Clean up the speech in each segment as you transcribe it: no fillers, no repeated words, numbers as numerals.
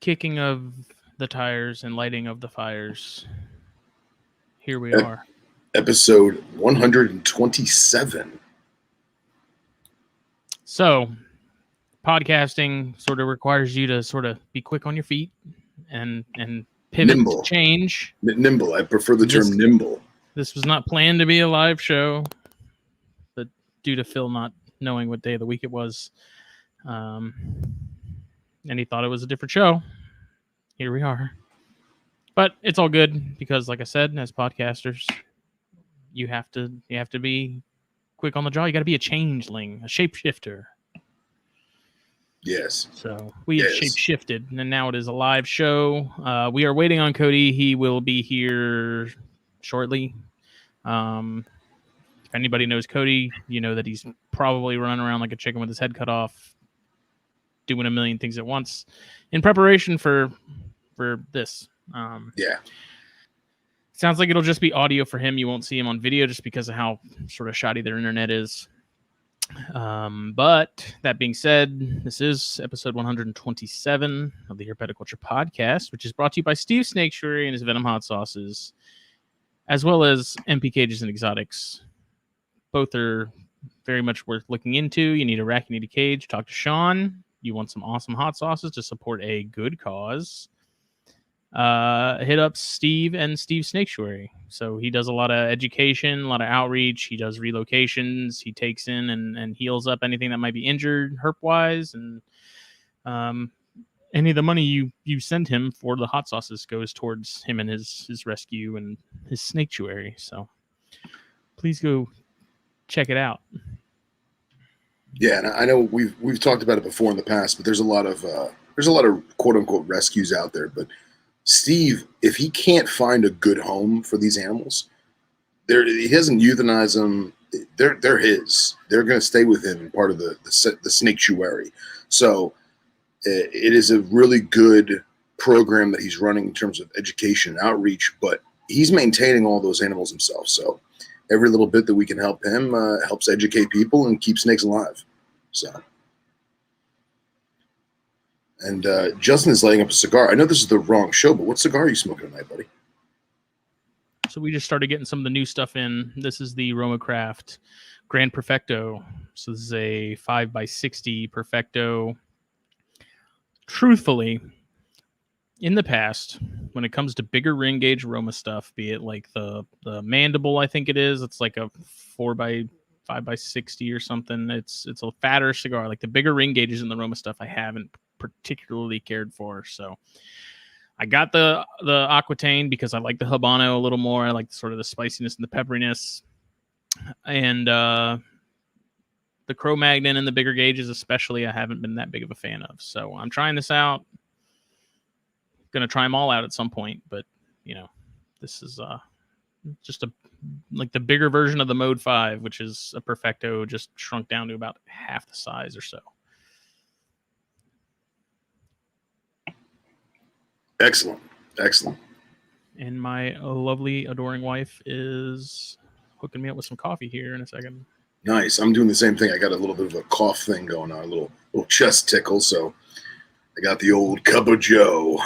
kicking of the tires and lighting of the fires. Here we are. Episode 127. So, podcasting sort of requires you to sort of be quick on your feet and pivot Nimble. to change. Nimble. I prefer the term nimble. This was not planned to be a live show, but due to Phil not knowing what day of the week it was, and he thought it was a different show, here we are. But it's all good because, like I said, as podcasters, you have to be quick on the draw. You got to be a changeling, a shapeshifter. Yes. So we have shape-shifted, and now it is a live show. We are waiting on Cody. He will be here shortly. If anybody knows Cody, you know that he's probably running around like a chicken with his head cut off, doing a million things at once in preparation for this. Sounds like it'll just be audio for him. You won't see him on video just because of how sort of shoddy their internet is. But that being said, this is episode 127 of the Herpetoculture Podcast, which is brought to you by Steve Snakesuary and his Venom Hot Sauces, as well as MP Cages and Exotics. Both are very much worth looking into. You need a rack, you need a cage. Talk to Sean. You want some awesome hot sauces to support a good cause. Hit up Steve and Steve Snakesuary. So he does a lot of education, a lot of outreach. He does relocations. He takes in and heals up anything that might be injured herp wise. And any of the money you send him for the hot sauces goes towards him and his rescue and his snaketuary. So please go check it out. Yeah, and I know we've talked about it before in the past, but there's a lot of quote unquote rescues out there. But Steve, if he can't find a good home for these animals, he doesn't euthanize them. They're his. They're going to stay with him and part of the snaketuary. So it is a really good program that he's running in terms of education and outreach. But he's maintaining all those animals himself. So every little bit that we can help him helps educate people and keep snakes alive. So. And Justin is lighting up a cigar. I know this is the wrong show, but what cigar are you smoking tonight, buddy? So we just started getting some of the new stuff in. This is the Romacraft Grand Perfecto. So this is a 5x60 Perfecto. Truthfully, in the past, when it comes to bigger ring gauge Roma stuff, be it like the Mandible, I think it is, it's like a 5x60 or something. It's a fatter cigar. Like the bigger ring gauges in the Roma stuff, I haven't particularly cared for. So I got the Aquitaine because I like the Habano a little more. I like sort of the spiciness and the pepperiness. And the Cro-Magnon and the bigger gauges especially, I haven't been that big of a fan of. So I'm trying this out. Gonna try them all out at some point, but this is just like the bigger version of the Mode 5, which is a Perfecto just shrunk down to about half the size or so. Excellent. And my lovely, adoring wife is hooking me up with some coffee here in a second. Nice. I'm doing the same thing. I got a little bit of a cough thing going on, a little chest tickle. So I got the old cup of Joe.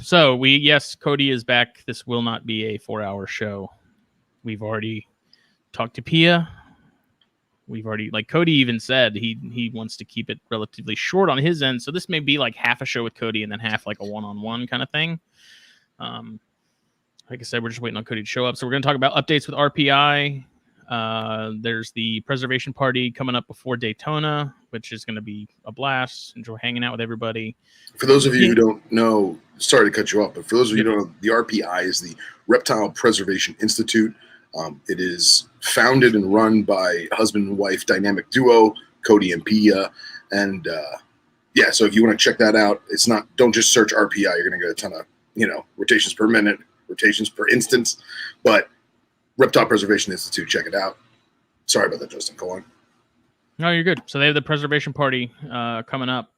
So Cody is back. This will not be a 4-hour show. We've already talked to Pia. Like Cody even said, he wants to keep it relatively short on his end. So this may be like half a show with Cody and then half like a one-on-one kind of thing. Like I said, we're just waiting on Cody to show up. So we're going to talk about updates with RPI. There's the preservation party coming up before Daytona, which is going to be a blast. Enjoy hanging out with everybody. For those of you who don't know, sorry to cut you off, but for those of you who don't know, the RPI is the Reptile Preservation Institute. It is founded and run by husband and wife dynamic duo, Cody and Pia. And so if you want to check that out, don't just search RPI. You're going to get a ton of, rotations per minute, rotations per instance. But Reptile Preservation Institute, check it out. Sorry about that, Justin. Go on. No, you're good. So they have the preservation party coming up.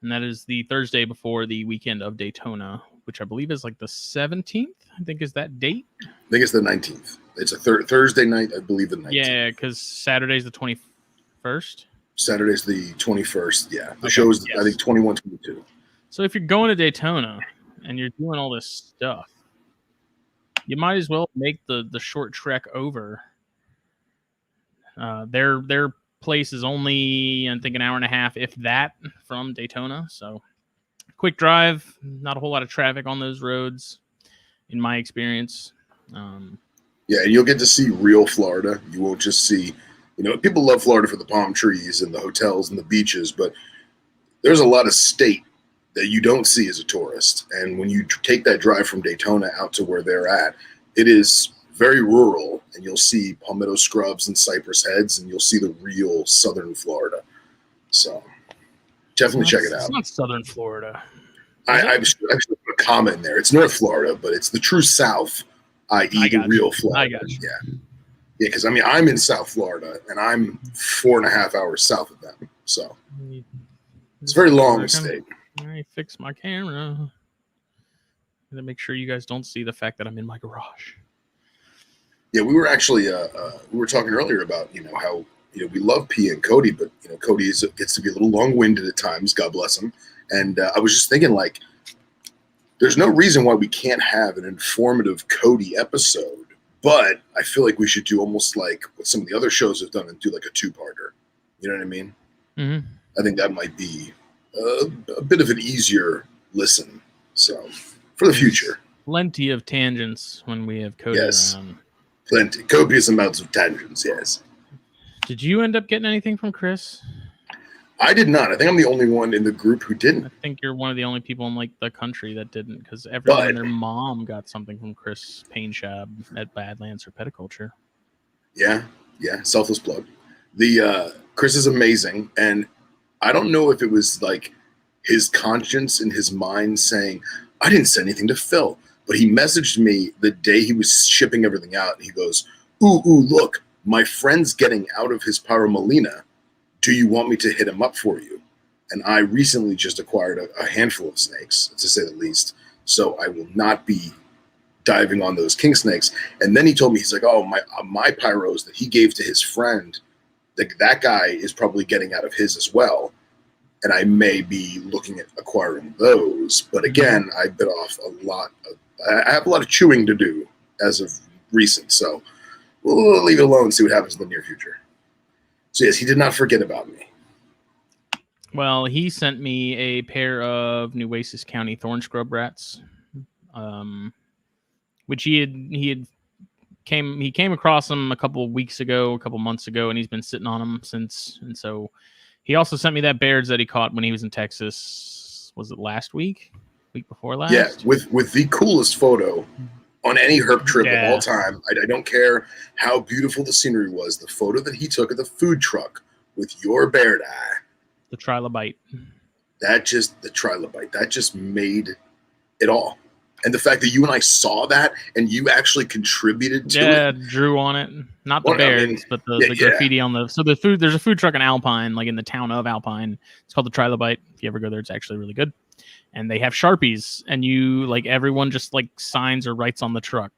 And that is the Thursday before the weekend of Daytona, which I believe is like the 17th. I think is that date. I think it's the 19th. It's a Thursday night, I believe the 19th. Yeah, because Saturday's the 21st. Saturday's the 21st. Yeah, the Okay, show is yes. I think 21, 22. So if you're going to Daytona and you're doing all this stuff, you might as well make the short trek over. Their place is only, I think, an hour and a half, if that, from Daytona. So quick drive, not a whole lot of traffic on those roads, in my experience. Yeah, and you'll get to see real Florida. You won't just see, people love Florida for the palm trees and the hotels and the beaches, but there's a lot of state that you don't see as a tourist. And when you take that drive from Daytona out to where they're at, it is very rural, and you'll see palmetto scrubs and cypress heads, and you'll see the real southern Florida. So definitely check it out. It's not southern Florida. I put a comma in there. It's North Florida, but it's the true South, i.e. the real Florida. I got you. Yeah, because I'm in South Florida, and I'm 4.5 hours south of them. So it's a very long state. I fix my camera. I'm gonna make sure you guys don't see the fact that I'm in my garage. Yeah, we were actually we were talking earlier about how we love P and Cody, but Cody gets to be a little long-winded at times. God bless him. And I was just thinking, like, there's no reason why we can't have an informative Cody episode, but I feel like we should do almost like what some of the other shows have done and do like a two-parter. You know what I mean? Mm-hmm. I think that might be a bit of an easier listen. So for the future. Plenty of tangents when we have Cody around. Plenty. Copious amounts of tangents, yes. Did you end up getting anything from Chris? I did not. I think I'm the only one in the group who didn't. I think you're one of the only people in like the country that didn't, because everyone and their mom got something from Chris Paint Shop at Badlands Herpeticulture. Yeah. Selfless plug. The Chris is amazing, and I don't know if it was like his conscience in his mind saying, I didn't send anything to Phil, but he messaged me the day he was shipping everything out, and he goes, ooh, look, my friend's getting out of his Paramelina. Do you want me to hit him up for you? And I recently just acquired a handful of snakes, to say the least. So I will not be diving on those king snakes. And then he told me, he's like, oh, my pyros that he gave to his friend, that guy is probably getting out of his as well. And I may be looking at acquiring those. But again, I bit off I have a lot of chewing to do as of recent. So we'll leave it alone and see what happens in the near future. So yes, he did not forget about me. Well, he sent me a pair of Nueces County thorn scrub rats, which he came across them a couple months ago, and he's been sitting on them since. And so he also sent me that Baird's that he caught when he was in Texas. Was it last week? Week before last? Yeah, with the coolest photo on any herp trip of all time. I don't care how beautiful the scenery was. The photo that he took of the food truck with your Baird eye. The trilobite. The trilobite. That just made it all. And the fact that you and I saw that and you actually contributed to it. Yeah, drew on it. Not the Baird's, but the graffiti on the... So there's a food truck in Alpine, like in the town of Alpine. It's called the Trilobite. If you ever go there, it's actually really good. And they have Sharpies, and everyone just like signs or writes on the truck.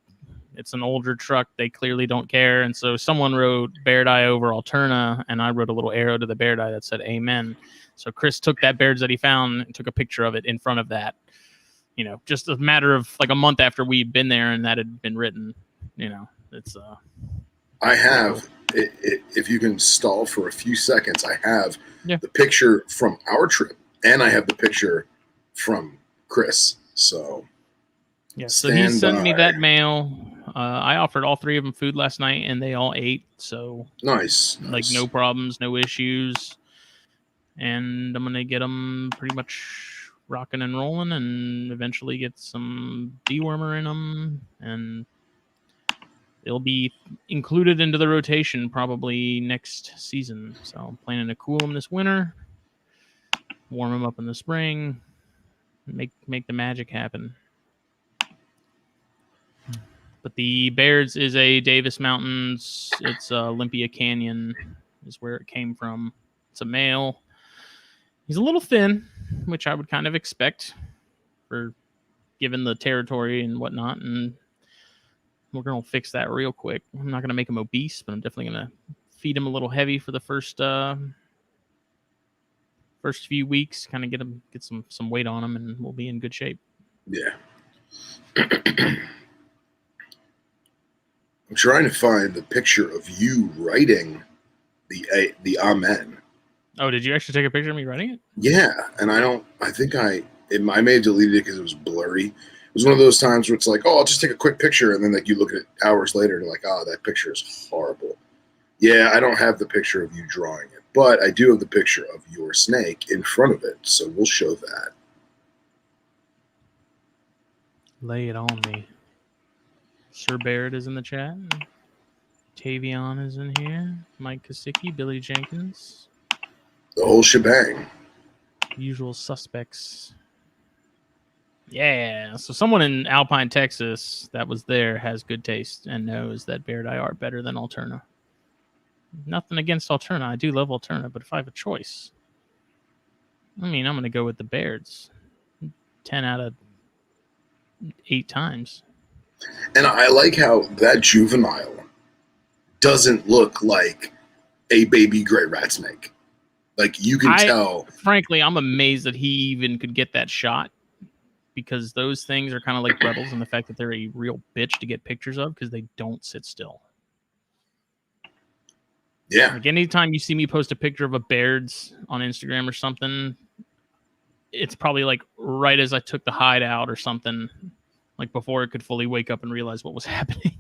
It's an older truck. They clearly don't care. And so someone wrote Baird Eye over Alterna, and I wrote a little arrow to the Baird Eye that said Amen. So Chris took that Baird's that he found and took a picture of it in front of that. Just a matter of like a month after we'd been there and that had been written. It's I have, if you can stall for a few seconds, I have the picture from our trip, and I have the picture from Chris. So so he sent me that mail. I offered all three of them food last night, and they all ate. So nice. Like no problems, no issues, and I'm gonna get them pretty much rocking and rolling, and eventually get some dewormer in them, and they'll be included into the rotation probably next season. So I'm planning to cool them this winter, warm them up in the spring, make the magic happen. But the Baird's is a Davis Mountains. It's Olympia Canyon is where it came from. It's a male. He's a little thin, which I would kind of expect for given the territory and whatnot. And we're going to fix that real quick. I'm not going to make him obese, but I'm definitely going to feed him a little heavy for the first first few weeks, kind of get some weight on them, and we'll be in good shape. Yeah. I'm trying to find the picture of you writing the amen. Oh, did you actually take a picture of me writing it? Yeah, and I may have deleted it because it was blurry. It was one of those times where it's like, oh, I'll just take a quick picture, and then like you look at it hours later and you're like, oh, that picture is horrible. Yeah, I don't have the picture of you drawing it, but I do have the picture of your snake in front of it, so we'll show that. Lay it on me. Sir Barrett is in the chat. Tavion is in here. Mike Kosicki, Billy Jenkins. The whole shebang. Usual suspects. Yeah. So someone in Alpine, Texas that was there has good taste and knows that Baird IR better than Alterna. Nothing against Alterna. I do love Alterna, but if I have a choice, I mean, I'm going to go with the Bairds 10 out of 8 times. And I like how that juvenile doesn't look like a baby gray rat snake. Like you can tell. Frankly, I'm amazed that he even could get that shot, because those things are kind of like rebels in the fact that they're a real bitch to get pictures of because they don't sit still. Yeah. Like anytime you see me post a picture of a Baird's on Instagram or something, it's probably like right as I took the hide out or something, like before it could fully wake up and realize what was happening.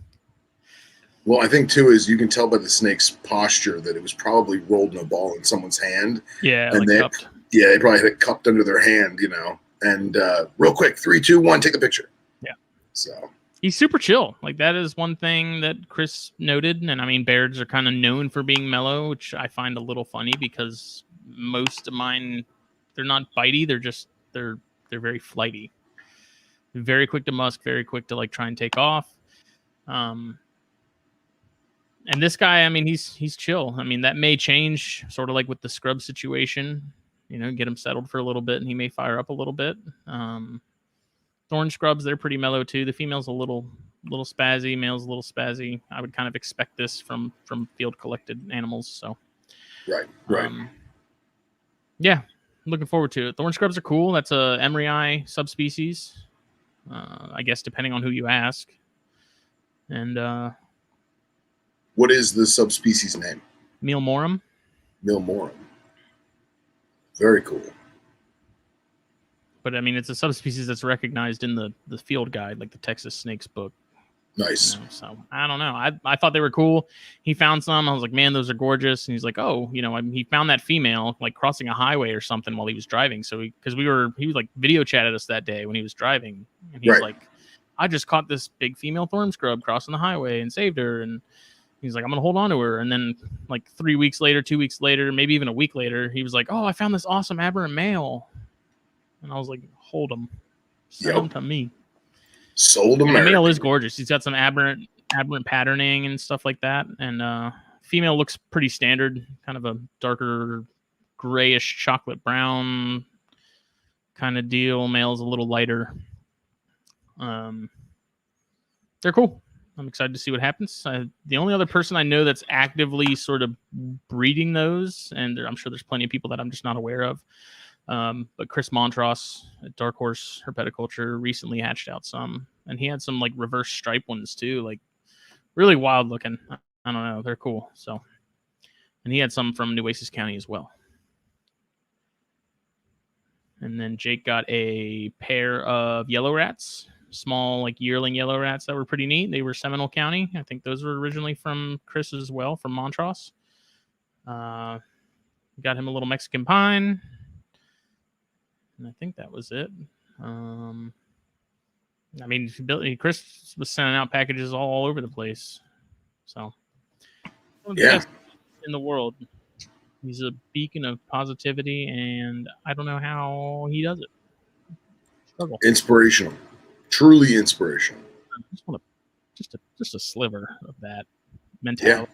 Well, I think too is you can tell by the snake's posture that it was probably rolled in a ball in someone's hand. Yeah, and like cupped. Yeah, they probably had it cupped under their hand, you know. And real quick, 3, 2, 1, take the picture. Yeah. So he's super chill. Like that is one thing that Chris noted. And I mean, Bairds are kind of known for being mellow, which I find a little funny because most of mine, they're not bitey. They're very flighty. Very quick to musk, very quick to like try and take off. And this guy, I mean, he's chill. I mean, that may change sort of like with the scrub situation, you know, get him settled for a little bit and he may fire up a little bit. Thorn scrubs, they're pretty mellow too. The female's a little spazzy, male's a little spazzy. I would kind of expect this from field collected animals. So, right. Yeah, looking forward to it. Thorn scrubs are cool. That's a Emery subspecies, I guess, depending on who you ask. And what is the subspecies name? Milmorum. Milmorum. Very cool. But I mean, it's a subspecies that's recognized in the field guide, like the Texas Snakes book. Nice. You know, so I don't know. I thought they were cool. He found some. I was like, man, those are gorgeous. And he's like, oh, you know, I mean, he found that female like crossing a highway or something while he was driving. So he was like video chatted us that day when he was driving, and he's like, I just caught this big female thorn scrub crossing the highway and saved her. And he's like, I'm gonna hold on to her. And then like 3 weeks later, 2 weeks later, maybe even a week later, he was like, oh, I found this awesome aberrant male. And I was like, hold him. Send him to me. Sold him. The male is gorgeous. He's got some aberrant patterning and stuff like that. And female looks pretty standard, kind of a darker grayish chocolate brown kind of deal. Male's a little lighter. They're cool. I'm excited to see what happens. The only other person I know that's actively sort of breeding those, and I'm sure there's plenty of people that I'm just not aware of, but Chris Montross at Dark Horse Herpetoculture recently hatched out some, and he had some like reverse stripe ones too, like really wild looking. I don't know, they're cool. So, and he had some from Nueces County as well. And then Jake got a pair of yellow rats, small like yearling yellow rats that were pretty neat. They were Seminole County. I think those were originally from Chris as well, from Montross. Got him a little Mexican pine. And I think that was it. I mean, Chris was sending out packages all over the place. So, one of the best in the world. He's a beacon of positivity, and I don't know how he does it. Struggle. Inspirational. Truly inspirational. I just want just a sliver of that mentality.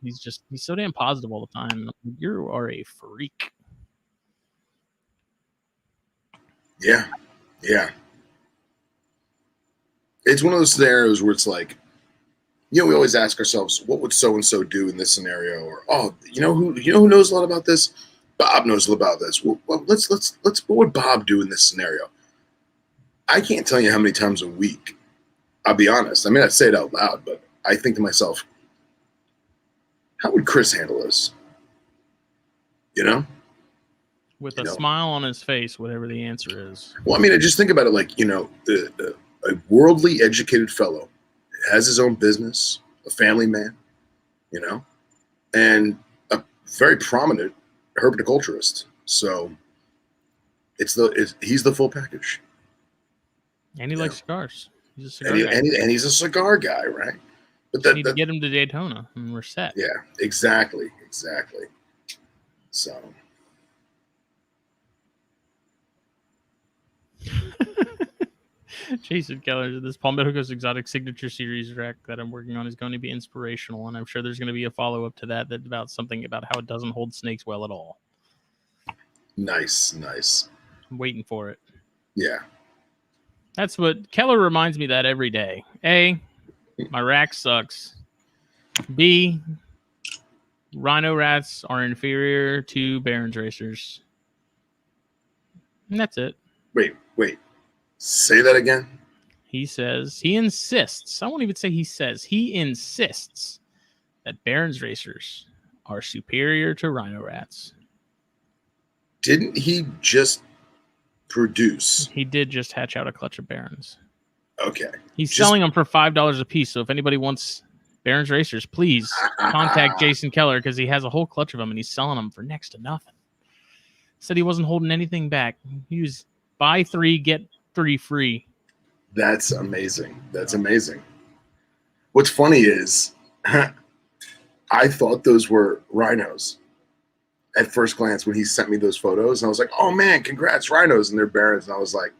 Yeah. He's so damn positive all the time. You are a freak. Yeah. It's one of those scenarios where it's like, you know, we always ask ourselves, what would so and so do in this scenario? Or, oh, you know who knows a lot about this? Bob knows about this. Well, let's what would Bob do in this scenario? I can't tell you how many times a week. I'll be honest. I mean, I say it out loud, but I think to myself, how would Chris handle this? You know? With a smile on his face, whatever the answer is. Well, I mean, I just think about it like, a worldly educated fellow has his own business, a family man, and a very prominent herpetoculturist. So he's the full package. And he likes cigars. He's a cigar guy. And he's a cigar guy, right? But that, need to get him to Daytona, and we're set. Yeah, exactly. So... Jason Keller, this Palmetto Coast Exotic Signature Series rack that I'm working on is going to be inspirational, and I'm sure there's going to be a follow-up to that about something about how it doesn't hold snakes well at all. Nice. I'm waiting for it. Yeah. That's what Keller reminds me that every day. A, my rack sucks. B, rhino rats are inferior to Barons racers. And that's it. Wait. Say that again. He insists. I won't even say he says. He insists that Barons racers are superior to rhino rats. Didn't he just produce? He did just hatch out a clutch of Barons. Okay. He's selling them for $5 a piece. So if anybody wants Barons racers, please contact Jason Keller because he has a whole clutch of them and he's selling them for next to nothing. Said he wasn't holding anything back. He was buy 3, get 3 free. That's amazing. What's funny is I thought those were rhinos at first glance when he sent me those photos. And I was like, oh man, congrats, rhinos. And they're Barons. And I was like,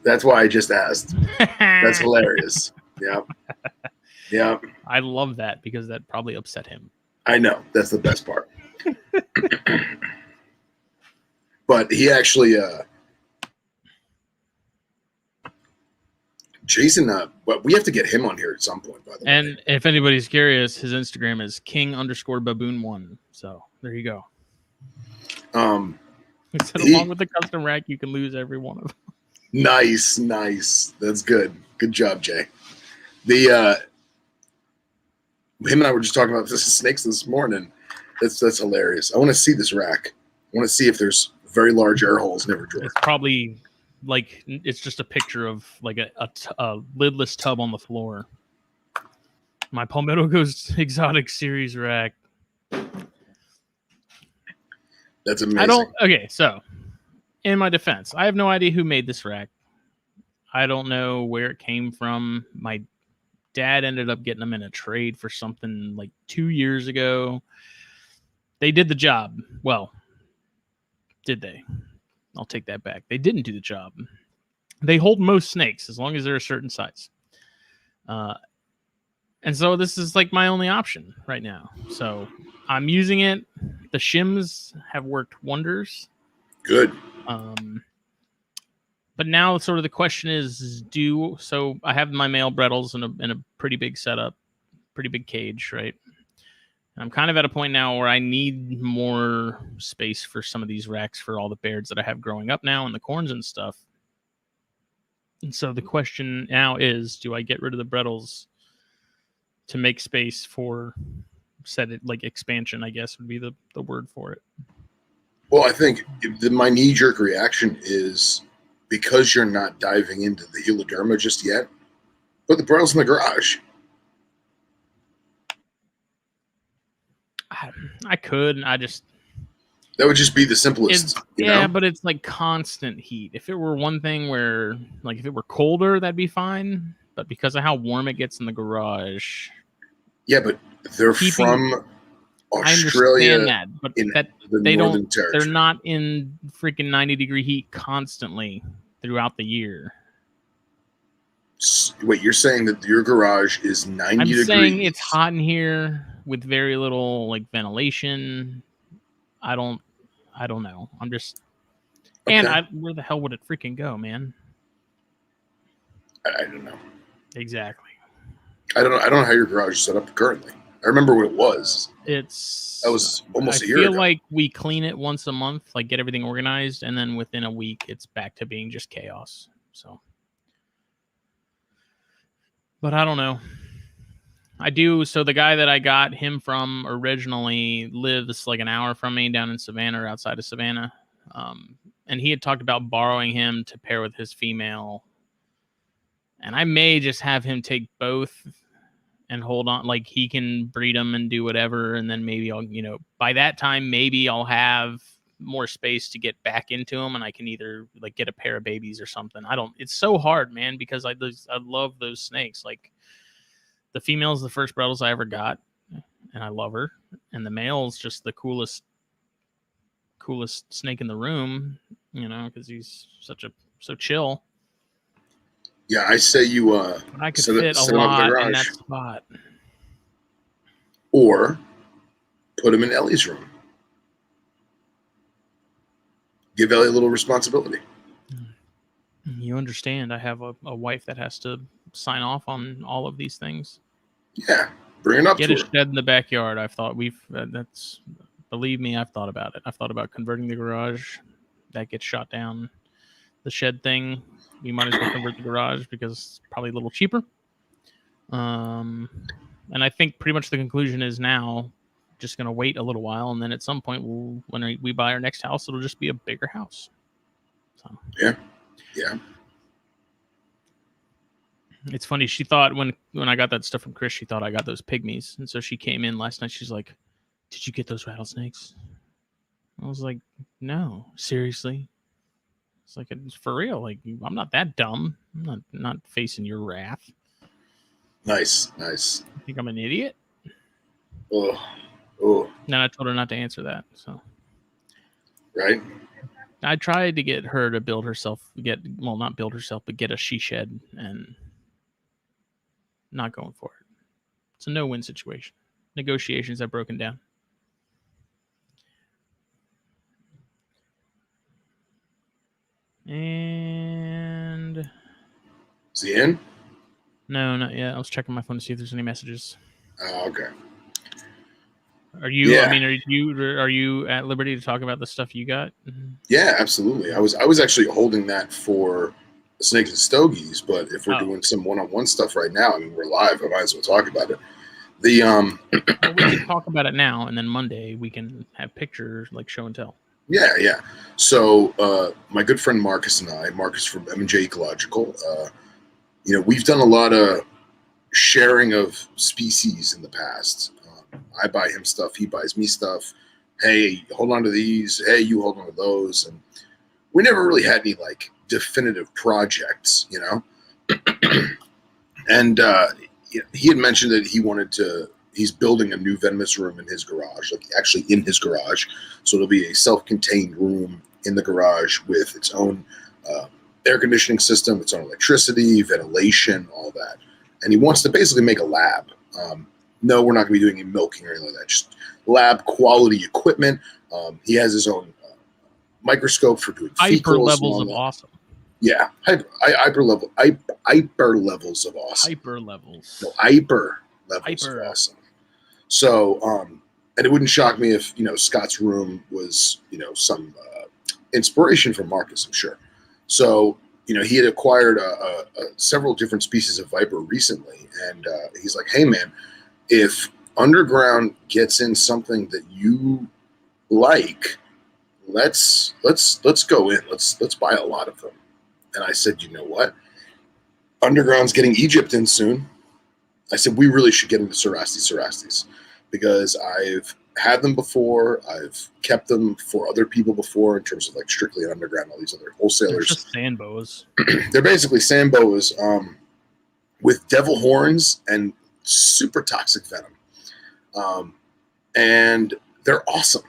that's why I just asked. That's hilarious. Yeah. I love that because that probably upset him. I know. That's the best part. But he actually... Jason, but we have to get him on here at some point, by the way. And if anybody's curious, his Instagram is king_baboon1. So there you go. He said along with the custom rack, you can lose every one of them. Nice. That's good. Good job, Jay. Him and I were just talking about snakes this morning. That's hilarious. I want to see this rack. I want to see if there's very large air holes in every drawer. It's probably like it's just a picture of like a lidless tub on the floor. My Palmetto Coast Exotic Series rack. That's amazing. Okay, so in my defense, I have no idea who made this rack. I don't know where it came from. My dad ended up getting them in a trade for something like 2 years ago. They did the job. Well, did they? I'll take that back. They didn't do the job. They hold most snakes as long as they're a certain size. And so this is like my only option right now. So I'm using it. The shims have worked wonders. Good. But now sort of the question is, so I have my male Brettles in a pretty big setup, pretty big cage, right? I'm kind of at a point now where I need more space for some of these racks for all the beards that I have growing up now and the corns and stuff. And so the question now is, do I get rid of the Brettles to make space for like expansion, I guess would be the word for it. Well, I think my knee-jerk reaction is because you're not diving into the Heloderma just yet, put the Brettles in the garage. I could. That would just be the simplest. But it's like constant heat. If it were one thing where, like, if it were colder, that'd be fine. But because of how warm it gets in the garage. Yeah, but they're from Australia. I understand that, but they're not in freaking 90-degree heat constantly throughout the year. Wait, you're saying that your garage is 90 degrees? I'm saying it's hot in here with very little like ventilation. I don't know. I'm just okay. And where the hell would it freaking go, man? I don't know. Exactly. I don't know how your garage is set up currently. I remember what it was. That was almost a year ago. I ago. feel like we clean it once a month, like get everything organized, and then within a week, it's back to being just chaos. So, but I don't know. I do. So the guy that I got him from originally lives like an hour from me down in Savannah or outside of Savannah. And he had talked about borrowing him to pair with his female. And I may just have him take both and hold on. Like he can breed them and do whatever. And then maybe I'll, by that time, maybe I'll have more space to get back into them. And I can either like get a pair of babies or something. It's so hard, man, because I love those snakes. Like, the female's the first Bredls I ever got, and I love her. And the male's just the coolest snake in the room, because he's so chill. Yeah, I say you I could fit a lot in that spot. Or put him in Ellie's room. Give Ellie a little responsibility. You understand, I have a wife that has to sign off on all of these things. Yeah, bring it up Get to a her. shed in the backyard. I've thought believe me, I've thought about it. I've thought about converting the garage. That gets shot down. The shed thing, we might as well convert the garage because it's probably a little cheaper. And I think pretty much the conclusion is now just going to wait a little while, and then at some point, when we buy our next house, it'll just be a bigger house. So yeah. It's funny. She thought when I got that stuff from Chris, she thought I got those pygmies, and so she came in last night. She's like, "Did you get those rattlesnakes?" I was like, "No, seriously." It's like, it's for real. Like, I'm not that dumb. I'm not facing your wrath. Nice. You think I'm an idiot? Oh. No, I told her not to answer that. So, right. I tried to get her to not build herself, but get a she shed, and not going for it. It's a no-win situation. Negotiations have broken down. And is he in? No, not yet. I was checking my phone to see if there's any messages. Oh, okay. Are you? Yeah. I mean, are you at liberty to talk about the stuff you got? Yeah, absolutely. I was actually holding that for Snakes and Stogies, but if we're doing some one-on-one stuff right now, I mean, we're live. I might as well talk about it. Well, we can talk about it now, and then Monday we can have pictures, like show and tell. Yeah. So my good friend Marcus and I, Marcus from M&J Ecological, we've done a lot of sharing of species in the past. I buy him stuff, he buys me stuff. Hey, hold on to these. Hey, you hold on to those. And we never really had any like definitive projects, And he had mentioned that he's building a new venomous room in his garage, like actually in his garage. So it'll be a self-contained room in the garage with its own air conditioning system, its own electricity, ventilation, all that. And he wants to basically make a lab. No, we're not going to be doing any milking or anything like that. Just lab quality equipment. He has his own microscope for doing hyper levels of awesome. Yeah, hyper levels of awesome. Hyper levels of awesome. So, and it wouldn't shock me if Scott's room was some inspiration from Marcus, I'm sure. So he had acquired several different species of viper recently, and he's like, "Hey, man, if Underground gets in something that you like, let's go in. Let's buy a lot of them." And I said, "You know what? Underground's getting Egypt in soon." I said, "We really should get into Cerastes because I've had them before. I've kept them for other people before in terms of like strictly Underground, all these other wholesalers." They're just sand boas. They're basically sand boas with devil horns and super toxic venom. And they're awesome.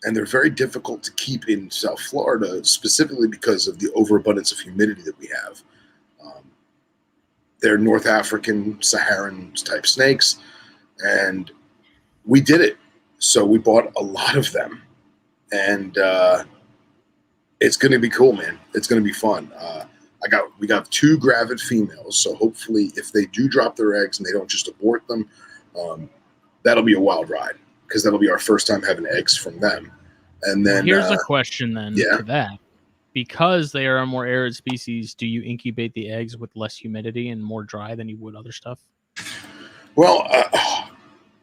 And they're very difficult to keep in South Florida, specifically because of the overabundance of humidity that we have. They're North African, Saharan type snakes. And we did it. So we bought a lot of them. And it's going to be cool, man. It's going to be fun. We got 2 gravid females. So hopefully if they do drop their eggs and they don't just abort them, that'll be a wild ride because that'll be our first time having eggs from them. And then here's a question then yeah. to that. Because they are a more arid species, do you incubate the eggs with less humidity and more dry than you would other stuff? Well,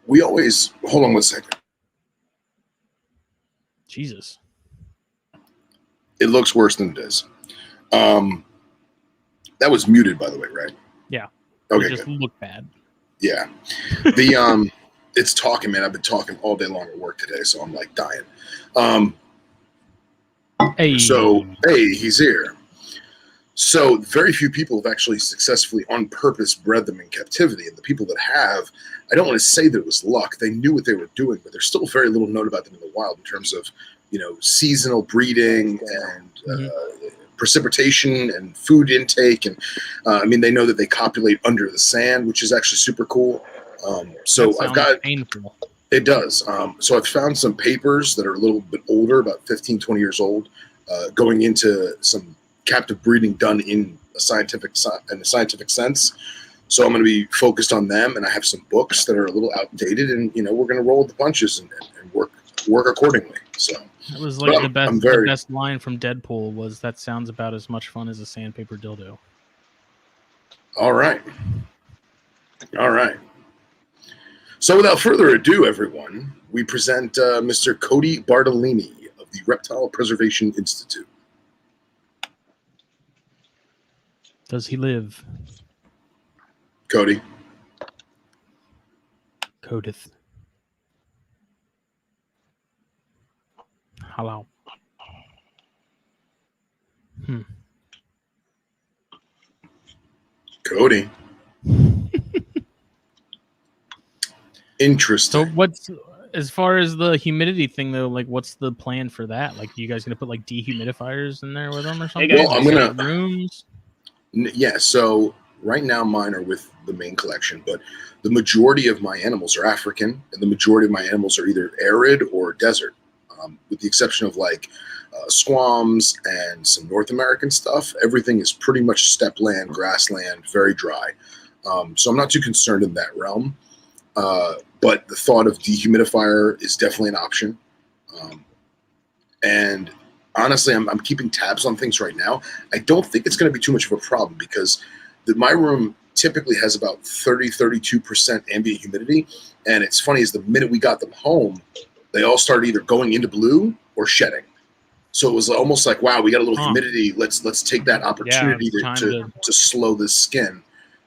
we always hold on one second. Jesus. It looks worse than it is. That was muted, by the way, right? Yeah. Okay. It just looked bad. Yeah. It's talking, man. I've been talking all day long at work today, so I'm like dying. Hey. So, hey, he's here. So very few people have actually successfully on purpose bred them in captivity. And the people that have, I don't want to say that it was luck. They knew what they were doing, but there's still very little known about them in the wild in terms of, seasonal breeding and precipitation and food intake. And they know that they copulate under the sand, which is actually super cool. So I've got painful. It does. So I've found some papers that are a little bit older, about 15, 20 years old, going into some captive breeding done in a scientific sense. So I'm going to be focused on them, and I have some books that are a little outdated, and we're going to roll with the punches and work accordingly. So it was like the best line from Deadpool was, "That sounds about as much fun as a sandpaper dildo." All right. So without further ado, everyone, we present Mr. Cody Bartolini of the Reptile Preservation Institute. Does he live? Cody. Codeth. Hello. Cody. Interesting. So what's, as far as the humidity thing though, like what's the plan for that? Like, you guys gonna put like dehumidifiers in there with them or something? Well, I'm gonna rooms. Yeah. So right now mine are with the main collection, but the majority of my animals are African, and the majority of my animals are either arid or desert, with the exception of like squams and some North American stuff. Everything is pretty much steppe land, grassland, very dry. So I'm not too concerned in that realm. But the thought of dehumidifier is definitely an option. And honestly, I'm keeping tabs on things right now. I don't think it's going to be too much of a problem because my room typically has about 32% ambient humidity. And it's funny is the minute we got them home, they all started either going into blue or shedding. So it was almost like, wow, we got a little humidity. Let's take that opportunity to slow this skin.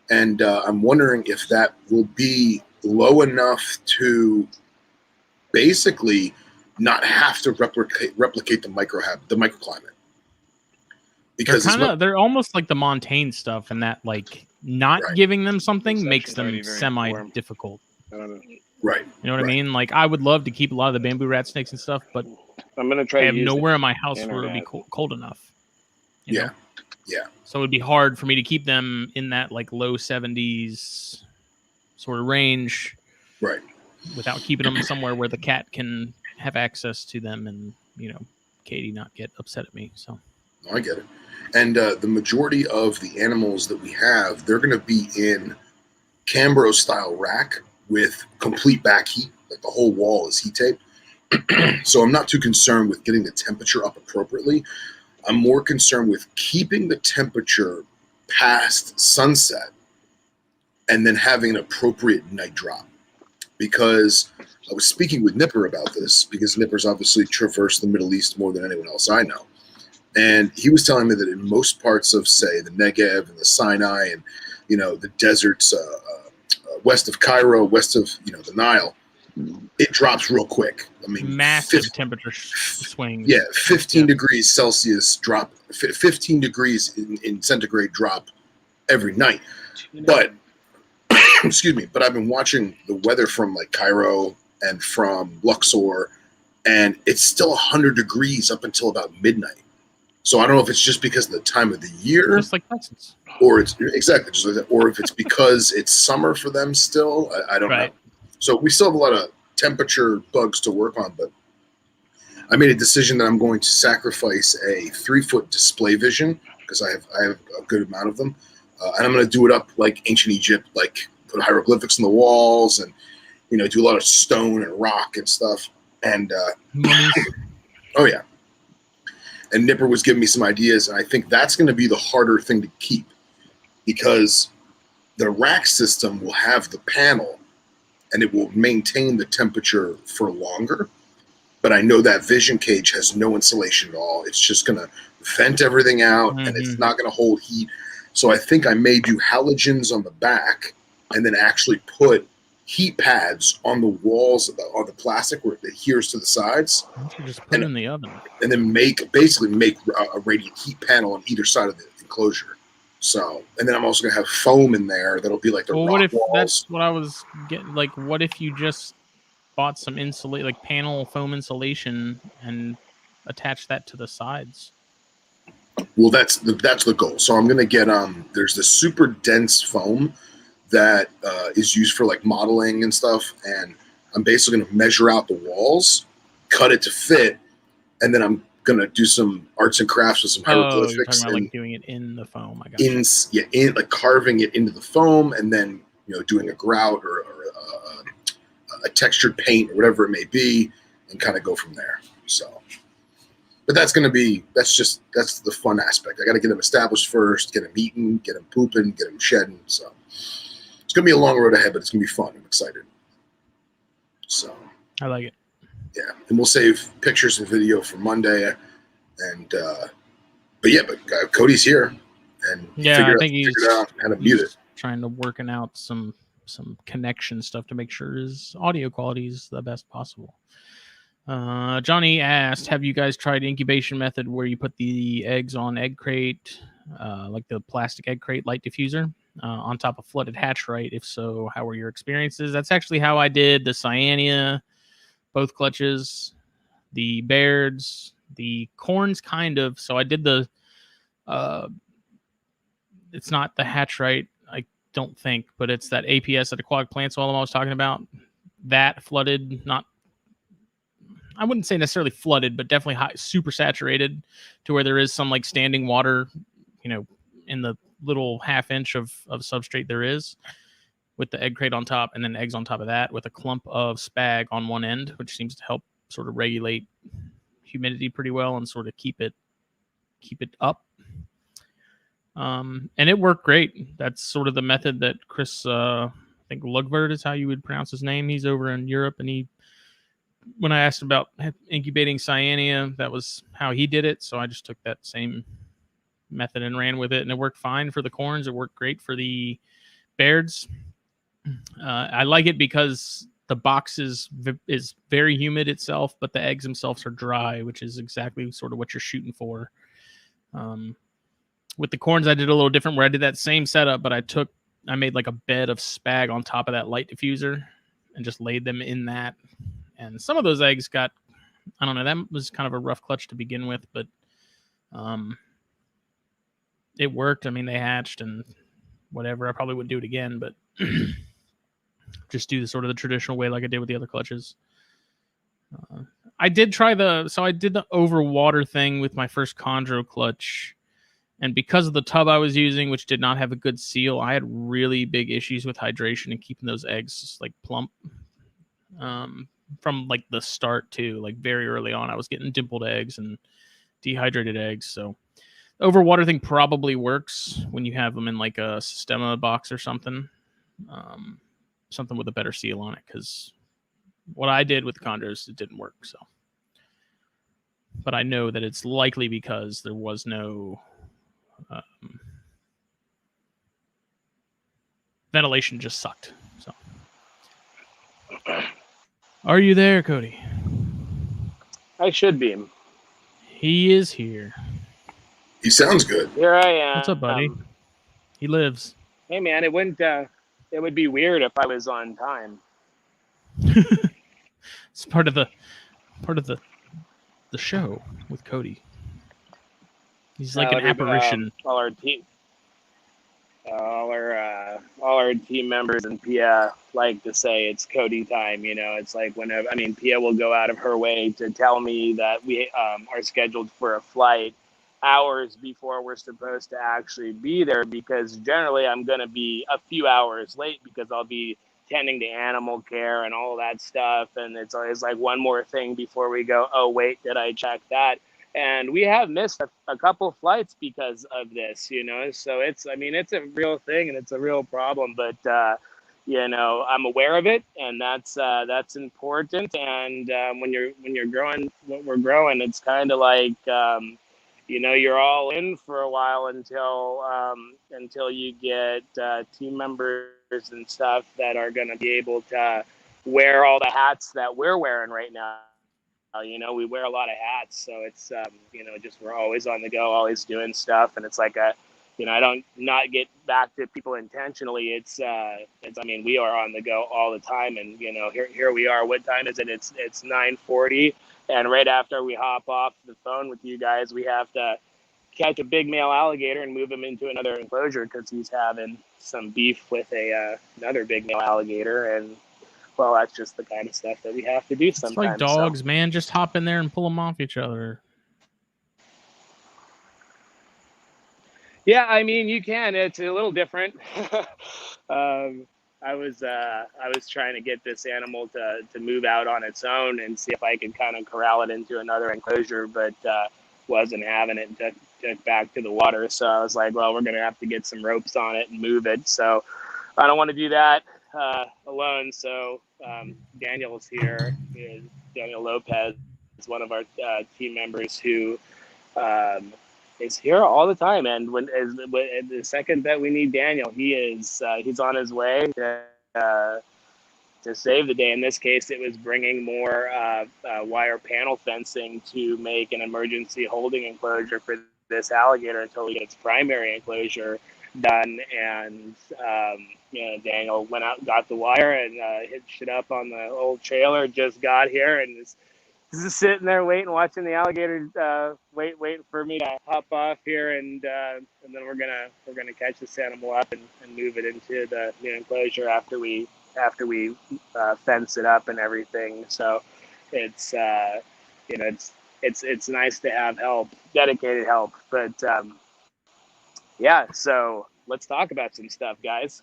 And I'm wondering if that will be low enough to basically not have to replicate the microclimate. Because they're almost like the Montaigne stuff, and that like not giving them something makes them semi-difficult. Right. You know what I mean? Like, I would love to keep a lot of the bamboo rat snakes and stuff, but I'm gonna try. I have nowhere in my house where it would be cold enough. You know? Yeah. So it would be hard for me to keep them in that like low 70s sort of range, right? Without keeping them somewhere where the cat can have access to them, and Katie not get upset at me. So I get it. And the majority of the animals that we have, they're going to be in Cambro style rack with complete back heat, like the whole wall is heat tape. So I'm not too concerned with getting the temperature up appropriately. I'm more concerned with keeping the temperature past sunset and then having an appropriate night drop. Because I was speaking with Nipper about this, because Nipper's obviously traversed the Middle East more than anyone else I know. And he was telling me that in most parts of, say, the Negev and the Sinai and, the deserts west of Cairo, west of, the Nile, it drops real quick. I mean, massive temperature swings. Yeah, 15 degrees Celsius drop, 15 degrees in centigrade drop every night. But, excuse me, but I've been watching the weather from like Cairo and from Luxor, and it's still 100 degrees up until about midnight. So I don't know if it's just because of the time of the year, just like Texas, or it's exactly just like that, or if it's because it's summer for them still. I don't know. So we still have a lot of temperature bugs to work on, but I made a decision that I'm going to sacrifice a 3-foot display vision because I have a good amount of them, and I'm going to do it up like ancient Egypt, like put hieroglyphics on the walls and do a lot of stone and rock and stuff. And Mummies. oh yeah. And Nipper was giving me some ideas, and I think that's going to be the harder thing to keep, because the rack system will have the panel and it will maintain the temperature for longer. But I know that vision cage has no insulation at all. It's just going to vent everything out, and it's not going to hold heat. So I think I may do halogens on the back and then actually put heat pads on the walls on the plastic where it adheres to the sides. Why don't you just put it in the oven? And then basically make a radiant heat panel on either side of the enclosure. So, and then I'm also gonna have foam in there that'll be like the rock what if walls. That's what I was getting. Like, what if you just bought some panel foam insulation and attach that to the sides? Well, that's the goal. So I'm gonna get there's this super dense foam that is used for like modeling and stuff, and I'm basically going to measure out the walls, cut it to fit, and then I'm going to do some arts and crafts with some hieroglyphics. You're talking about like doing it in the foam. I got like carving it into the foam, and then doing a grout or a textured paint or whatever it may be, and kind of go from there. So, but that's the fun aspect. I got to get them established first, get them eating, get them pooping, get them shedding. So. It's going to be a long road ahead, but it's going to be fun. I'm excited. So I like it. Yeah, and we'll save pictures and video for Monday. And but Cody's here, and I think he's figured out how to mute it. Trying to working out some connection stuff to make sure his audio quality is the best possible. Johnny asked, have you guys tried incubation method where you put the eggs on egg crate, like the plastic egg crate light diffuser, on top of flooded hatchite? If so, how were your experiences? That's actually how I did the Cyanea, both clutches, the Bairds, the corns, kind of. So I did the, it's not the hatchite, I don't think, but it's that APS, that aquatic plant soil I was talking about. That flooded, I wouldn't say necessarily flooded, but definitely high, super saturated to where there is some like standing water, in the little half inch of substrate there is, with the egg crate on top, and then eggs on top of that with a clump of spag on one end, which seems to help sort of regulate humidity pretty well and sort of keep it up. And it worked great. That's sort of the method that Chris, I think Lugvert is how you would pronounce his name. He's over in Europe, and when I asked about incubating Cyanea, that was how he did it. So I just took that same method and ran with it, and it worked fine for the corns. It worked great for the Bairds. I like it because the box is very humid itself, but the eggs themselves are dry, which is exactly sort of what you're shooting for. With the corns, I did a little different, where I did that same setup, but I made like a bed of spag on top of that light diffuser and just laid them in that. And some of those eggs got, I don't know, that was kind of a rough clutch to begin with, but it worked. I mean, they hatched and whatever. I probably wouldn't do it again, but just do the traditional way like I did with the other clutches. I did the over water thing with my first Chondro clutch. And because of the tub I was using, which did not have a good seal, I had really big issues with hydration and keeping those eggs just like plump. From like the start too, like very early on, I was getting dimpled eggs and dehydrated eggs. So the overwater thing probably works when you have them in like a Sistema box or something, something with a better seal on it. Because what I did with the Chondros, it didn't work. So, but I know that it's likely because there was no ventilation, just sucked. So. Are you there, Cody? I should be. He is here. He sounds good. Here I am. What's up, buddy? He lives. Hey, man, it would be weird if I was on time. It's part of the show with Cody. He's like an apparition. All our team members and Pia like to say it's Cody time. It's like whenever, Pia will go out of her way to tell me that we are scheduled for a flight hours before we're supposed to actually be there, because generally I'm going to be a few hours late because I'll be tending to animal care and all that stuff. And it's always like one more thing before we go, oh, wait, did I check that? And we have missed a couple flights because of this, you know? So it's a real thing and it's a real problem, but, you know, I'm aware of it, and that's important. And when you're growing what we're growing, it's kind of like, you know, you're all in for a while until you get team members and stuff that are going to be able to wear all the hats that we're wearing right now. You know, we wear a lot of hats, so it's you know, just we're always on the go, always doing stuff, and it's like you know, I don't not get back to people intentionally. It's I mean, we are on the go all the time, and you know, here we are. What time is it? It's 9:40, and right after we hop off the phone with you guys, we have to catch a big male alligator and move him into another enclosure because he's having some beef with another big male alligator. And well, that's just the kind of stuff that we have to do sometimes. It's like dogs, man. Just hop in there and pull them off each other. Yeah, I mean, you can. It's a little different. I was trying to get this animal to move out on its own and see if I could kind of corral it into another enclosure, but wasn't having it. Took back to the water. So I was like, well, we're going to have to get some ropes on it and move it. So I don't want to do that alone. So Daniel's here. Daniel Lopez is one of our team members who is here all the time. And when the second that we need Daniel, he's on his way to save the day. In this case, it was bringing more wire panel fencing to make an emergency holding enclosure for this alligator until we get its primary enclosure done. And you know, Daniel went out, got the wire, and hitched it up on the old trailer. Just got here and is just sitting there waiting, watching the alligator waiting for me to hop off here, and then we're gonna catch this animal up and move it into the new enclosure after we fence it up and everything. So it's you know, it's nice to have help, dedicated help. But yeah, so let's talk about some stuff, guys.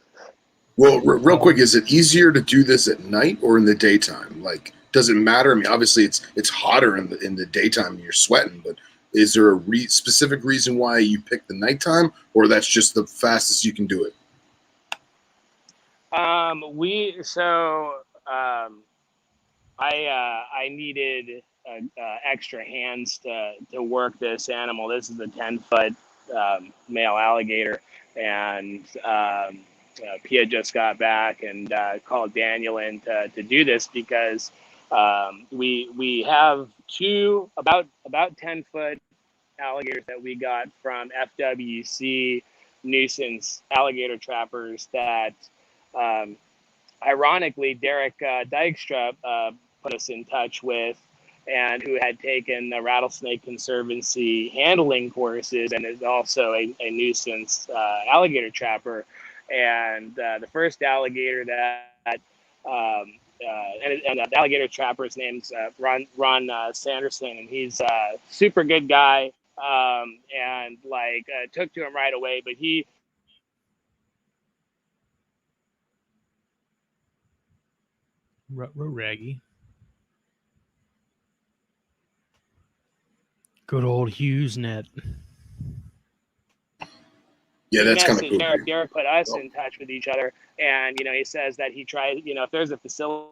Well, real quick, is it easier to do this at night or in the daytime? Like, does it matter? I mean, obviously it's hotter in the daytime and you're sweating, but is there a specific reason why you pick the nighttime, or that's just the fastest you can do it? I needed extra hands to work this animal. This is a 10-foot male alligator, and Pia just got back and called Daniel in to do this because we have two about 10-foot alligators that we got from FWC nuisance alligator trappers that ironically Derek Dykstra put us in touch with, and who had taken the Rattlesnake Conservancy handling courses and is also a nuisance alligator trapper. And the first alligator that and the alligator trapper's name's Ron Sanderson, and he's a super good guy, and like took to him right away. But he Raggy. Good old HughesNet. Yeah, that's kind of cool. Derek put us in touch with each other, and you know, he says that he tried. You know, if there's a facility.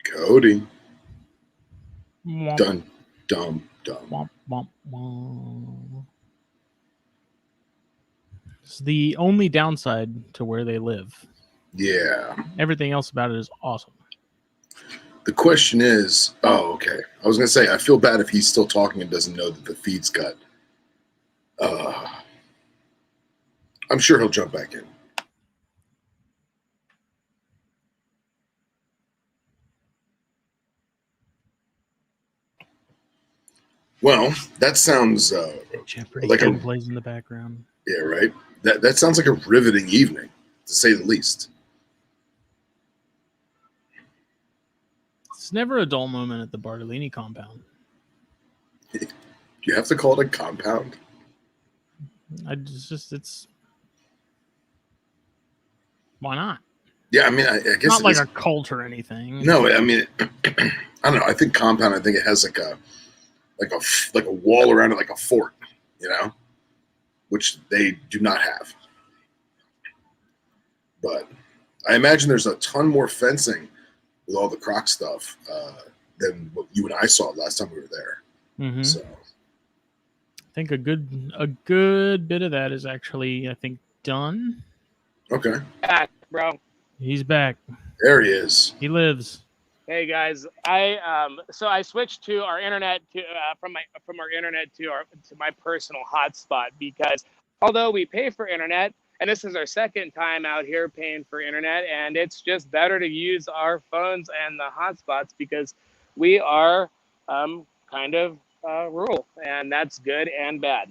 Cody. Dun, dumb. It's the only downside to where they live. Yeah. Everything else about it is awesome. The question is, oh, okay. I was going to say, I feel bad if he's still talking and doesn't know that the feed's cut. I'm sure he'll jump back in. Well, that sounds Jeopardy like theme a plays in the background. yeah, right. That sounds like a riveting evening, to say the least. It's never a dull moment at the Bartolini compound. Do you have to call it a compound? It's why not? Yeah, I mean, I guess Not it like is. a cult or anything. No, I mean, I don't know. I think compound. I think it has like a wall around it, like a fort, you know, which they do not have. But I imagine there's a ton more fencing with all the Croc stuff than what you and I saw last time we were there. Mm-hmm. So I think a good bit of that is actually, I think, done. okay, Back, bro. He's back. there he is. He lives. Hey guys, I switched to our internet from our internet to my personal hotspot because although we pay for internet, and this is our second time out here paying for internet, and it's just better to use our phones and the hotspots because we are kind of rural, and that's good and bad.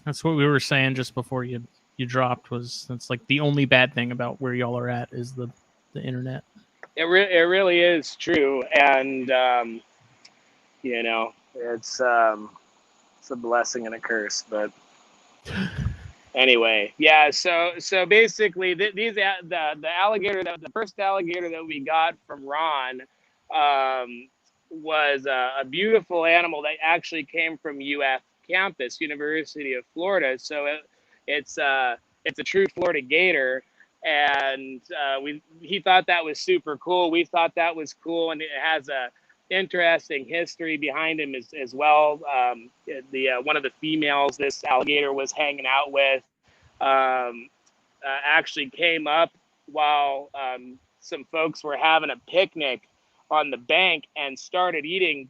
That's what we were saying just before you dropped. That's like the only bad thing about where y'all are at is the internet. It really is true, and you know, it's a blessing and a curse, but anyway, yeah. So basically, the alligator the first alligator that we got from Ron was a beautiful animal that actually came from UF campus, University of Florida. So it's a true Florida gator, and he thought that was super cool. We thought that was cool, and it has a interesting history behind him as well. The one of the females this alligator was hanging out with actually came up while some folks were having a picnic on the bank and started eating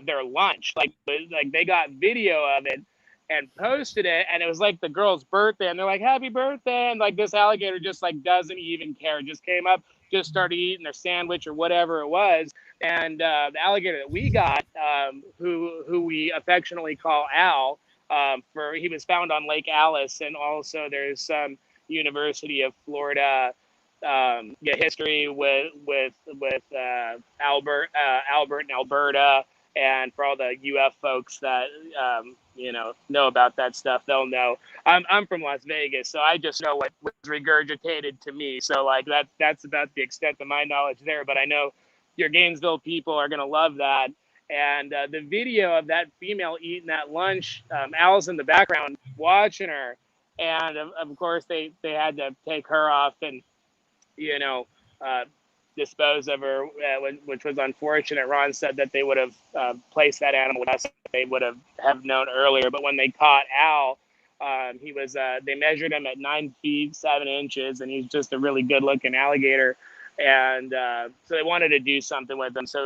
their lunch. Like they got video of it and posted it, and it was like the girl's birthday, and they're like, "Happy birthday!" And like this alligator just like doesn't even care, just came up, just started eating their sandwich or whatever it was. And the alligator that we got, who we affectionately call Al, he was found on Lake Alice, and also there's some University of Florida history with Albert and Alberta, and for all the UF folks that know about that stuff, they'll know. I'm from Las Vegas, so I just know what was regurgitated to me. So like that's about the extent of my knowledge there. But I know your Gainesville people are gonna love that. And the video of that female eating that lunch, Al's in the background watching her, and of course they had to take her off and uh, dispose of her, which was unfortunate. Ron said that they would have placed that animal with us. They would have known earlier, but when they caught Al, he was. They measured him at 9 feet 7 inches, and he's just a really good looking alligator. And so they wanted to do something with him. So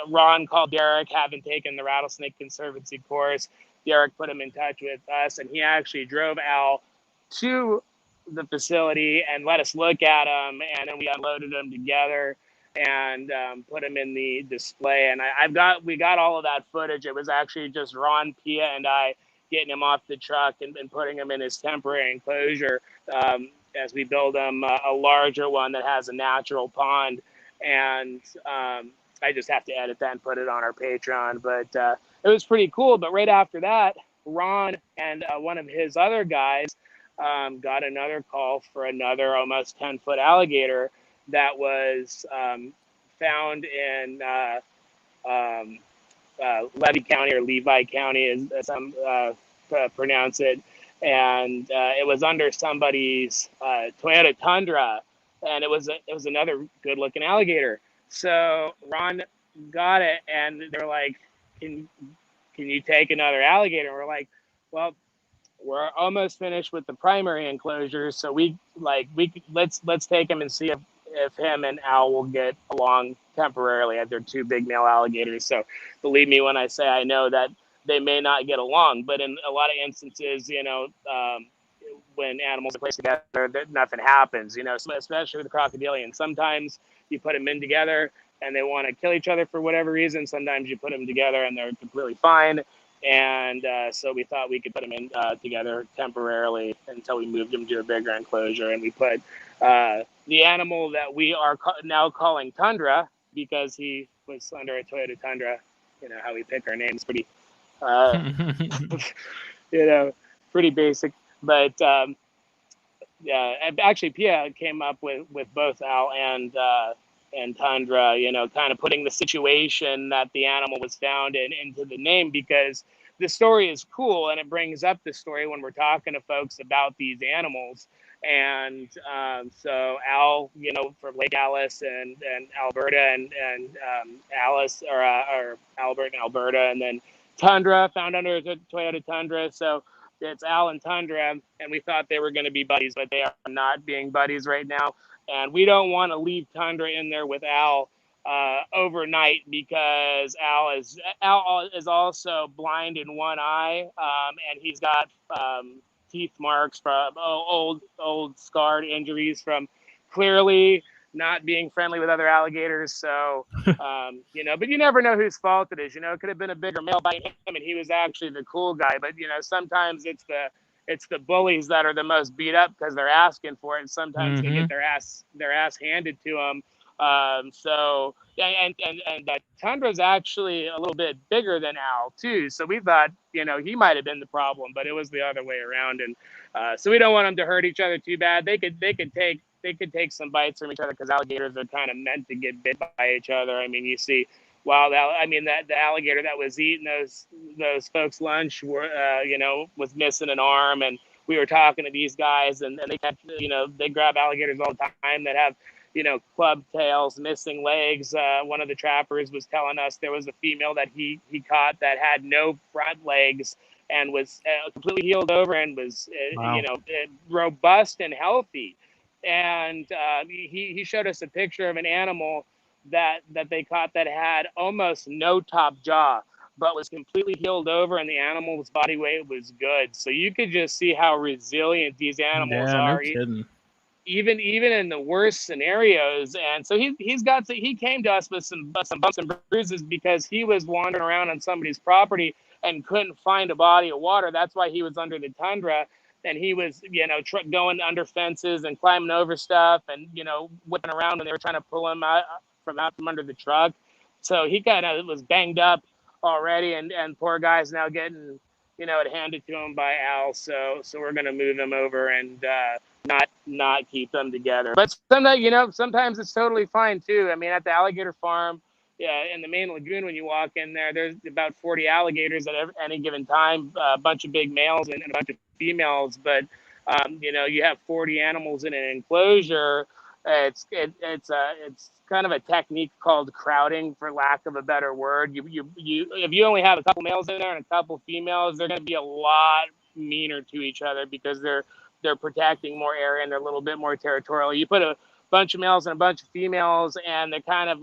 Ron called Derek, having taken the Rattlesnake Conservancy course. Derek put him in touch with us, and he actually drove Al to the facility and let us look at them, and then we unloaded them together and put them in the display. And we got all of that footage. It was actually just Ron, Pia, and I getting him off the truck and putting him in his temporary enclosure as we build him a larger one that has a natural pond. And I just have to edit that and put it on our Patreon. But it was pretty cool. But right after that, Ron and one of his other guys got another call for another almost 10-foot alligator that was found in Levy County, or Levi County, as some pronounce it. And it was under somebody's Toyota Tundra, and it was another good-looking alligator. So Ron got it, and they're like, "Can you take another alligator?" And we're like, "Well, we're almost finished with the primary enclosure, so let's take him and see if him and Al will get along temporarily. They're two big male alligators, so believe me when I say I know that they may not get along, but in a lot of instances, when animals are placed together, nothing happens, especially with the crocodilian. Sometimes you put them in together and they want to kill each other for whatever reason. Sometimes you put them together and they're completely fine. And so we thought we could put them in together temporarily until we moved them to a bigger enclosure. And we put the animal that we are now calling Tundra, because he was under a Toyota Tundra. You know how we pick our names, pretty, pretty basic. But yeah, actually, Pia came up with both Al and Tundra, kind of putting the situation that the animal was found in into the name, because the story is cool and it brings up the story when we're talking to folks about these animals. And so Al, from Lake Alice and Alberta and Alice or Albert and Alberta, and then Tundra found under the Toyota Tundra. So it's Al and Tundra, and we thought they were going to be buddies, but they are not being buddies right now. And we don't want to leave Tundra in there with Al overnight, because Al is also blind in one eye, and he's got teeth marks from old scarred injuries from clearly not being friendly with other alligators. So, but you never know whose fault it is. It could have been a bigger male biting him and he was actually the cool guy. But, sometimes it's the bullies that are the most beat up because they're asking for it. And sometimes they get their ass handed to them. So, and Tundra's actually a little bit bigger than Al too. So we thought, he might've been the problem, but it was the other way around. And so we don't want them to hurt each other too bad. They could take some bites from each other, because alligators are kind of meant to get bit by each other. I mean, you see that the alligator that was eating those folks' lunch was missing an arm, and we were talking to these guys, and they kept, they grab alligators all the time that have, club tails, missing legs. One of the trappers was telling us there was a female that he caught that had no front legs and was completely healed over and was, Wow. Robust and healthy. And he showed us a picture of an animal that they caught that had almost no top jaw, but was completely healed over, and the animal's body weight was good. So you could just see how resilient these animals Yeah, are. no kidding. Even in the worst scenarios. And so he came to us with some bumps and bruises because he was wandering around on somebody's property and couldn't find a body of water. That's why he was under the Tundra. And he was, going under fences and climbing over stuff and, whipping around when they were trying to pull him out from under the truck. So he kind of was banged up already, and poor guy's now getting, it handed to him by Al. So we're going to move him over and not keep them together. But sometimes it's totally fine too. I mean, at the alligator farm, in the main lagoon, when you walk in there, there's about 40 alligators at any given time, a bunch of big males and a bunch of females. But you have 40 animals in an enclosure. It's kind of a technique called crowding, for lack of a better word. You if you only have a couple males in there and a couple females, they're going to be a lot meaner to each other because they're protecting more area and they're a little bit more territorial. You put a bunch of males and a bunch of females and they're kind of,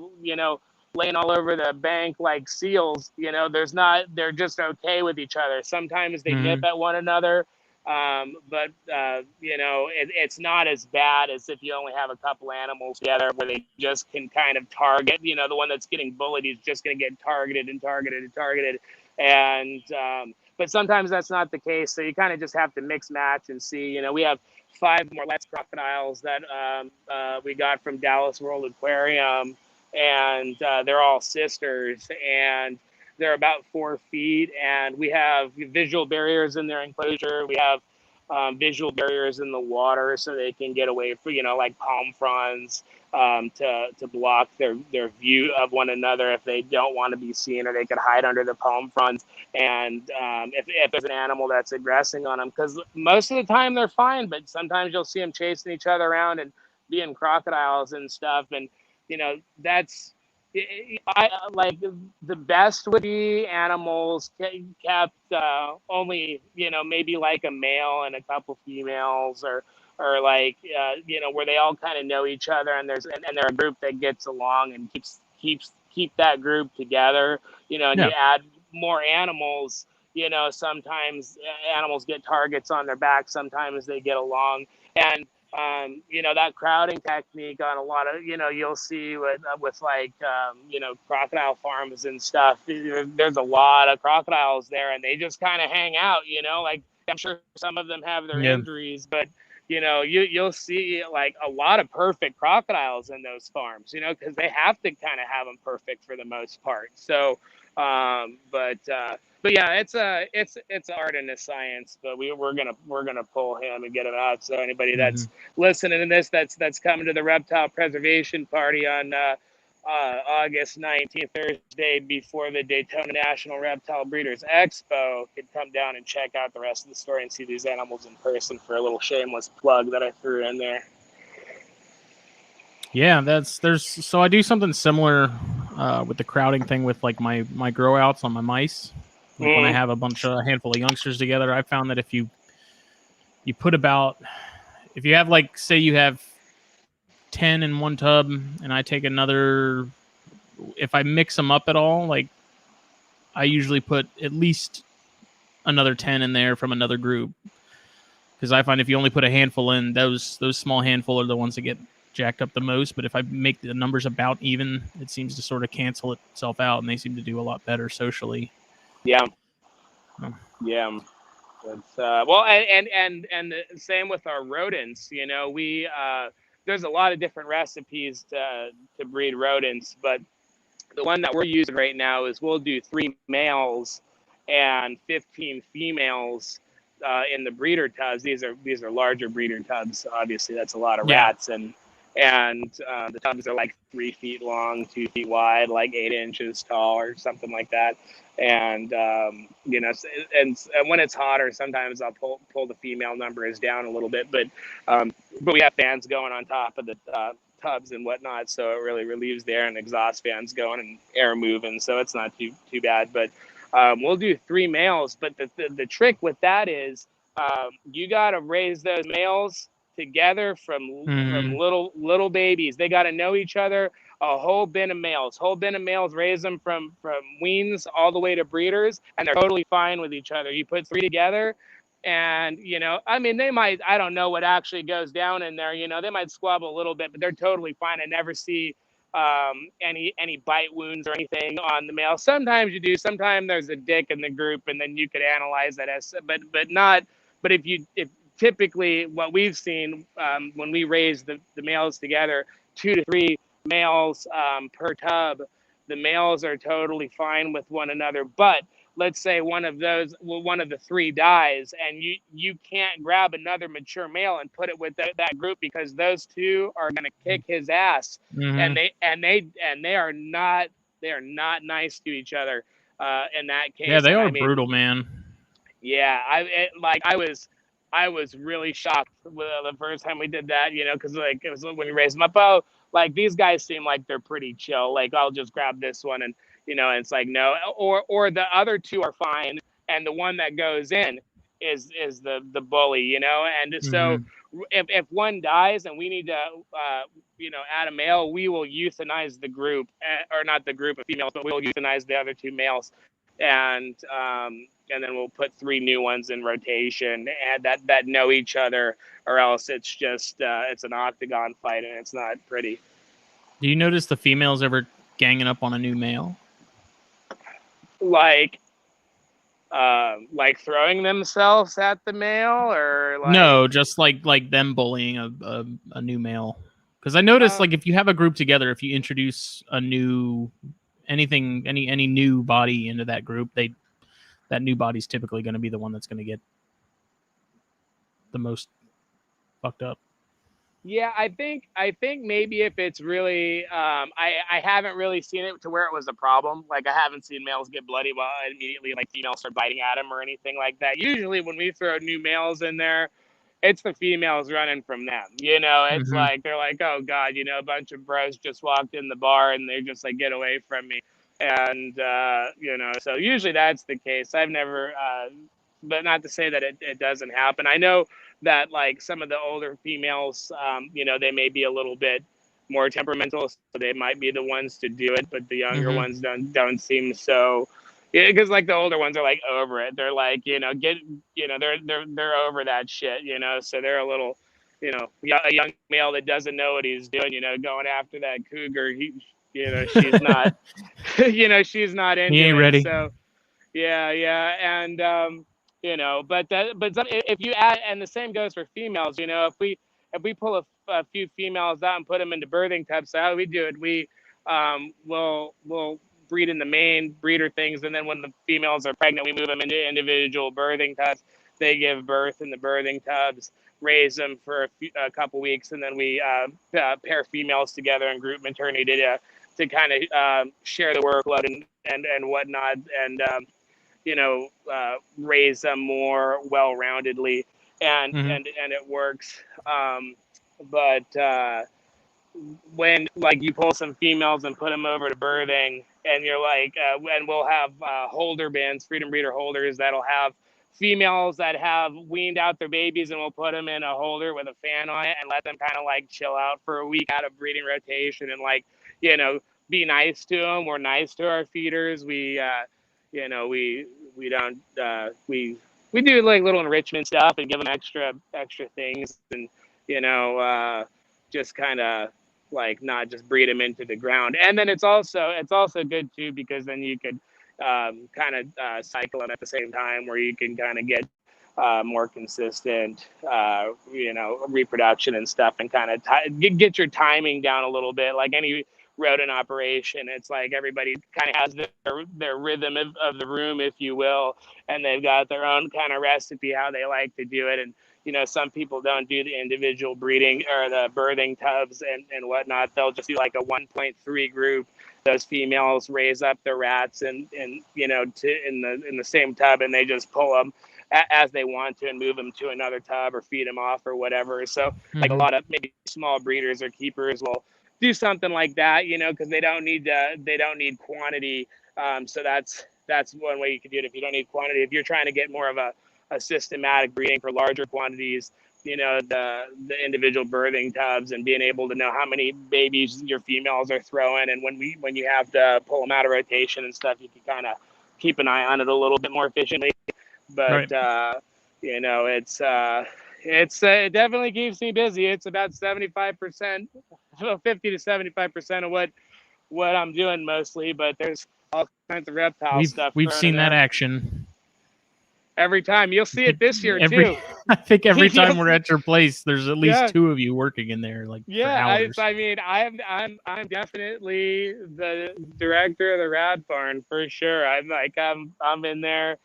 laying all over the bank like seals. They're just okay with each other. Sometimes they nip at one another. But it's not as bad as if you only have a couple animals together where they just can kind of target, the one that's getting bullied is just going to get targeted. And, but sometimes that's not the case. So you kind of just have to mix match and see. We have 5 more Let's crocodiles that we got from Dallas World Aquarium, and they're all sisters, and they're about 4 feet, and we have visual barriers in their enclosure. We have visual barriers in the water so they can get away from, like palm fronds, to block their view of one another if they don't want to be seen, or they could hide under the palm fronds. And if there's an animal that's aggressing on them, because most of the time they're fine, but sometimes you'll see them chasing each other around and being crocodiles and stuff. And, that's, I like, the best would be animals kept only, maybe like a male and a couple females, or like, where they all kind of know each other, and they're a group that gets along and keep that group together, and you add more animals, sometimes animals get targets on their back, sometimes they get along. And that crowding technique on a lot of, you'll see with like, crocodile farms and stuff. There's a lot of crocodiles there, and they just kind of hang out. Like I'm sure some of them have their Yeah. injuries, but you'll see like a lot of perfect crocodiles in those farms. Because they have to kind of have them perfect for the most part. So, but yeah, it's art and a science. But we're gonna pull him and get him out. So anybody that's listening to this, that's coming to the reptile preservation party on August 19th, Thursday, before the Daytona National Reptile Breeders Expo, could come down and check out the rest of the story and see these animals in person for a little shameless plug that I threw in there. Yeah, so I do something similar with the crowding thing with like my grow outs on my mice. Like when I have a handful of youngsters together, I found that if you put if you have like, say you have 10 in one tub and I take another, if I mix them up at all, like I usually put at least another 10 in there from another group. Because I find if you only put a handful in, those small handful are the ones that get jacked up the most. But if I make the numbers about even, it seems to sort of cancel itself out, and they seem to do a lot better socially. Yeah. Yeah. It's, well, and the same with our rodents. We there's a lot of different recipes to breed rodents, but the one that we're using right now is we'll do 3 males and 15 females in the breeder tubs. These are larger breeder tubs. Obviously, that's a lot of rats, and the tubs are like 3 feet long, 2 feet wide, like 8 inches tall, or something like that. And and when it's hotter, sometimes I'll pull the female numbers down a little bit, but we have fans going on top of the tubs and whatnot, so it really relieves the air, and exhaust fans going and air moving, so it's not too bad. But we'll do 3 males, but the trick with that is you got to raise those males together from little babies. They got to know each other. A whole bin of males, raise them from weans all the way to breeders, and they're totally fine with each other. You put 3 together, and they might, I don't know what actually goes down in there. They might squabble a little bit, but they're totally fine. I never see any bite wounds or anything on the male. Sometimes you do. Sometimes there's a dick in the group, and then you could analyze that as, but not. But if typically what we've seen when we raise the males together, 2 to 3 males per tub, the males are totally fine with one another. But let's say one of the 3 dies, and you can't grab another mature male and put it with that group, because those 2 are going to kick his ass, and they are not nice to each other in that case. Yeah, they are brutal, man. Yeah, I was really shocked the first time we did that, because like it was when we raised them up. Oh, like these guys seem like they're pretty chill. Like I'll just grab this one, and and it's like no, or the other 2 are fine, and the one that goes in is the bully, and so if one dies and we need to add a male, we will euthanize the group, or not the group of females, but we'll euthanize the other 2 males, and then we'll put 3 new ones in rotation, and that know each other, or else it's just it's an octagon fight, and it's not pretty. Do you notice the females ever ganging up on a new male? Like throwing themselves at the male, or like... No, just like them bullying a new male. Because I noticed like if you have a group together, if you introduce a new any new body into that group, that new body's typically going to be the one that's going to get the most fucked up. Yeah, I think maybe if it's really, I haven't really seen it to where it was a problem. Like I haven't seen males get bloody while immediately like females start biting at them or anything like that. Usually when we throw new males in there, it's the females running from them. It's like they're like, oh god, a bunch of bros just walked in the bar, and they're just like, get away from me. And so usually that's the case. I've never, but not to say that it doesn't happen. I know that like some of the older females, they may be a little bit more temperamental, so they might be the ones to do it, but the younger ones don't seem so. Yeah, because like the older ones are like over it. They're like, they're over that shit, so they're a little, a young male that doesn't know what he's doing, going after that cougar. She's not, she's not into He ain't it. ready. So yeah, and if you add, and the same goes for females. If we pull a few females out and put them into birthing tubs, so how we do it, we'll breed in the main breeder things, and then when the females are pregnant, we move them into individual birthing tubs. They give birth in the birthing tubs, raise them for a couple weeks, and then we pair females together in group maternity to kind of share the workload and whatnot, and raise them more well-roundedly, and it works. But when you pull some females and put them over to birthing, and you're and we'll have holder bins, freedom breeder holders, that'll have females that have weaned out their babies, and we'll put them in a holder with a fan on it and let them kind of chill out for a week out of breeding rotation, and be nice to them. We're nice to our feeders. We don't we do little enrichment stuff and give them extra things, and just kind of not just breed them into the ground. And then it's also good too, because then you could kind of cycle them at the same time, where you can kind of get more consistent reproduction and stuff, and kind of get your timing down a little bit. Like any rodent operation, it's everybody kind of has their rhythm of the room, if you will, and they've got their own kind of recipe how they like to do it. And some people don't do the individual breeding or the birthing tubs and whatnot. They'll just do a 1.3 group. Those females raise up the rats and in the same tub, and they just pull them as they want to and move them to another tub or feed them off or whatever. So a lot of maybe small breeders or keepers will do something like that, because they don't need quantity. So that's one way you can do it if you don't need quantity. If you're trying to get more of a systematic breeding for larger quantities, the individual birthing tubs, and being able to know how many babies your females are throwing, and when you have to pull them out of rotation and stuff, you can kind of keep an eye on it a little bit more efficiently. But right. It definitely keeps me busy. It's about 75%, 50 to 75% of what I'm doing mostly, but there's all kinds of reptile stuff. We've seen that action. Every time. You'll see it this year too. I think every time we're at your place, there's at least two of you working in there, for hours. I mean, I'm definitely the director of the rat barn for sure. I'm in there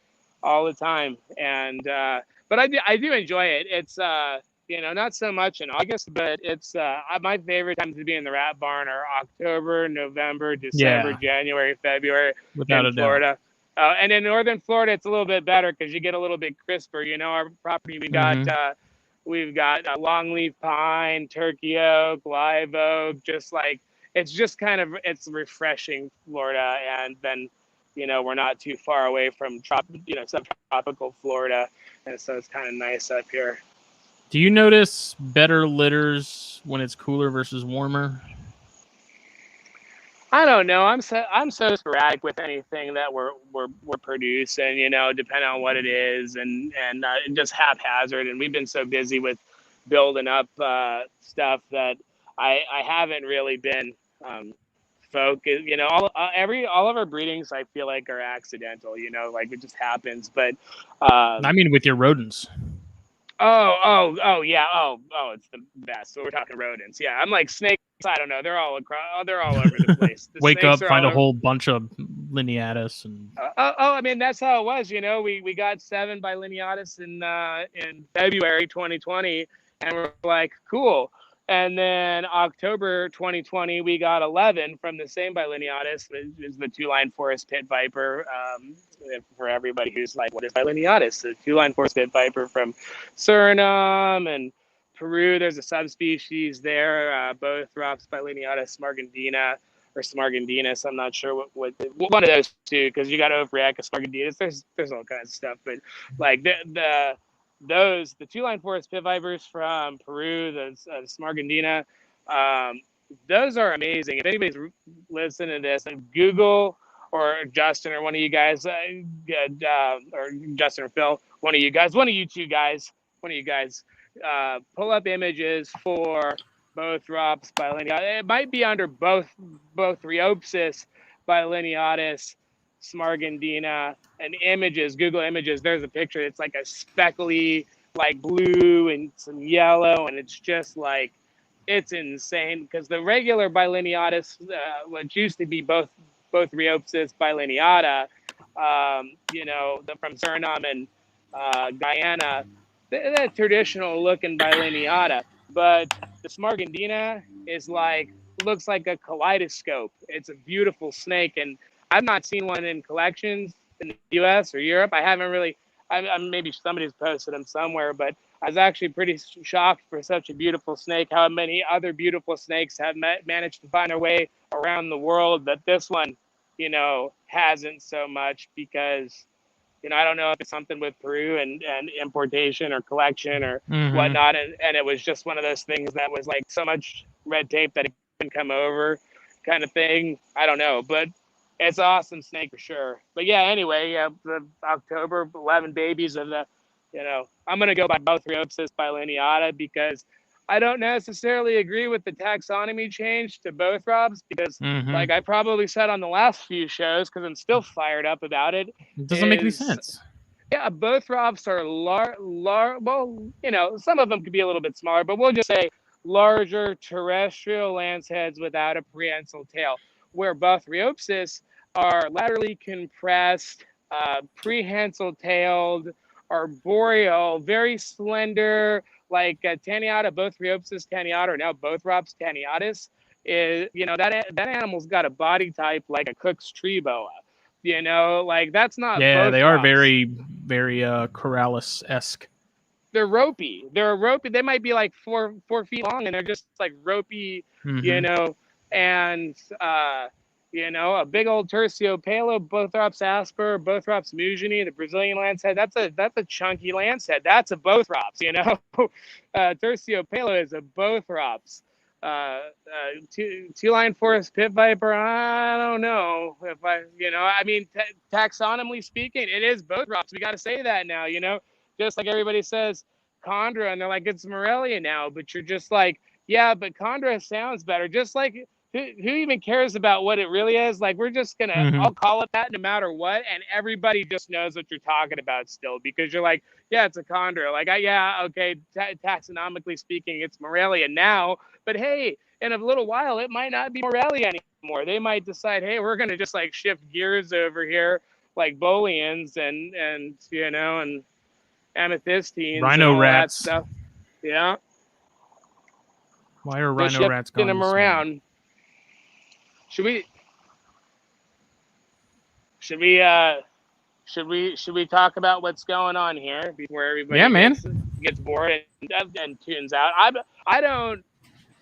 all the time, and but I do enjoy it. It's not so much in August, but it's my favorite times to be in the rat barn are October, November, December, January, February in Florida. And in northern Florida, it's a little bit better because you get a little bit crisper. Our property, we've got longleaf pine, turkey oak, live oak. It's refreshing Florida, and then we're not too far away from subtropical Florida, and so it's kind of nice up here. Do you notice better litters when it's cooler versus warmer? I don't know. I'm so sporadic with anything that we're producing, depending on what it is, and just haphazard. And we've been so busy with building up stuff that I haven't really been focused. All of our breedings I feel like are accidental. It just happens. But I mean, with your rodents. Oh yeah. Oh, it's the best. So we're talking rodents. Yeah, I'm like snakes. I don't know. They're all over the place. Wake up, find a whole bunch of lineatus and. I mean, that's how it was. We got 7 by lineatus in February 2020, and we're like, cool. And then October 2020, we got 11 from the same by lineatus, which is the 2-line forest pit viper. For everybody who's like, what is by lineatus? The 2-line forest pit viper from Suriname and Peru. There's a subspecies there, both Rops by lineatus smaragdina or smaragdinus. I'm not sure what one of those two, because you got Ophryacus smaragdinus. There's all kinds of stuff, but the 2-line forest pit vipers from Peru, the smaragdina, those are amazing. If anybody's listening to this, Google, or Justin, or one of you guys, or Justin or Phil, one of you two guys, pull up images for both Rops by Lineatus. It might be under both Rheopsis by Lineatus, Smaragdina, and images. Google images. There's a picture. It's like a speckly, like blue and some yellow, and it's just like, it's insane. Because the regular Bilineatus, which used to be both Rheopsis bilineata, from Suriname and Guyana, the traditional looking Bilineata. But the Smaragdina is looks like a kaleidoscope. It's a beautiful snake, and I've not seen one in collections in the U.S. or Europe. I haven't really. Maybe somebody's posted them somewhere, but I was actually pretty shocked for such a beautiful snake. How many other beautiful snakes have managed to find their way around the world, but this one, hasn't so much because, I don't know if it's something with Peru and importation or collection or whatnot. And it was just one of those things that was like so much red tape that it couldn't come over kind of thing. I don't know, but it's an awesome snake for sure. But yeah, anyway, the October 11 babies of the, I'm going to go by both Rheopsis bilineata because I don't necessarily agree with the taxonomy change to both Robs because, like I probably said on the last few shows, because I'm still fired up about it. It doesn't make any sense. Yeah, both Robs are well, some of them could be a little bit smaller, but we'll just say larger terrestrial lance heads without a prehensile tail, where both Rheopsis are laterally compressed, prehensile tailed, arboreal, very slender, like Taniata, both Rheopsis Taniata, or now both Robs Taniatus, is, that animal's got a body type like a Cook's tree boa. That's not. Yeah, they Robs. are very, very Corrales-esque. They're ropey. They're ropey. They might be like 4 feet long, and they're just like ropey, and a big old terciopelo, both Rops asper, both Rops mugini, the Brazilian lance head. That's a chunky lance head. That's a both Rops. Terciopelo is a both Rops. Two-line forest pit viper. I don't know if taxonomically speaking, it is both Rops. We got to say that now. Just like everybody says chondra, and they're like, it's Morelia now, but you're just like, yeah, but chondra sounds better. Just like, who even cares about what it really is? Like, we're just going to, I'll call it that no matter what. And everybody just knows what you're talking about still, because you're like, yeah, it's a chondra. Like, okay, taxonomically speaking, it's Morelia now. But hey, in a little while, it might not be Morelia anymore. They might decide, hey, we're going to just like shift gears over here, like Bolians and amethystines, rhino and all rats. that stuff. Yeah. Why are rhino rats going them around? Should we talk about what's going on here before everybody gets bored and tunes out?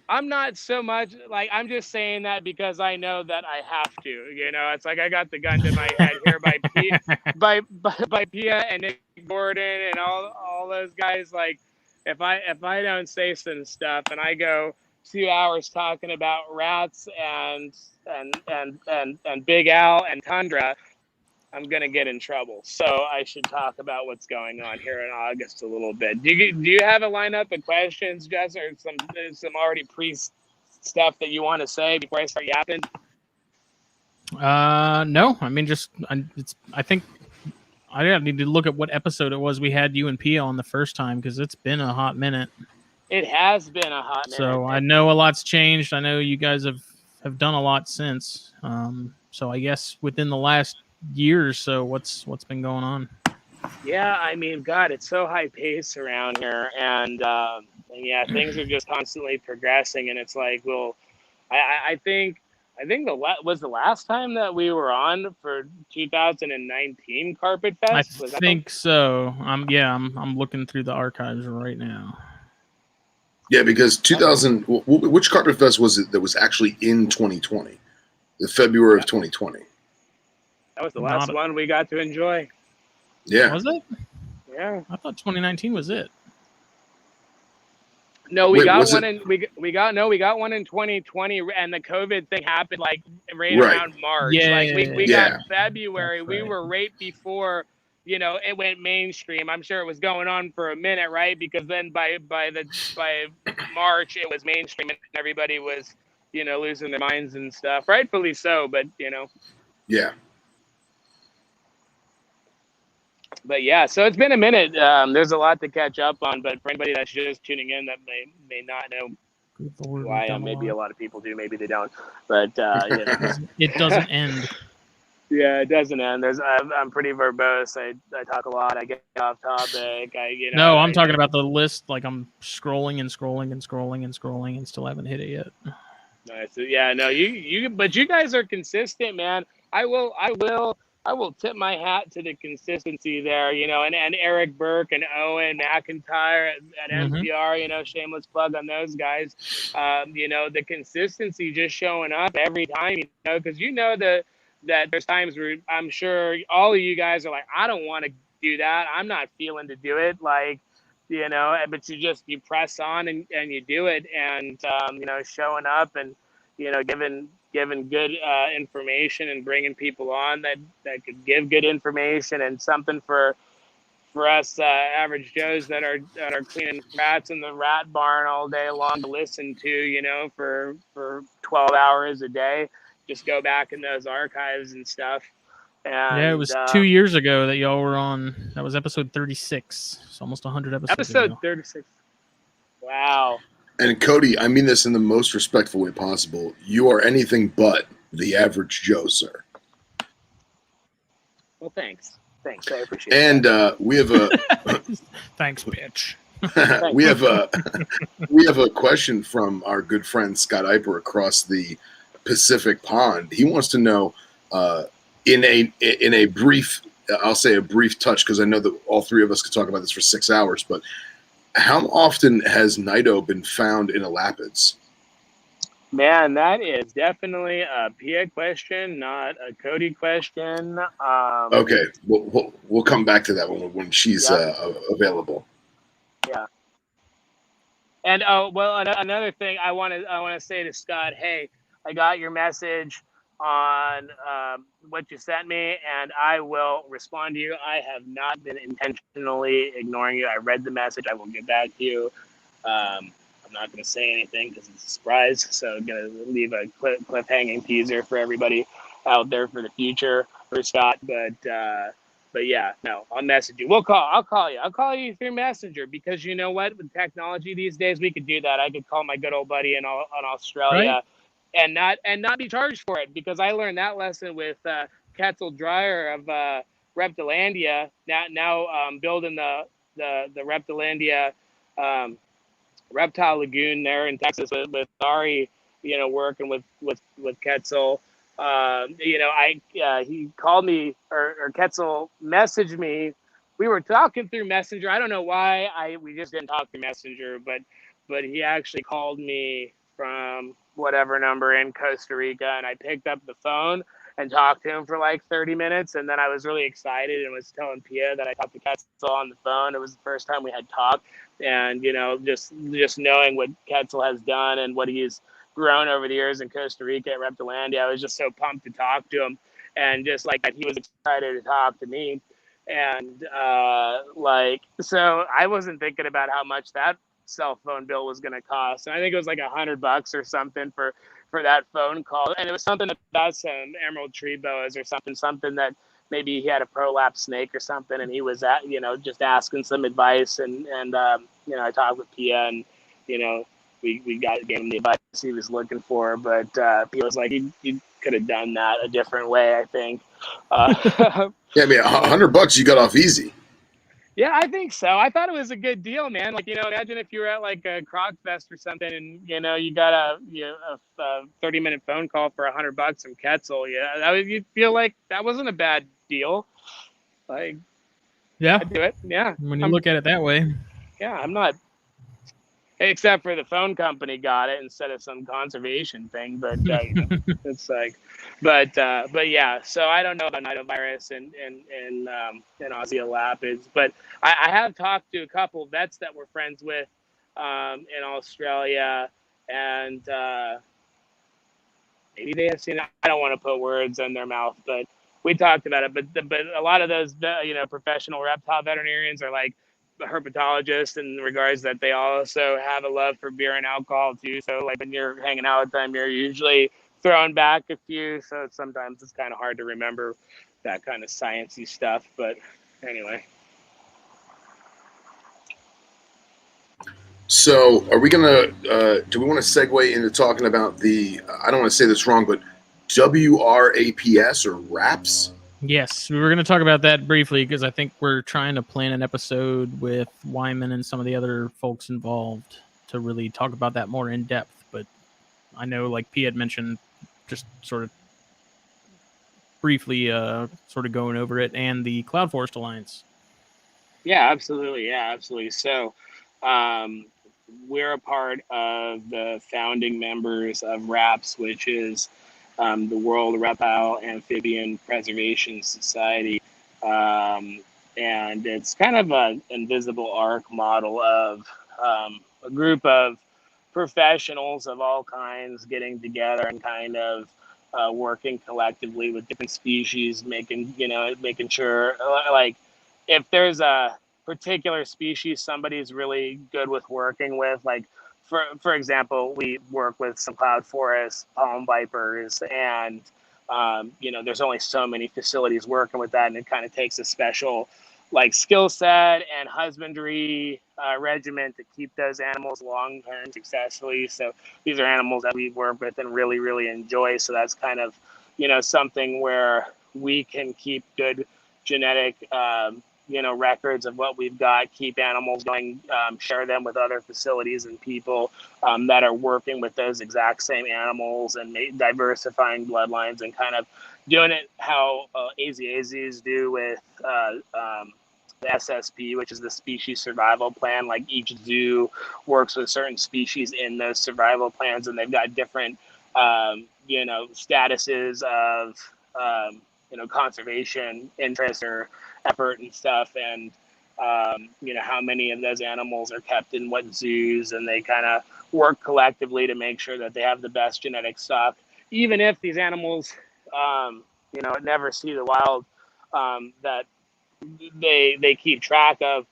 I'm not so much like, I'm just saying that because I know that I have to. It's like I got the gun to my head here by Pia and Nick Gordon and all those guys. Like, if I don't say some stuff and I go 2 hours talking about rats and Big Al and Tundra, I'm gonna get in trouble. So I should talk about what's going on here in August a little bit. Do you have a lineup of questions, Jess, or some already stuff that you want to say before I start yapping? No. I mean, I think I need to look at what episode it was we had you and Pia on the first time, because it's been a hot minute. It has been a hot minute. So I know a lot's changed. I know you guys have done a lot since. So I guess within the last year or so, what's been going on? Yeah, I mean, God, it's so high pace around here, and yeah, things are just constantly progressing, and it's like, well, I think was the last time that we were on for 2019 Carpet Fest. I think so. I'm looking through the archives right now. Yeah, because 2000. Which Carpet Fest was it that was actually in 2020? The February of 2020. That was the last one we got to enjoy. Yeah. Was it? Yeah. I thought 2019 was it. No, we got one in 2020, and the COVID thing happened like right around March. Yeah, like we got February. We were right before it went mainstream. I'm sure it was going on for a minute, right? Because then by March it was mainstream and everybody was, losing their minds and stuff. Rightfully so, but Yeah. But yeah, so it's been a minute. There's a lot to catch up on, but for anybody that's just tuning in that may not know who I am, maybe a lot of people do, maybe they don't. But it doesn't end. Yeah, it doesn't end. I'm pretty verbose. I talk a lot. I get off topic. I'm talking about the list. Like I'm scrolling and scrolling and scrolling and scrolling and still haven't hit it yet. Nice. Yeah, no, but you guys are consistent, man. I will tip my hat to the consistency there, and Eric Burke and Owen McIntyre at NPR, shameless plug on those guys. The consistency just showing up every time, because that there's times where I'm sure all of you guys are like, I don't want to do that. I'm not feeling to do it. Like, but you press on and you do it, and showing up and giving good information and bringing people on that could give good information and something for us average Joes that are cleaning rats in the rat barn all day long to listen to, for 12 hours a day. Just go back in those archives and stuff. And, it was 2 years ago that y'all were on. That was episode 36. It's almost 100 episodes. Episode 36. Wow. And Cody, I mean this in the most respectful way possible. You are anything but the average Joe, sir. Well, thanks. I appreciate it. And we have a thanks, bitch. we have a question from our good friend Scott Eiper across the Pacific Pond. He wants to know, in a brief, I'll say a brief touch, because I know that all three of us could talk about this for 6 hours, but how often has Naito been found in Elapids? Man, that is definitely a Pia question, not a Cody question. Okay, we'll come back to that when she's available. Yeah. And another thing I want to say to Scott, hey, I got your message on what you sent me, and I will respond to you. I have not been intentionally ignoring you. I read the message. I will get back to you. I'm not going to say anything because it's a surprise. So I'm going to leave a cliffhanging teaser for everybody out there for the future for Scott. But yeah, no, I'll message you. I'll call you. I'll call you through Messenger, because you know what? With technology these days, we could do that. I could call my good old buddy in Australia. Right. And not be charged for it, because I learned that lesson with Ketzel Dreyer of Reptilandia. Now building the Reptilandia reptile lagoon there in Texas with Ari, working with Ketzel. He called me or Ketzel messaged me. We were talking through Messenger. I don't know why we just didn't talk through Messenger, but he actually called me from whatever number in Costa Rica, and I picked up the phone and talked to him for like 30 minutes. And then I was really excited and was telling Pia that I talked to Ketzel on the phone. It was the first time we had talked. And, just knowing what Ketzel has done and what he's grown over the years in Costa Rica at Reptilandia, I was just so pumped to talk to him. And just like that, he was excited to talk to me. And so I wasn't thinking about how much that cell phone bill was going to cost. And I think it was like $100 or something for that phone call. And it was something about some emerald tree boas or something that maybe he had a prolapse snake or something, and he was just asking some advice. And I talked with Pia, and we gave him the advice he was looking for. But Pia was like, he could have done that a different way, I think. Yeah, I mean, $100 you got off easy. Yeah, I think so. I thought it was a good deal, man. Like, imagine if you were at like a Croc Fest or something, and you got a 30-minute phone call for $100 from Ketzel. Yeah, you'd feel like that wasn't a bad deal. Like, yeah, I'd do it. Yeah, when you look at it that way. Yeah, I'm not. Except for the phone company got it instead of some conservation thing, but it's like, but yeah. So I don't know about nidovirus and Aussie Elapids, but I have talked to a couple of vets that we're friends with in Australia, and maybe they have seen. I don't want to put words in their mouth, but we talked about it, but a lot of those professional reptile veterinarians are like herpetologists in regards that they also have a love for beer and alcohol too. So like when you're hanging out with them, you're usually throwing back a few. So sometimes it's kind of hard to remember that kind of sciencey stuff. But anyway. So are we gonna do we want to segue into talking about the I don't want to say this wrong, but WRAPS or RAPS? Yes, we were going to talk about that briefly because I think we're trying to plan an episode with Wyman and some of the other folks involved to really talk about that more in depth. But I know, like P had mentioned, just sort of briefly sort of going over it, and the Cloud Forest Alliance. Yeah, absolutely. Yeah, absolutely. So we're a part of the founding members of RAPS, which is the World Reptile Amphibian Preservation Society. And it's kind of an invisible arc model of a group of professionals of all kinds getting together and kind of working collectively with different species, making sure like if there's a particular species somebody's really good with working with, like for example, we work with some cloud forests, palm vipers, and there's only so many facilities working with that, and it kind of takes a special like skill set and husbandry regimen to keep those animals long term successfully. So these are animals that we work with and really, really enjoy. So that's kind of something where we can keep good genetic records of what we've got, keep animals going, share them with other facilities and people that are working with those exact same animals and diversifying bloodlines and kind of doing it how AZAZs do with the SSP, which is the species survival plan. Like each zoo works with certain species in those survival plans, and they've got different statuses of conservation interest or effort and stuff, and how many of those animals are kept in what zoos, and they kind of work collectively to make sure that they have the best genetic stock, even if these animals never see the wild, that they keep track of.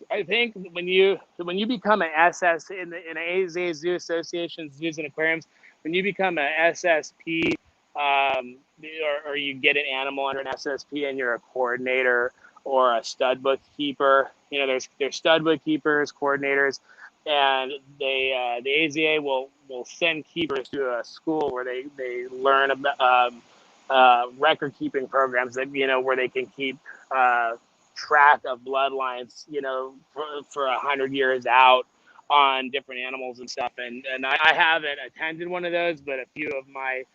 I think when you become an SS in AZA Zoo Association, Zoos and Aquariums, when you become an SSP, or you get an animal under an SSP and you're a coordinator or a stud bookkeeper, there's stud bookkeepers, coordinators, and they the AZA will send keepers to a school where they learn about record keeping programs that where they can keep track of bloodlines for 100 years out on different animals and stuff, and I haven't attended one of those, but a few of my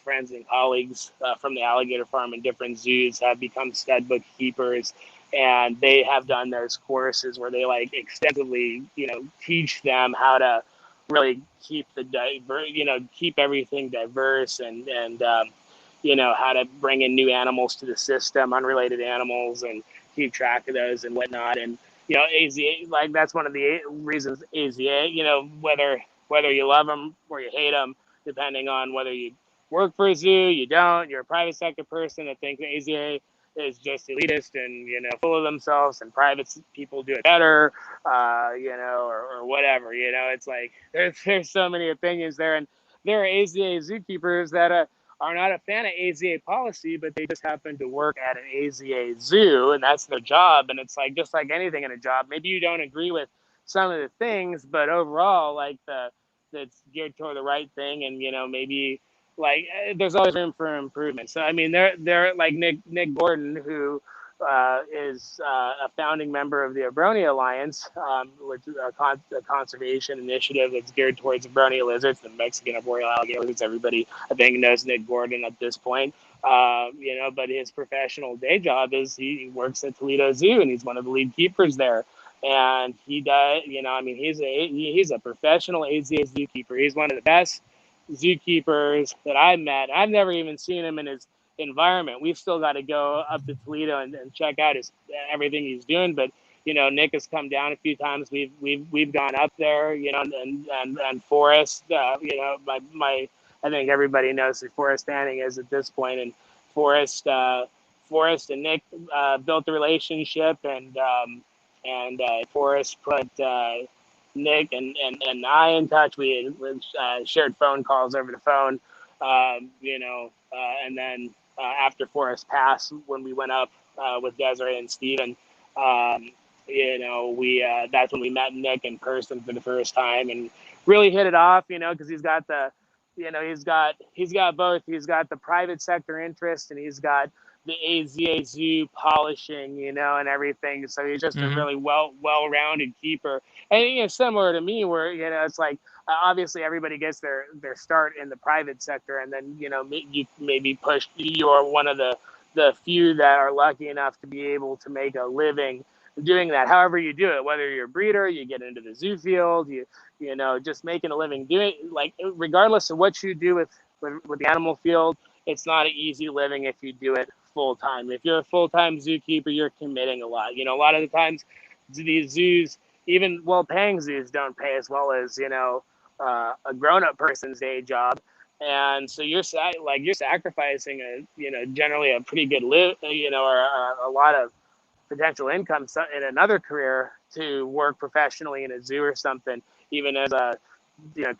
friends and colleagues from the alligator farm and different zoos have become stud bookkeepers, and they have done those courses where they like extensively teach them how to really keep keep everything diverse and how to bring in new animals to the system, unrelated animals, and keep track of those and whatnot. And AZA, like that's one of the reasons AZA, whether you love them or you hate them, depending on whether you work for a zoo, you don't, you're a private sector person that thinks AZA is just elitist and full of themselves, and private people do it better, or whatever. It's like there's so many opinions there, and there are AZA zookeepers that are not a fan of AZA policy, but they just happen to work at an AZA zoo, and that's their job. And it's like just like anything in a job, maybe you don't agree with some of the things, but overall, like that's geared toward the right thing, and maybe like there's always room for improvement. So I mean, they're like Nick Gordon, who is a founding member of the Abronia Alliance, which is a conservation initiative that's geared towards Abronia lizards, the Mexican arboreal alligator lizards. Everybody, I think, knows Nick Gordon at this point. But his professional day job is he works at Toledo Zoo, and he's one of the lead keepers there. And he does, he's a professional AZA zookeeper. He's one of the best zookeepers that I've met. I've never even seen him in his environment. We've still got to go up to Toledo and check out everything he's doing. But Nick has come down a few times. We've gone up there, and Forrest. I think everybody knows who Forrest Fanning is at this point. And Forrest and Nick built the relationship, and Forrest put Nick and I in touch. We shared phone calls over the phone, and then after Forrest passed, when we went up with Desiree and Steven, that's when we met Nick in person for the first time and really hit it off, because he's got he's got both. He's got the private sector interest, and he's got the AZAZU polishing, and everything. So he's just a really well-rounded keeper. And, similar to me, where, it's like, obviously everybody gets their start in the private sector, and then, you maybe push, you're one of the few that are lucky enough to be able to make a living doing that. However you do it, whether you're a breeder, you get into the zoo field, just making a living doing, like, regardless of what you do with the animal field, it's not an easy living if you do it full time. If you're a full-time zookeeper, you're committing a lot. A lot of the times these zoos, even well-paying zoos, don't pay as well as, a grown-up person's day job. And so you're sacrificing generally a pretty good or a lot of potential income in another career to work professionally in a zoo or something. Even as a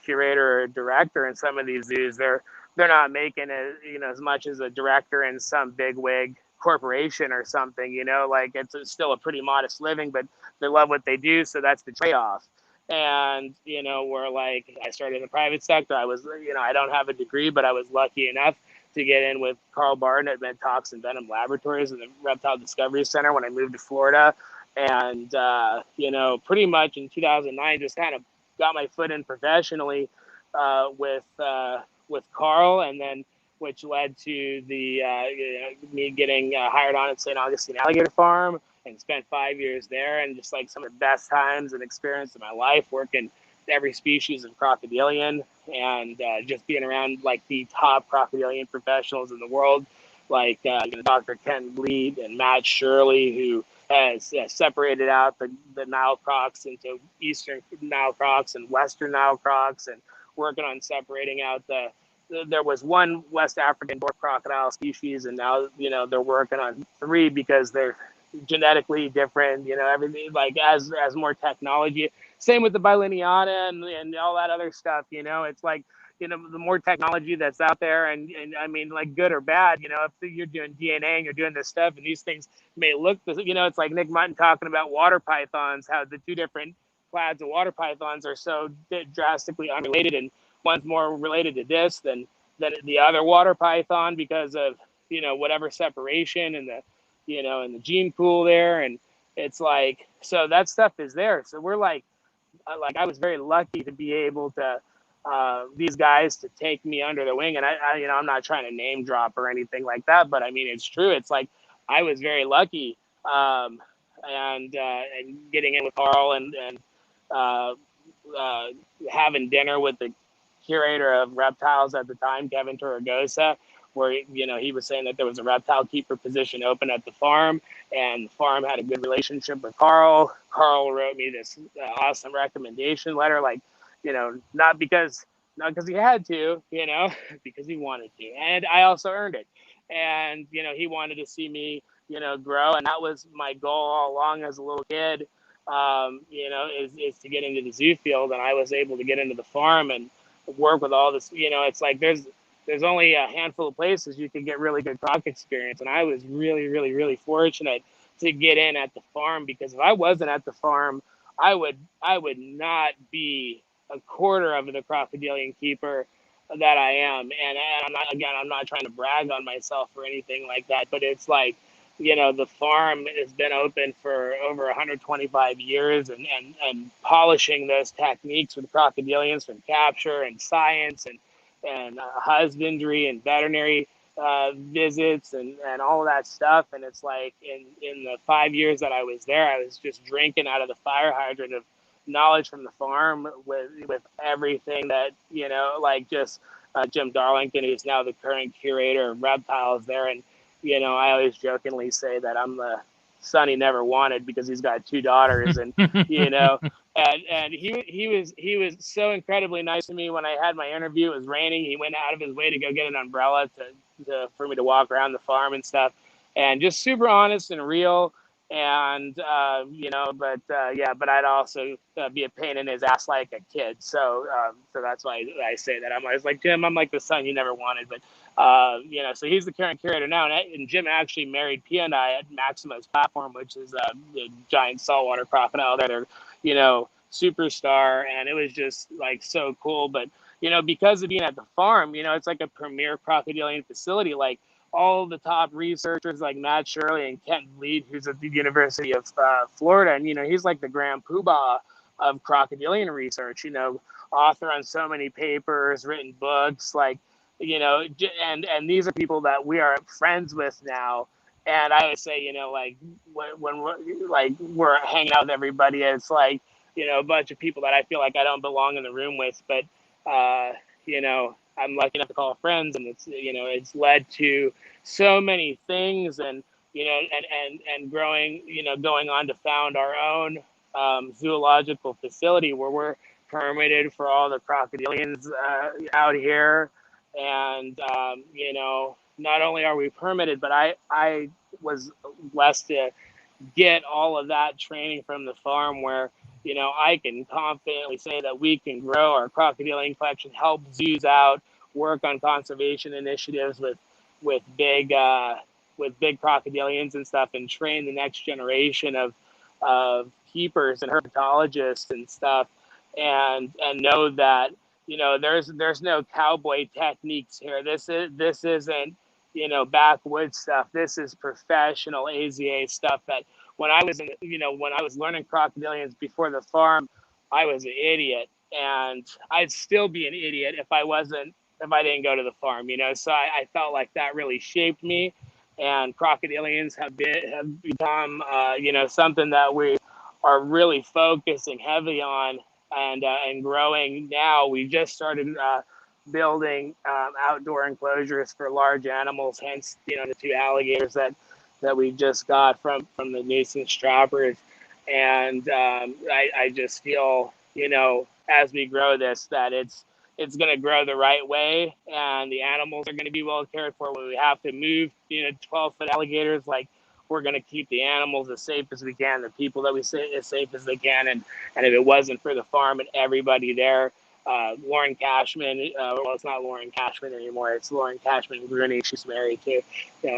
curator or director in some of these zoos, they're not making as much as a director in some big wig corporation or something. Like, it's still a pretty modest living, but they love what they do, so that's the trade-off. And where, like, I started in the private sector, I was I don't have a degree, but I was lucky enough to get in with Carl Barton at Ventox and Venom Laboratories and the Reptile Discovery Center when I moved to Florida. And, pretty much in 2009, just kind of got my foot in professionally with Carl, and then which led to the me getting hired on at St. Augustine Alligator Farm and spent 5 years there, and just like some of the best times and experience of my life working every species of crocodilian, and just being around like the top crocodilian professionals in the world, like Dr. Ken Bleed and Matt Shirley, who has separated out the Nile crocs into Eastern Nile crocs and Western Nile crocs, and working on separating out there was one West African dwarf crocodile species, and now they're working on 3 because they're genetically different, everything, like as more technology. Same with the bilineata and all that other stuff. It's like, the more technology that's out there, and I mean, like, good or bad, if you're doing DNA and you're doing this stuff, and these things may look, it's like Nick Mutton talking about water pythons, how the 2 different clades of water pythons are so drastically unrelated, and one's more related to this than the other water python because of, whatever separation and and the gene pool there. And it's like, so that stuff is there. So we're like I was very lucky to be able to, these guys to take me under the wing. And I I'm not trying to name drop or anything like that, but I mean, it's true. It's like, I was very lucky, and getting in with Carl and having dinner with the curator of reptiles at the time, Kevin Torregosa, where he was saying that there was a reptile keeper position open at the farm, and the farm had a good relationship with Carl. Carl wrote me this awesome recommendation letter, like, not because he had to, because he wanted to, and I also earned it. And he wanted to see me grow, and that was my goal all along as a little kid, is to get into the zoo field. And I was able to get into the farm and work with all this. It's like there's only a handful of places you can get really good croc experience, and I was really, really, really fortunate to get in at the farm, because if I wasn't at the farm, I would not be a quarter of the crocodilian keeper that I am. And I'm not trying to brag on myself or anything like that, but it's like, the farm has been open for over 125 years, and polishing those techniques with crocodilians from capture and science and husbandry and veterinary visits and all of that stuff. And it's like, in the 5 years that I was there, I was just drinking out of the fire hydrant of knowledge from the farm with everything that, like just Jim Darlington, who's now the current curator of reptiles there. And, I always jokingly say that I'm the son he never wanted, because he's got 2 daughters, and, and he was so incredibly nice to me when I had my interview. It was raining. He went out of his way to go get an umbrella for me to walk around the farm and stuff, and just super honest and real. And but I'd also be a pain in his ass like a kid. So that's why I say that. I'm always like, Jim, I'm like the son you never wanted, but so he's the current curator now, and Jim actually married Pia and I at Maxima's platform, which is the giant saltwater crocodile that are, superstar, and it was just like so cool. But because of being at the farm, it's like a premier crocodilian facility. Like all the top researchers like Matt Shirley and Kent Bleed, who's at the University of Florida, and he's like the grand poobah of crocodilian research. Author on so many papers, written books, like and these are people that we are friends with now. And I would say, like when we're hanging out with everybody, it's like a bunch of people that I feel like I don't belong in the room with, but I'm lucky enough to call friends, and it's led to so many things, and and growing, going on to found our own zoological facility where we're permitted for all the crocodilians out here. And not only are we permitted, but I was blessed to get all of that training from the farm, where I can confidently say that we can grow our crocodilian collection, help zoos out, work on conservation initiatives with big crocodilians and stuff, and train the next generation of keepers and herpetologists and stuff, and know that there's no cowboy techniques here. This isn't backwoods stuff. This is professional AZA stuff that when I was learning crocodilians before the farm, I was an idiot, and I'd still be an idiot if I didn't go to the farm. So I felt like that really shaped me, and crocodilians have become something that we are really focusing heavy on, and growing now. We just started building outdoor enclosures for large animals, hence the 2 alligators that we just got from the nuisance trappers. And I just feel as we grow this, that it's going to grow the right way, and the animals are going to be well cared for. When we have to move 12-foot alligators, like, we're going to keep the animals as safe as we can, the people that we say as safe as they can. And if it wasn't for the farm and everybody there, Lauren Cashman, well, it's not Lauren Cashman anymore. It's Lauren Cashman Rooney. She's married to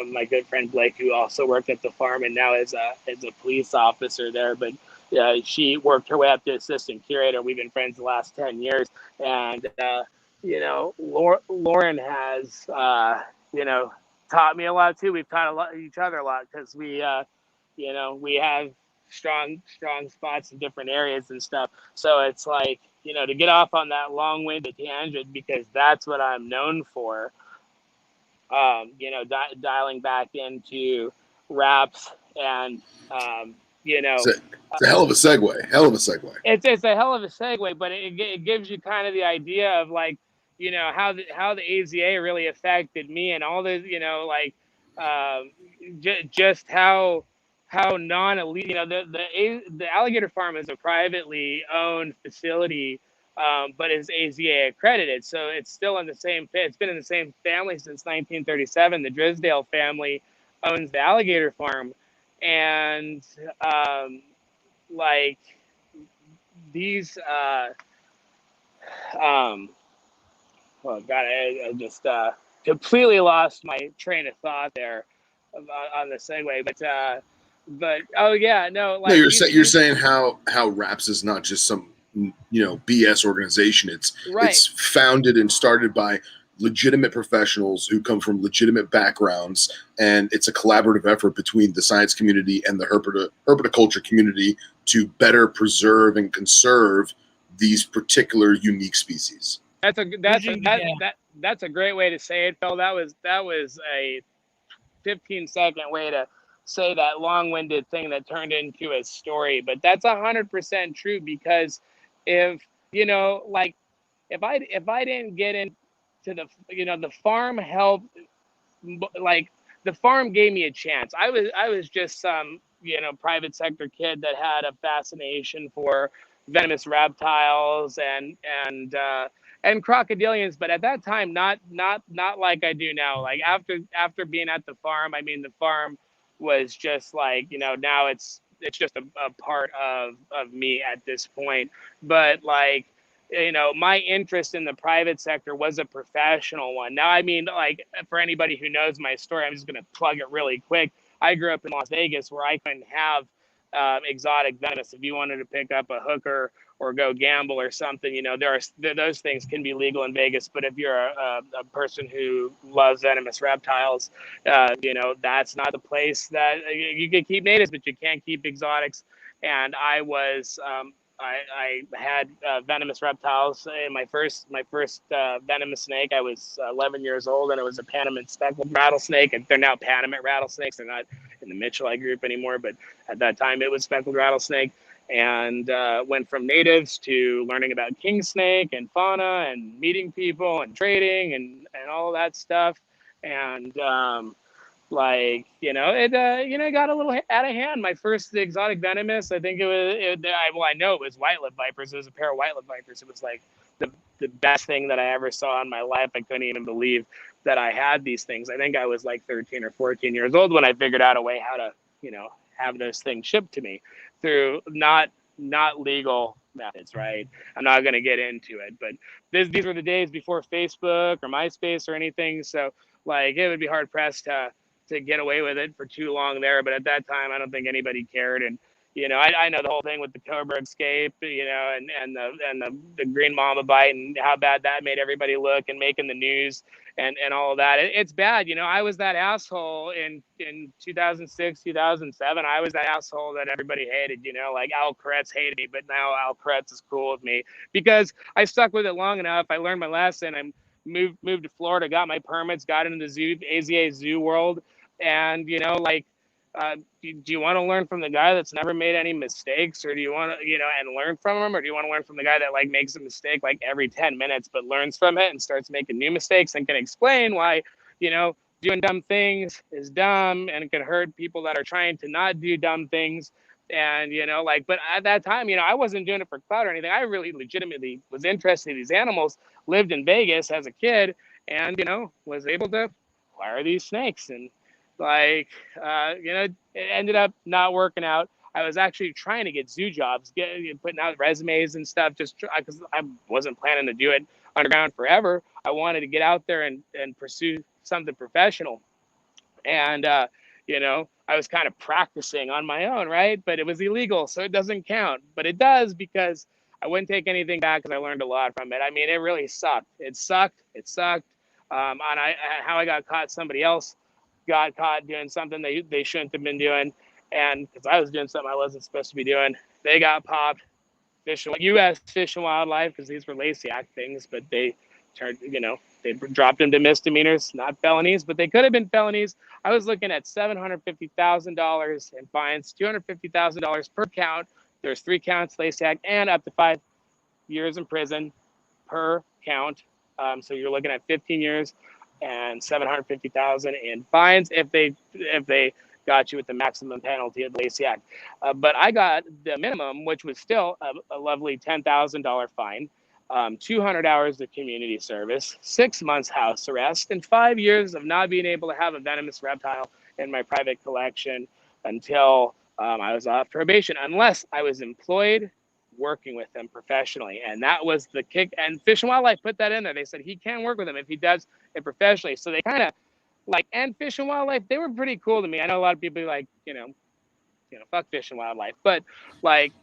my good friend Blake, who also worked at the farm and now is a police officer there. But she worked her way up to assistant curator. We've been friends the last 10 years. And, Lauren has, taught me a lot too. We've taught each other a lot, because we have strong spots in different areas and stuff. So it's like, to get off on that long-winded tangent, because that's what I'm known for. Dialing back into wraps, and it's a hell of a segue. It's a hell of a segue, but it gives you kind of the idea of, like, how the AZA really affected me, and all this, just how non-elite, the alligator farm is a privately owned facility, but is AZA accredited. So it's still in the same, it's been in the same family since 1937. The Drisdale family owns the alligator farm. And like these, oh God, I just completely lost my train of thought there on the segue. But oh yeah, no, like, no, you're saying how RAPS is not just some BS organization. It's founded and started by legitimate professionals who come from legitimate backgrounds, and it's a collaborative effort between the science community and the herpetoculture community to better preserve and conserve these particular unique species. That's a great way to say it, Phil. That was a 15-second way to say that long-winded thing that turned into a story. But that's 100% true, because if if I didn't get into the farm helped, like, the farm gave me a chance. I was just some private sector kid that had a fascination for venomous reptiles and and crocodilians, but at that time, not like I do now. Like after being at the farm, I mean, the farm was just like, now it's just a part of me at this point. But like, my interest in the private sector was a professional one. Now, I mean, like, for anybody who knows my story, I'm just going to plug it really quick. I grew up in Las Vegas, where I couldn't have exotic venomous. If you wanted to pick up a hooker or go gamble or something, those things can be legal in Vegas. But if you're a person who loves venomous reptiles, that's not the place that you can keep natives, but you can't keep exotics. And I was, I had venomous reptiles in my first venomous snake. I was 11 years old, and it was a Panamint speckled rattlesnake. And they're now Panamint rattlesnakes. They're not in the Mitchellite group anymore, but at that time it was speckled rattlesnake. And went from natives to learning about king snake and fauna and meeting people and trading and all of that stuff. And it got a little out of hand. My first exotic venomous, I think I know it was white-lipped vipers. It was a pair of white-lipped vipers. It was like the best thing that I ever saw in my life. I couldn't even believe that I had these things. I think I was like 13 or 14 years old when I figured out a way how to, have those things shipped to me through not legal methods, right? I'm not going to get into it, but these were the days before Facebook or MySpace or anything. So like, it would be hard pressed to get away with it for too long there. But at that time, I don't think anybody cared. And, I know the whole thing with the Cobra escape, and the green mama bite and how bad that made everybody look and making the news and all of that. It's bad. I was that asshole in 2006, 2007. I was that asshole that everybody hated, like Al Kretz hated me, but now Al Kretz is cool with me because I stuck with it long enough. I learned my lesson. I moved to Florida, got my permits, got into the zoo, AZA zoo world. And, do you want to learn from the guy that's never made any mistakes, or do you want to, and learn from him? Or do you want to learn from the guy that like makes a mistake like every 10 minutes, but learns from it and starts making new mistakes and can explain why, doing dumb things is dumb and it can hurt people that are trying to not do dumb things. And, but at that time, I wasn't doing it for clout or anything. I really legitimately was interested in these animals, lived in Vegas as a kid, and, was able to acquire these snakes. And like, it ended up not working out. I was actually trying to get zoo jobs, putting out resumes and stuff, just because I wasn't planning to do it underground forever. I wanted to get out there and pursue something professional. And, I was kind of practicing on my own, right? But it was illegal, so it doesn't count. But it does, because I wouldn't take anything back because I learned a lot from it. I mean, it really sucked. It sucked. And how I got caught, somebody else got caught doing something they shouldn't have been doing. And because I was doing something I wasn't supposed to be doing, they got popped. U.S. Fish and Wildlife, because these were Lacey Act things, but they turned, they dropped them to misdemeanors, not felonies, but they could have been felonies. I was looking at $750,000 in fines, $250,000 per count. There's 3 counts, Lacey Act, and up to 5 years in prison per count. So you're looking at 15 years and $750,000 in fines if they got you with the maximum penalty of the Lacey Act. But I got the minimum, which was still a lovely $10,000 fine, 200 hours of community service, 6 months house arrest, and 5 years of not being able to have a venomous reptile in my private collection until I was off probation, unless I was employed working with them professionally. And that was the kick. And Fish and Wildlife put that in there. They said he can work with them if he does it professionally. So they kind of and Fish and Wildlife, they were pretty cool to me. I know a lot of people like, fuck Fish and Wildlife, but like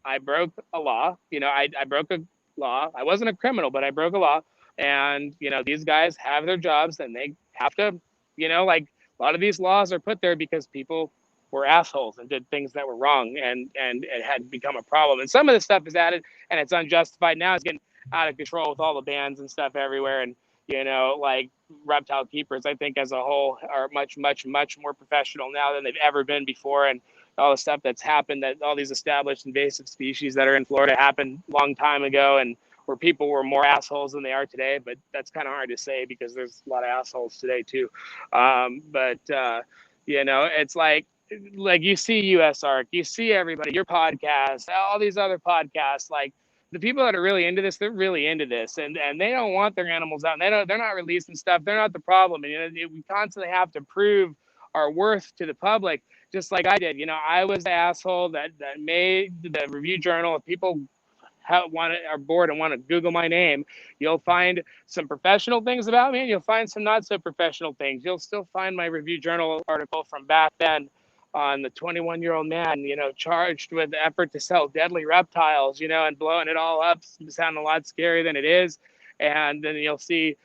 I broke a law. I broke a law. I wasn't a criminal, but I broke a law. And these guys have their jobs, and they have to, a lot of these laws are put there because people were assholes and did things that were wrong, and it had become a problem. And some of the stuff is added, and it's unjustified. Now it's getting out of control with all the bans and stuff everywhere. And reptile keepers, I think as a whole, are much, much, much more professional now than they've ever been before. And all the stuff that's happened, that all these established invasive species that are in Florida happened a long time ago, and where people were more assholes than they are today. But that's kind of hard to say because there's a lot of assholes today too. It's like you see USARK, you see everybody, your podcast, all these other podcasts, like the people that are really into this, they're really into this, and they don't want their animals out. And they're not releasing stuff. They're not the problem. And we constantly have to prove our worth to the public, just like I did. I was the asshole that made the review journal. If people are bored and want to Google my name, you'll find some professional things about me, and you'll find some not so professional things. You'll still find my review journal article from back then on the 21-year-old man, charged with the effort to sell deadly reptiles, and blowing it all up, sounding a lot scarier than it is. And then you'll see,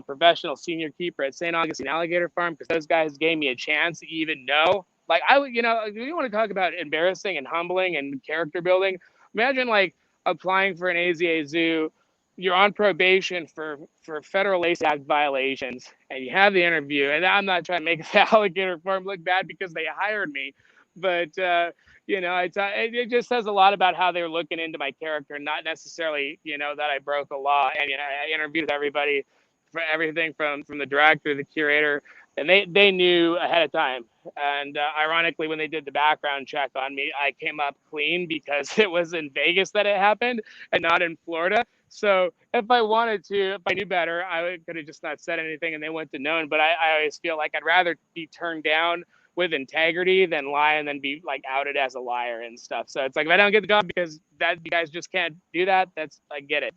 professional senior keeper at St. Augustine Alligator Farm, because those guys gave me a chance to even know. Like, I would, you want to talk about embarrassing and humbling and character building. Imagine, like, applying for an AZA zoo, you're on probation for federal ACE Act violations, and you have the interview. And I'm not trying to make the alligator farm look bad because they hired me, but it just says a lot about how they were looking into my character, not necessarily that I broke a law. And I interviewed everybody, for everything from the director, the curator, and they knew ahead of time. And ironically, when they did the background check on me, I came up clean because it was in Vegas that it happened and not in Florida. So if I wanted to, if I knew better, I could have just not said anything and they wouldn't have known. But I always feel like I'd rather be turned down with integrity than lie and then be like outed as a liar and stuff. So it's like, if I don't get the job because you guys just can't do that, I get it,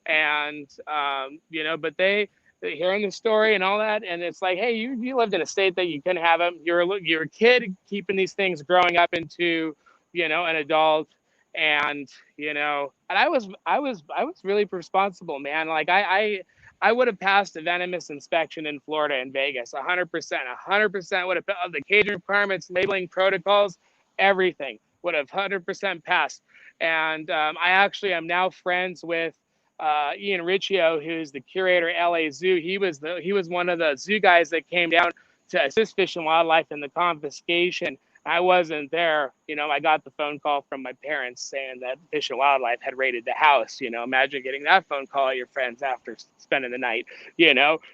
and but they're hearing the story and all that, and it's like, hey, you lived in a state that you couldn't have them. You're a kid keeping these things, growing up into an adult, and and I was really responsible, man. Like I would have passed a venomous inspection in Florida and Vegas 100% would have, of the caging requirements, labeling protocols, everything would have 100% passed. And I actually am now friends with Ian Riccio, who's the curator at LA Zoo. He was one of the zoo guys that came down to assist Fish and Wildlife in the confiscation. I wasn't there. I got the phone call from my parents saying that Fish and Wildlife had raided the house. Imagine getting that phone call at your friends after spending the night.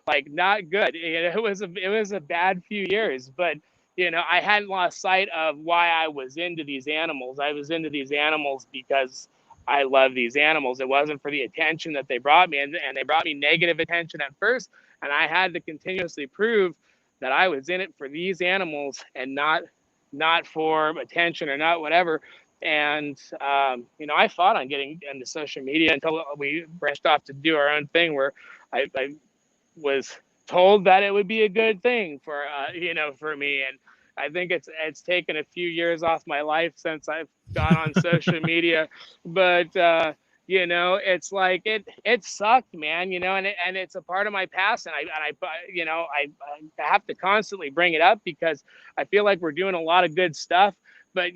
Like, not good. It was a bad few years, but I hadn't lost sight of why I was into these animals. I was into these animals because I love these animals. It wasn't for the attention that they brought me, and they brought me negative attention at first, and I had to continuously prove that I was in it for these animals and not for attention or not whatever. And I fought on getting into social media until we branched off to do our own thing, where I was told that it would be a good thing for for me. And I think it's taken a few years off my life since I've gone on social media, but it's like it sucked, man. And it's a part of my past, and I have to constantly bring it up because I feel like we're doing a lot of good stuff. But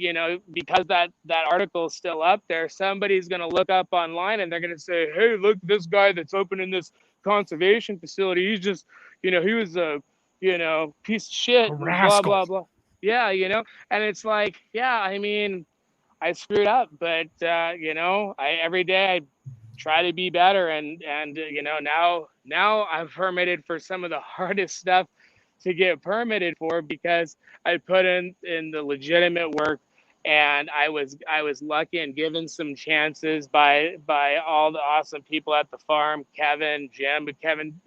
because that article is still up there, somebody's going to look up online and they're going to say, hey, look, this guy that's opening this conservation facility, he's just he was a piece of shit, blah blah blah. Yeah, and it's like, yeah, I mean, I screwed up, but every day I try to be better, and now I've permitted for some of the hardest stuff to get permitted for, because I put in the legitimate work, and I was lucky and given some chances by all the awesome people at the farm, Kevin, Jim, but Kevin,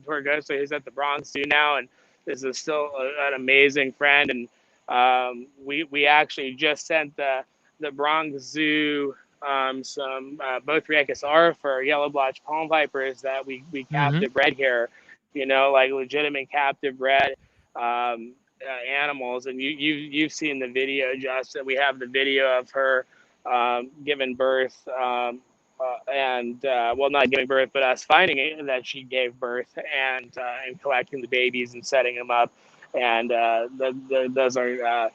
Torgoso, who's at the Bronx Zoo now, and this is still an amazing friend. And we actually just sent the Bronx Zoo some Bothrechus for yellow blotch palm vipers that we captive bred here, like legitimate captive bred animals. And you've seen the video, Justin. We have the video of her giving birth, not giving birth, but us finding it, that she gave birth, and collecting the babies and setting them up. And those are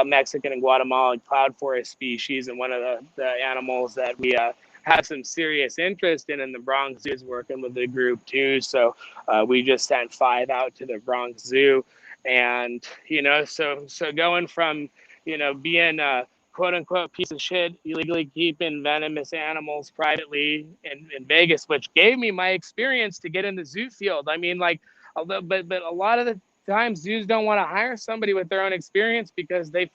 Mexican and Guatemalan cloud forest species, and one of the animals that we have some serious interest in the Bronx Zoo is working with the group too. So we just sent 5 out to the Bronx Zoo, and so going from being a quote unquote piece of shit, illegally keeping venomous animals privately in Vegas, which gave me my experience to get in the zoo field. I mean, like, but a lot of the times zoos don't want to hire somebody with their own experience because they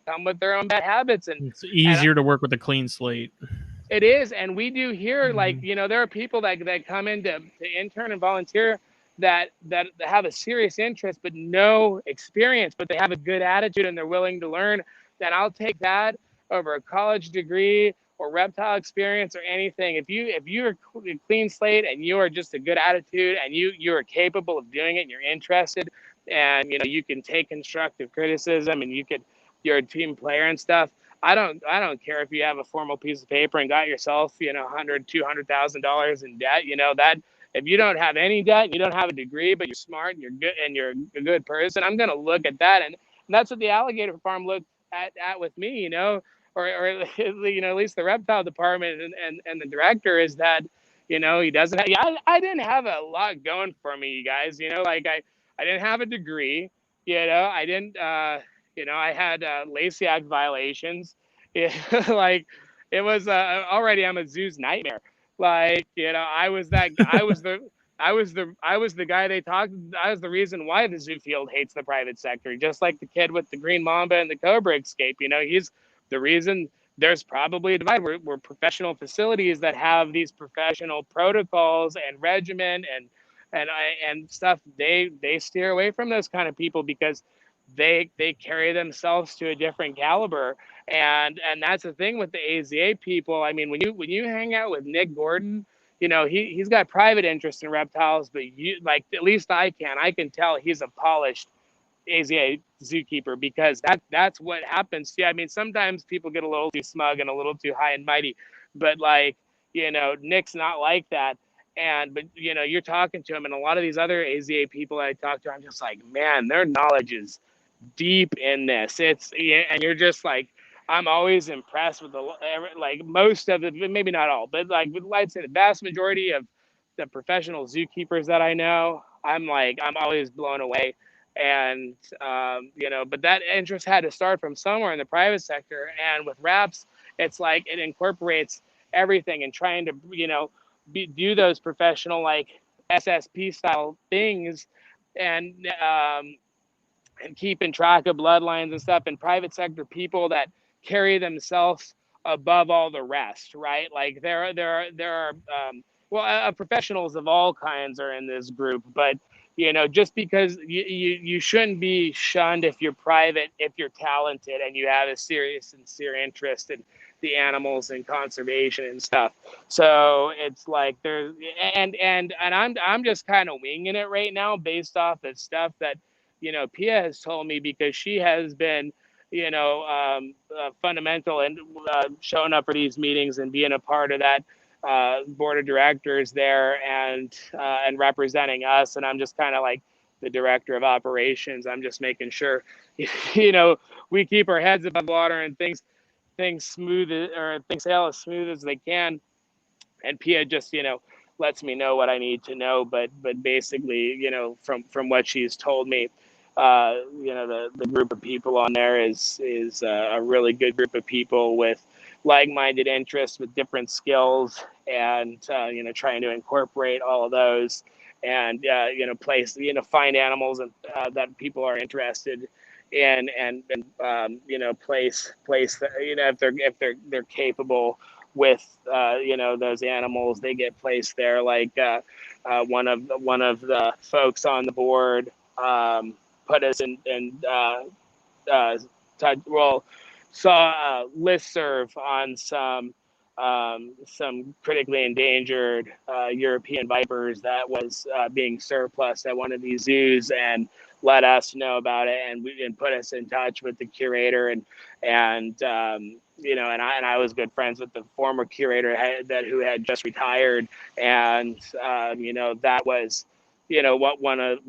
come with their own bad habits, and it's easier to work with a clean slate. It is, and we do hear like there are people that come in to intern and volunteer that have a serious interest but no experience, but they have a good attitude and they're willing to learn. Then I'll take that over a college degree or reptile experience or anything. If you're a clean slate and you are just a good attitude and you are capable of doing it and you're interested and you can take constructive criticism and you're a team player and stuff. I don't care if you have a formal piece of paper and got yourself, $100,000-$200,000 in debt, that if you don't have any debt and you don't have a degree, but you're smart and you're good and you're a good person, I'm going to look at that. And that's what the alligator farm looked at with me, or at least the reptile department and the director is that, he doesn't have, I didn't have a lot going for me, you guys, like I didn't have a degree, I didn't, I had Lacey Act violations. Like it was already I'm a zoo's nightmare. Like I was the guy they talked. I was the reason why the zoo field hates the private sector. Just like the kid with the green mamba and the cobra escape. He's the reason. There's probably a divide. We're professional facilities that have these professional protocols and regimen and stuff. They steer away from those kind of people because they carry themselves to a different caliber, and that's the thing with the AZA people. I mean, when you hang out with Nick Gordon, he's got private interest in reptiles, but at least I can tell he's a polished AZA zookeeper because that's what happens. Yeah, I mean, sometimes people get a little too smug and a little too high and mighty, but Nick's not like that. But you're talking to him, and a lot of these other AZA people I talk to, I'm just like, man, their knowledge is deep in this. And you're just like, I'm always impressed with most of it, maybe not all, but I'd say the vast majority of the professional zookeepers that I know, I'm always blown away. And but that interest had to start from somewhere in the private sector. And with RAPS, it's like it incorporates everything and trying to do those professional SSP style things and keeping track of bloodlines and stuff, and private sector people that carry themselves above all the rest, right? Like there are professionals of all kinds are in this group, but just because you shouldn't be shunned if you're private, if you're talented and you have a serious, sincere interest in the animals and conservation and stuff. So it's like there's and I'm just kind of winging it right now based off of stuff that Pia has told me, because she has been fundamental and showing up for these meetings and being a part of that board of directors there and representing us. And I'm just kind of like the director of operations. I'm just making sure we keep our heads above water and things smooth, or things sail as smooth as they can. And Pia just lets me know what I need to know, but basically from what she's told me, the group of people on there is a really good group of people with like-minded interests, with different skills, and trying to incorporate all of those, and find animals that people are interested in, and place if they're capable with those animals, they get placed there. Like one of the folks on the board put us in touch. Well, saw a listserv on some critically endangered European vipers that was being surplus at one of these zoos, and let us know about it, and put us in touch with the curator, and I was good friends with the former curator who had just retired, and that was what one of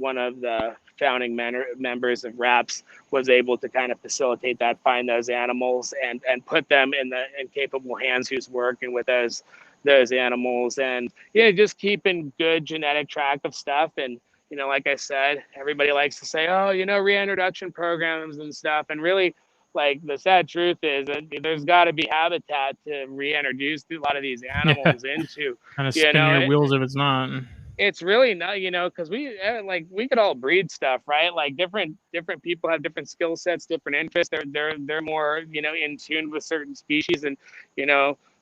the founding members of RAPS was able to kind of facilitate that, find those animals and put them in capable hands who's working with those animals, and just keeping good genetic track of stuff. And like I said, everybody likes to say, oh, reintroduction programs and stuff, and really, like, the sad truth is that there's got to be habitat to reintroduce a lot of these animals into. Kind of spin your wheels if it's not. It's really not, because we could all breed stuff, right? Like different people have different skill sets, different interests. They're more, in tune with certain species, and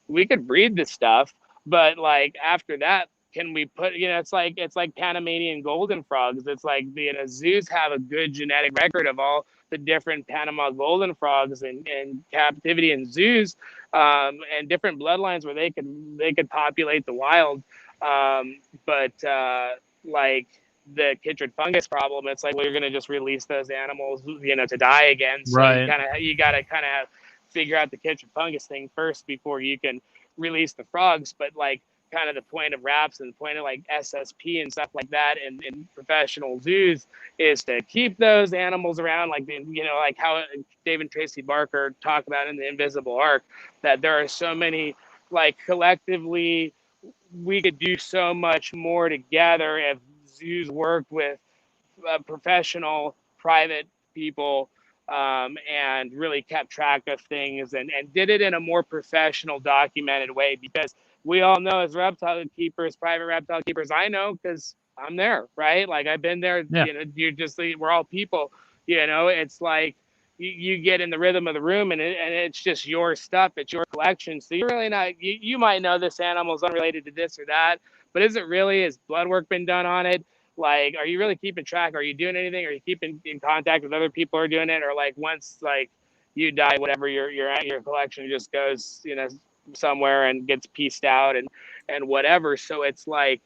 we could breed this stuff, but like after that, can we put, it's like Panamanian golden frogs. It's like, zoos have a good genetic record of all the different Panama golden frogs in captivity in zoos, and different bloodlines where they could populate the wild. But like the chytrid fungus problem, it's like, well, you're going to just release those animals, to die again. So Right. you got to kind of figure out the chytrid fungus thing first before you can release the frogs. But like, kind of the point of RAPS and the point of like SSP and stuff like that in professional zoos is to keep those animals around, like, like how Dave and Tracy Barker talk about in The Invisible Ark, that there are so many, like, collectively we could do so much more together if zoos worked with professional private people, and really kept track of things and did it in a more professional, documented way. Because we all know, as reptile keepers, private reptile keepers, I know because I'm there, right? Like, I've been there. Yeah. We're all people. It's like you get in the rhythm of the room, and it's just your stuff, it's your collection. So you're really not. You might know this animal is unrelated to this or that, but is it really? Has blood work been done on it? Like, are you really keeping track? Are you doing anything? Are you keeping in contact with other people who are doing it? Or like, once like you die, whatever, your collection just goes, somewhere and gets pieced out and whatever. So it's like,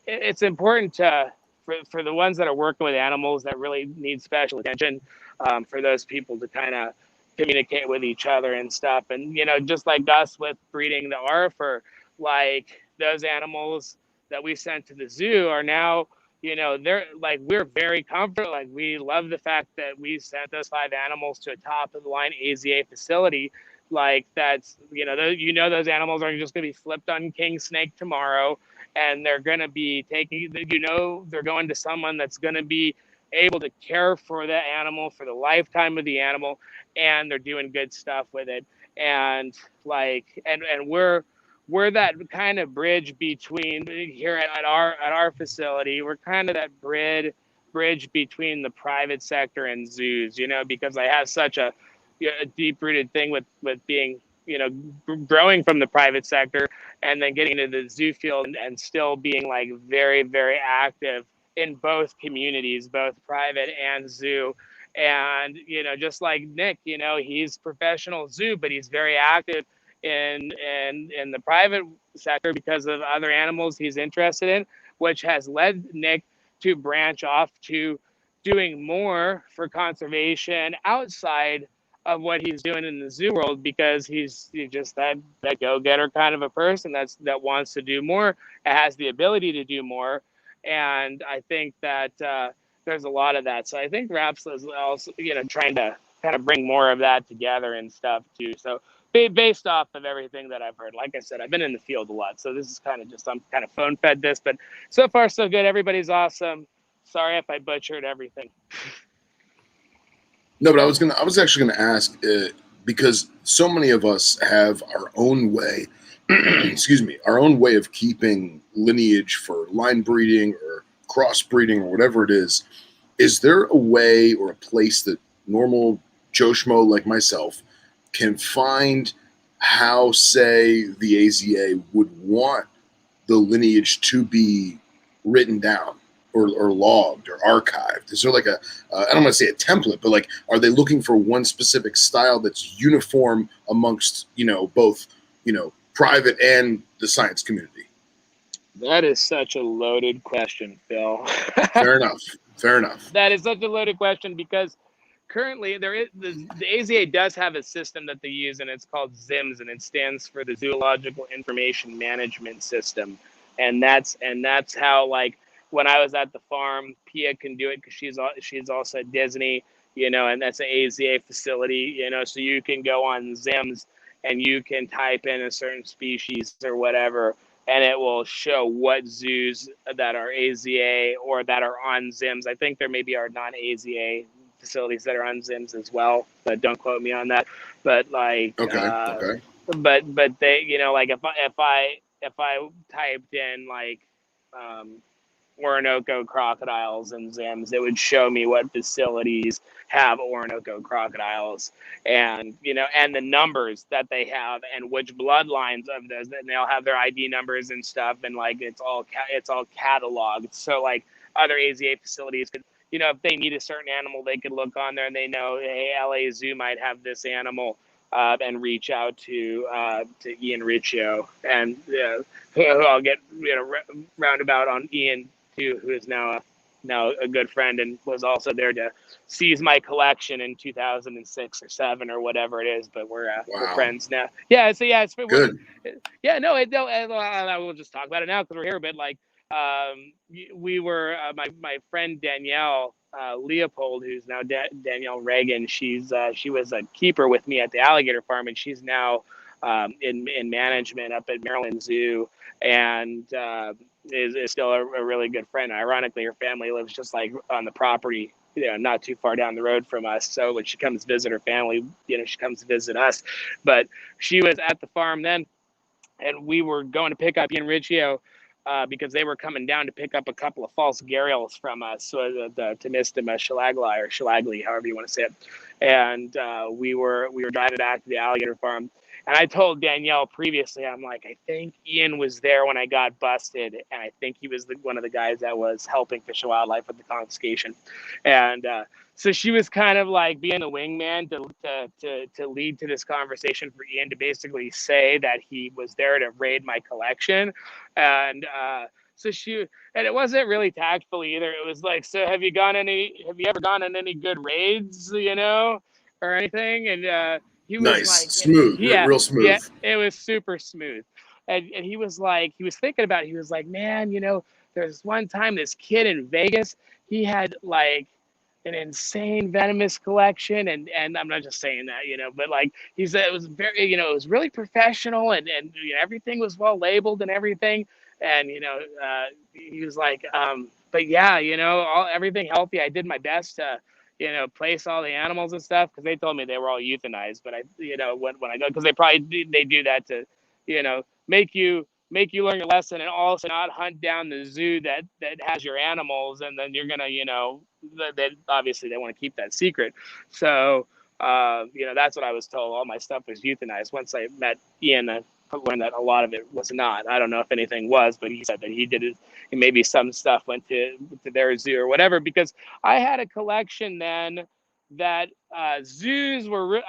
it's important for the ones that are working with animals that really need special attention, for those people to kind of communicate with each other and stuff. And, just like us with breeding the ARFR, like, those animals that we sent to the zoo are now, they're like, we're very comfortable. Like, we love the fact that we sent those 5 animals to a top of the line AZA facility. Like, that's, those animals are just going to be flipped on king snake tomorrow, and they're going to be taking, they're going to someone that's going to be able to care for the animal for the lifetime of the animal, and they're doing good stuff with it. And like, and we're that kind of bridge between here at our facility. We're kind of that bridge between the private sector and zoos, because I have such a deep-rooted thing with being, growing from the private sector and then getting into the zoo field and still being like very, very active in both communities, both private and zoo. And, just like Nick, he's professional zoo, but he's very active in the private sector because of other animals he's interested in, which has led Nick to branch off to doing more for conservation outside of what he's doing in the zoo world, because he's just that go-getter kind of a person that wants to do more, has the ability to do more. And I think that there's a lot of that. So I think RAPS is also, trying to kind of bring more of that together and stuff too. So based off of everything that I've heard, like I said, I've been in the field a lot. So this is kind of just, I'm kind of phone fed this, but so far so good. Everybody's awesome. Sorry if I butchered everything. No, but I was actually gonna ask, because so many of us have our own way, excuse me, our own way of keeping lineage for line breeding or crossbreeding or whatever it is. Is there a way or a place that normal Joe Schmo like myself can find how, say, the AZA would want the lineage to be written down or logged or archived? Is there like I don't want to say a template, but like, are they looking for one specific style that's uniform amongst, both, private and the science community? That is such a loaded question, Phil. Fair enough. Fair enough. That is such a loaded question, because currently there is the AZA does have a system that they use, and it's called ZIMS, and it stands for the Zoological Information Management System. And that's how, like, when I was at the farm, Pia can do it because she's also at Disney, and that's an AZA facility, so you can go on ZIMS and you can type in a certain species or whatever, and it will show what zoos that are AZA or that are on ZIMS. I think there maybe are non-AZA facilities that are on ZIMS as well, but don't quote me on that. But like, Okay. but they, like, if I typed in like, Orinoco crocodiles and Zims. It would show me what facilities have Orinoco crocodiles, and and the numbers that they have, and which bloodlines of those. And they'll have their ID numbers and stuff, and like it's all cataloged. So like other AZA facilities could, if they need a certain animal, they could look on there and they know, hey, LA Zoo might have this animal. And reach out to Ian Riccio, and who I'll get roundabout on Ian too, who is now a good friend and was also there to seize my collection in 2006 or 7 or whatever it is. But we're friends now. Yeah, so yeah, it's good. Yeah, no, I will just talk about it now because we're here. But like, we were my friend Danielle Leopold, who's now Danielle Reagan. She was a keeper with me at the alligator farm, and she's now in management up at Maryland Zoo, and is still a really good friend. Ironically, her family lives just like on the property, not too far down the road from us. So when she comes visit her family, she comes visit us. But she was at the farm then, and we were going to pick up Ian Riccio. Because they were coming down to pick up a couple of false gharials from us, so the Temistoma shillagli or shillagli, however you want to say it. And we were driving back to the alligator farm, and I told Danielle previously, I'm like, I think Ian was there when I got busted, and I think he was one of the guys that was helping Fish and Wildlife with the confiscation. And so she was kind of like being the wingman to lead to this conversation for Ian to basically say that he was there to raid my collection. And so and it wasn't really tactful either. It was like, so have you ever gone on any good raids, or anything? And he was nice, like, smooth, yeah, real smooth. yeah, it was super smooth. And he was like, he was thinking about it. He was like, man, there's one time this kid in Vegas, he had like an insane venomous collection, and I'm not just saying that, but like he said, it was very, it was really professional, and everything was well labeled and everything. And he was like, but yeah, everything healthy. I did my best to place all the animals and stuff, because they told me they were all euthanized. But I, when I go, because they do that to make you learn your lesson, and also not hunt down the zoo that has your animals, and then you're gonna that obviously they want to keep that secret. So that's what I was told. All my stuff was euthanized. Once I met Ian, I learned that a lot of it was not. I don't know if anything was, but he said that he did it, and maybe some stuff went to their zoo or whatever. Because I had a collection then that zoos were.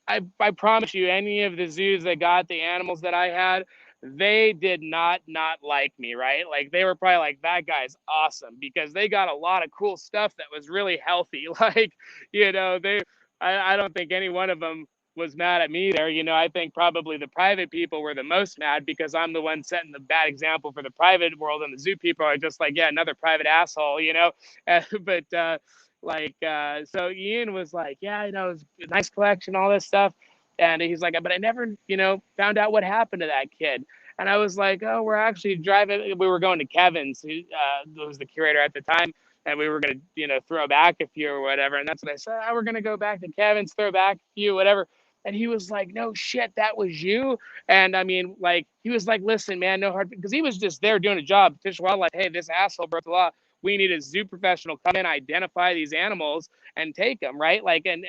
I promise you, any of the zoos that got the animals that I had, they did not like me, right? Like they were probably like, that guy's awesome, because they got a lot of cool stuff that was really healthy. Like, I don't think any one of them was mad at me there. I think probably the private people were the most mad, because I'm the one setting the bad example for the private world, and the zoo people are just like, yeah, another private asshole, but so Ian was like, yeah, it was a nice collection, all this stuff. And he's like, but I never, found out what happened to that kid. And I was like, oh, we're actually driving. We were going to Kevin's, who was the curator at the time. And we were going to, throw back a few or whatever. And that's what I said. Oh, we're going to go back to Kevin's, throw back a few, whatever. And he was like, no shit, that was you. And I mean, like, he was like, listen, man, no hard, because he was just there doing a job. Fish and Wildlife, hey, this asshole broke the law. We need a zoo professional come in, identify these animals, and take them, right? Like, and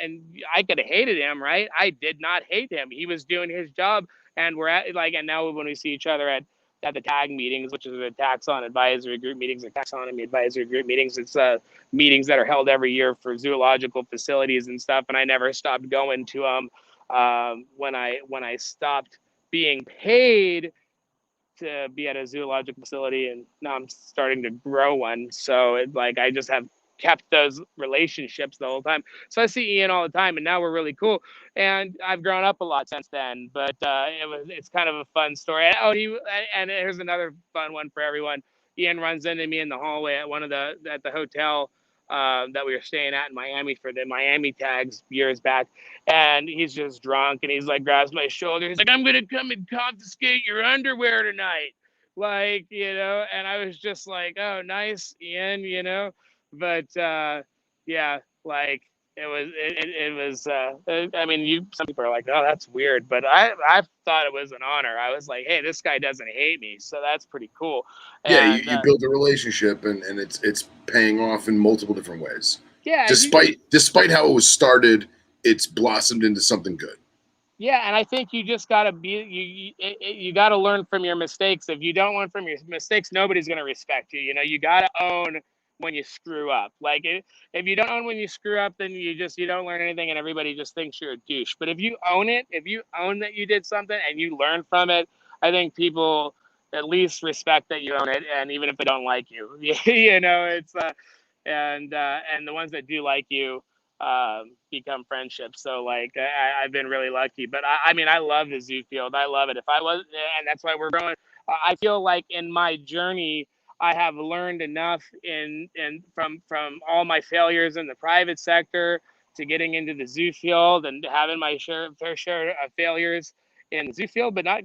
I could have hated him, right? I did not hate him. He was doing his job, and we're at like, and now when we see each other at the TAG meetings, which is the Taxon Advisory Group meetings, or Taxonomy Advisory Group meetings, it's meetings that are held every year for zoological facilities and stuff. And I never stopped going to them when I stopped being paid to be at a zoological facility, and now I'm starting to grow one. So I just have kept those relationships the whole time. So I see Ian all the time, and now we're really cool. And I've grown up a lot since then. But it's kind of a fun story. And here's another fun one for everyone. Ian runs into me in the hallway at the hotel that we were staying at in Miami for the Miami tags years back. And he's just drunk, and he's like, grabs my shoulder. He's like, I'm going to come and confiscate your underwear tonight. Like, and I was just like, oh, nice, Ian, but yeah, like, I mean, some people are like, oh, that's weird, but I thought it was an honor. I was like, hey, this guy doesn't hate me, so that's pretty cool. Yeah, And you build a relationship, and it's paying off in multiple different ways. yeah, Despite how it was started, it's blossomed into something good. yeah, and I think you just gotta you gotta learn from your mistakes. If you don't learn from your mistakes, nobody's gonna respect you. You know, you gotta own when you screw up. Like if you don't own when you screw up, then you don't learn anything, and everybody just thinks you're a douche. But if you own it, if you own that you did something and you learn from it, I think people at least respect that you own it, and even if they don't like you, you know, it's and the ones that do like you become friendships. So like I've been really lucky, but I mean, I love the zoo field. I love it. If I was, and that's why we're growing. I feel like in my journey, I have learned enough from all my failures in the private sector to getting into the zoo field and having my fair share of failures in the zoo field, but not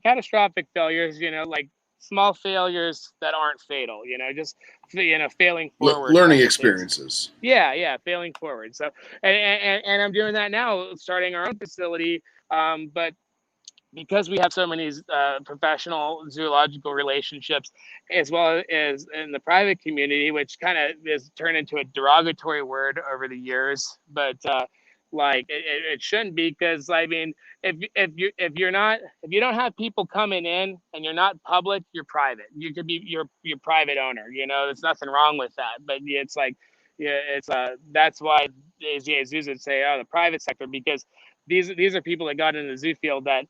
catastrophic failures. You know, like small failures that aren't fatal. You know, just failing forward Learning type of things. experiences. Yeah, failing forward. So, and I'm doing that now, starting our own facility. But because we have so many professional zoological relationships, as well as in the private community, which kind of is turned into a derogatory word over the years, but like it shouldn't be, because I mean, if you don't have people coming in and you're not public, you're private. You could be your private owner. You know, there's nothing wrong with that. But it's like, yeah, it's that's why zoos would say, oh, the private sector, because these are people that got in the zoo field that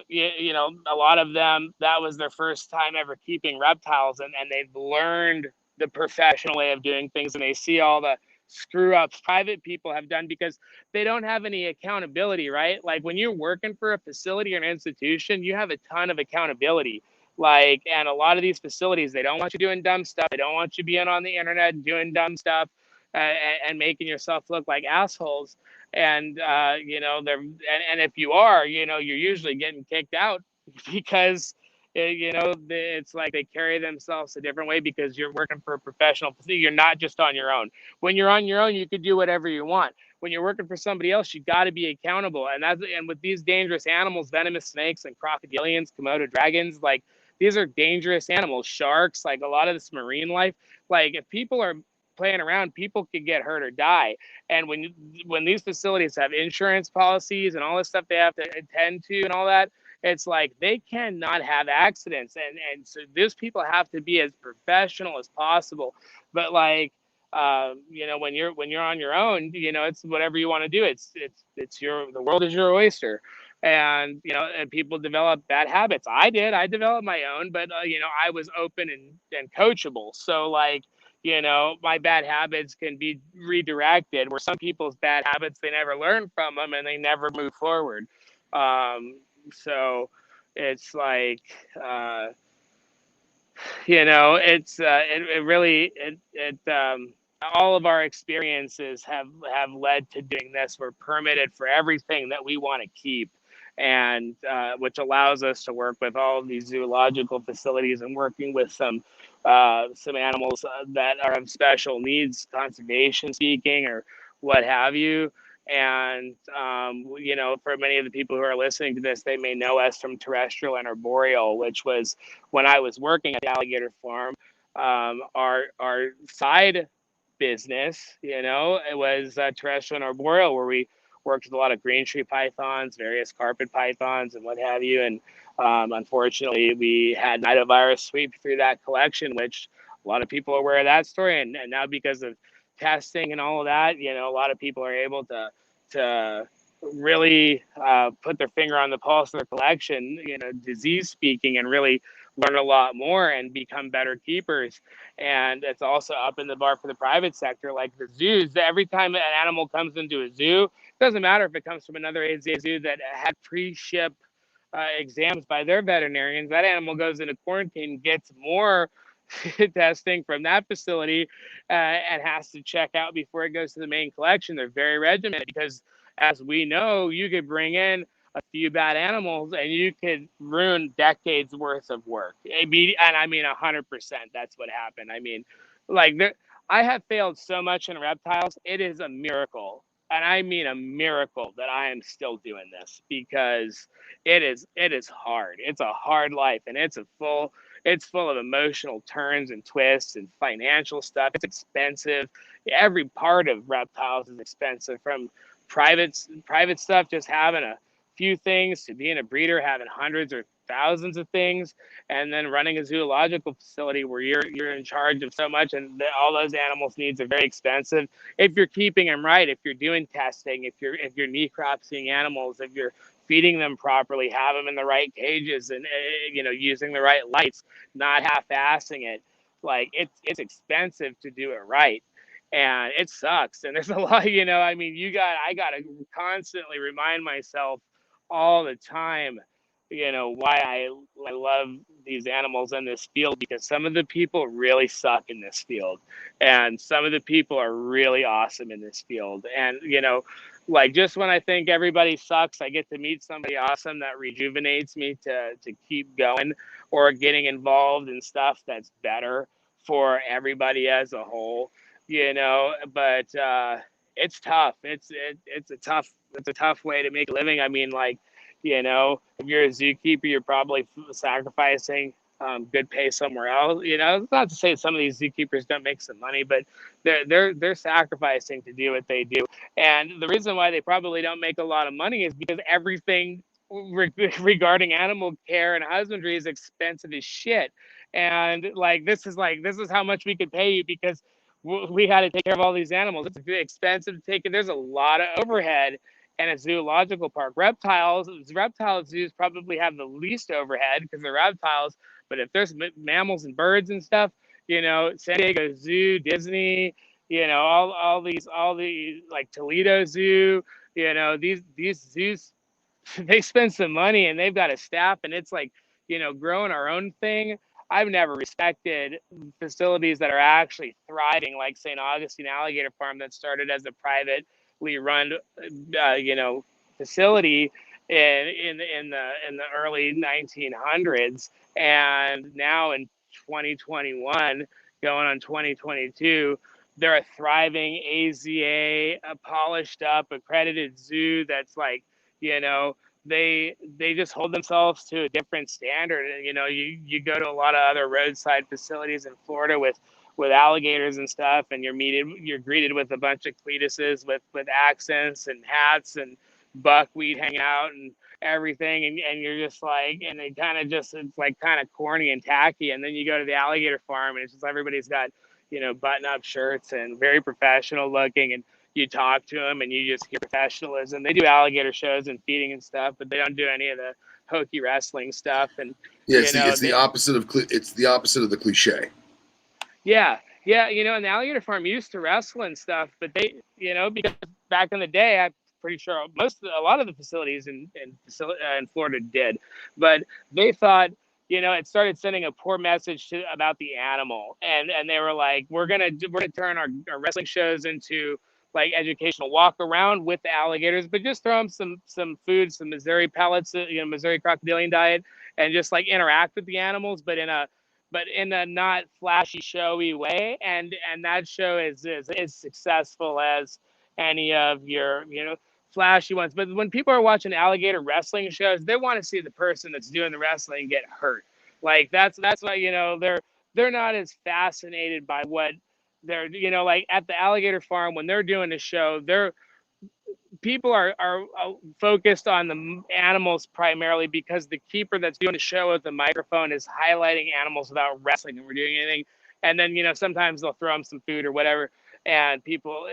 you know, a lot of them, that was their first time ever keeping reptiles, and they've learned the professional way of doing things, and they see all the screw ups private people have done because they don't have any accountability, right? Like when you're working for a facility or an institution, you have a ton of accountability. Like, and a lot of these facilities, they don't want you doing dumb stuff. They don't want you being on the internet and doing dumb stuff and making yourself look like assholes. And you know, and if you are, you know, you're usually getting kicked out because you know, it's like they carry themselves a different way because you're working for a professional facility. You're not just on your own. When you're on your own, you could do whatever you want. When you're working for somebody else, you got to be accountable. And with these dangerous animals, venomous snakes and crocodilians, Komodo dragons, like these are dangerous animals. Sharks, like a lot of this marine life. Like if people are playing around, people could get hurt or die. And when these facilities have insurance policies and all this stuff they have to attend to and all that, it's like they cannot have accidents, and so these people have to be as professional as possible. But like you know, when you're on your own, you know, it's whatever you want to do. It's the world is your oyster. And you know, and people develop bad habits. I developed my own, but you know, I was open and coachable. So like, you know, my bad habits can be redirected, where some people's bad habits, they never learn from them and they never move forward. So it's like, you know, it really, all of our experiences have led to doing this. We're permitted for everything that we want to keep, and which allows us to work with all of these zoological facilities and working with some animals that are of special needs, conservation speaking or what have you. And you know, for many of the people who are listening to this, they may know us from terrestrial and arboreal, which was when I was working at the alligator farm. Our side business, you know, it was terrestrial and arboreal, where we worked with a lot of green tree pythons, various carpet pythons, and what have you. And unfortunately, we had nidovirus sweep through that collection, which a lot of people are aware of that story. And now, because of testing and all of that, you know, a lot of people are able to really put their finger on the pulse of their collection, you know, disease speaking, and really learn a lot more and become better keepers. And it's also up in the bar for the private sector, like the zoos. Every time an animal comes into a zoo, it doesn't matter if it comes from another AZA zoo that had pre-ship exams by their veterinarians, that animal goes into quarantine, gets more testing from that facility, and has to check out before it goes to the main collection. They're very regimented because, as we know, you could bring in a few bad animals and you could ruin decades worth of work. And I mean 100%. That's what happened. I mean, like I have failed so much in reptiles. It is a miracle. And I mean a miracle that I am still doing this, because it is hard. It's a hard life, and it's full of emotional turns and twists and financial stuff. It's expensive. Every part of reptiles is expensive, from private stuff, just having a few things, to being a breeder, having hundreds or thousands of things, and then running a zoological facility where you're in charge of so much, and all those animals' needs are very expensive. If you're keeping them right, if you're doing testing, if you're necropsying animals, if you're feeding them properly, have them in the right cages, and using the right lights, not half-assing it, like it's expensive to do it right. And it sucks. And there's a lot, I mean, I got to constantly remind myself all the time, why I love these animals in this field, because some of the people really suck in this field, and some of the people are really awesome in this field. And, like, just when I think everybody sucks, I get to meet somebody awesome that rejuvenates me to keep going, or getting involved in stuff that's better for everybody as a whole, but it's tough. It's a tough way to make a living. I mean, like, if you're a zookeeper, you're probably sacrificing good pay somewhere else. It's not to say some of these zookeepers don't make some money, but they're sacrificing to do what they do. And the reason why they probably don't make a lot of money is because everything regarding animal care and husbandry is expensive as shit. And this is how much we could pay you, because we had to take care of all these animals. It's expensive to take it. There's a lot of overhead in a zoological park. Reptile zoos probably have the least overhead because they're reptiles. But if there's mammals and birds and stuff, San Diego Zoo, Disney, all these like Toledo Zoo, these zoos, they spend some money and they've got a staff, and it's like, growing our own thing. I've never respected facilities that are actually thriving, like St. Augustine Alligator Farm, that started as a privately run, facility in the early 1900s, and now in 2021, going on 2022, they're a thriving AZA, a polished up, accredited zoo that's like, they just hold themselves to a different standard. And you go to a lot of other roadside facilities in Florida with alligators and stuff, and you're greeted with a bunch of cletuses with accents and hats and buckwheat hanging out and everything, and you're just like, and it kind of just, it's like kind of corny and tacky. And then you go to the alligator farm, and it's just everybody's got button-up shirts and very professional looking, and you talk to them and you just hear professionalism. They do alligator shows and feeding and stuff, but they don't do any of the hokey wrestling stuff. And yeah, it's the opposite of the cliche. Yeah, and the alligator farm used to wrestle and stuff, but they, because back in the day, I'm pretty sure a lot of the facilities in Florida did, but they thought, it started sending a poor message about the animal, and they were like, we're gonna turn our wrestling shows into like educational walk around with the alligators, but just throw them some food, some Missouri pellets, Missouri crocodilian diet, and just like interact with the animals, but in a not flashy, showy way. And that show is successful as any of your flashy ones. But when people are watching alligator wrestling shows, they want to see the person that's doing the wrestling get hurt. Like that's why they're not as fascinated by what they're like at the alligator farm when they're doing a show. People are focused on the animals primarily because the keeper that's doing the show with the microphone is highlighting animals without wrestling and we're doing anything. And then sometimes they'll throw them some food or whatever. And people,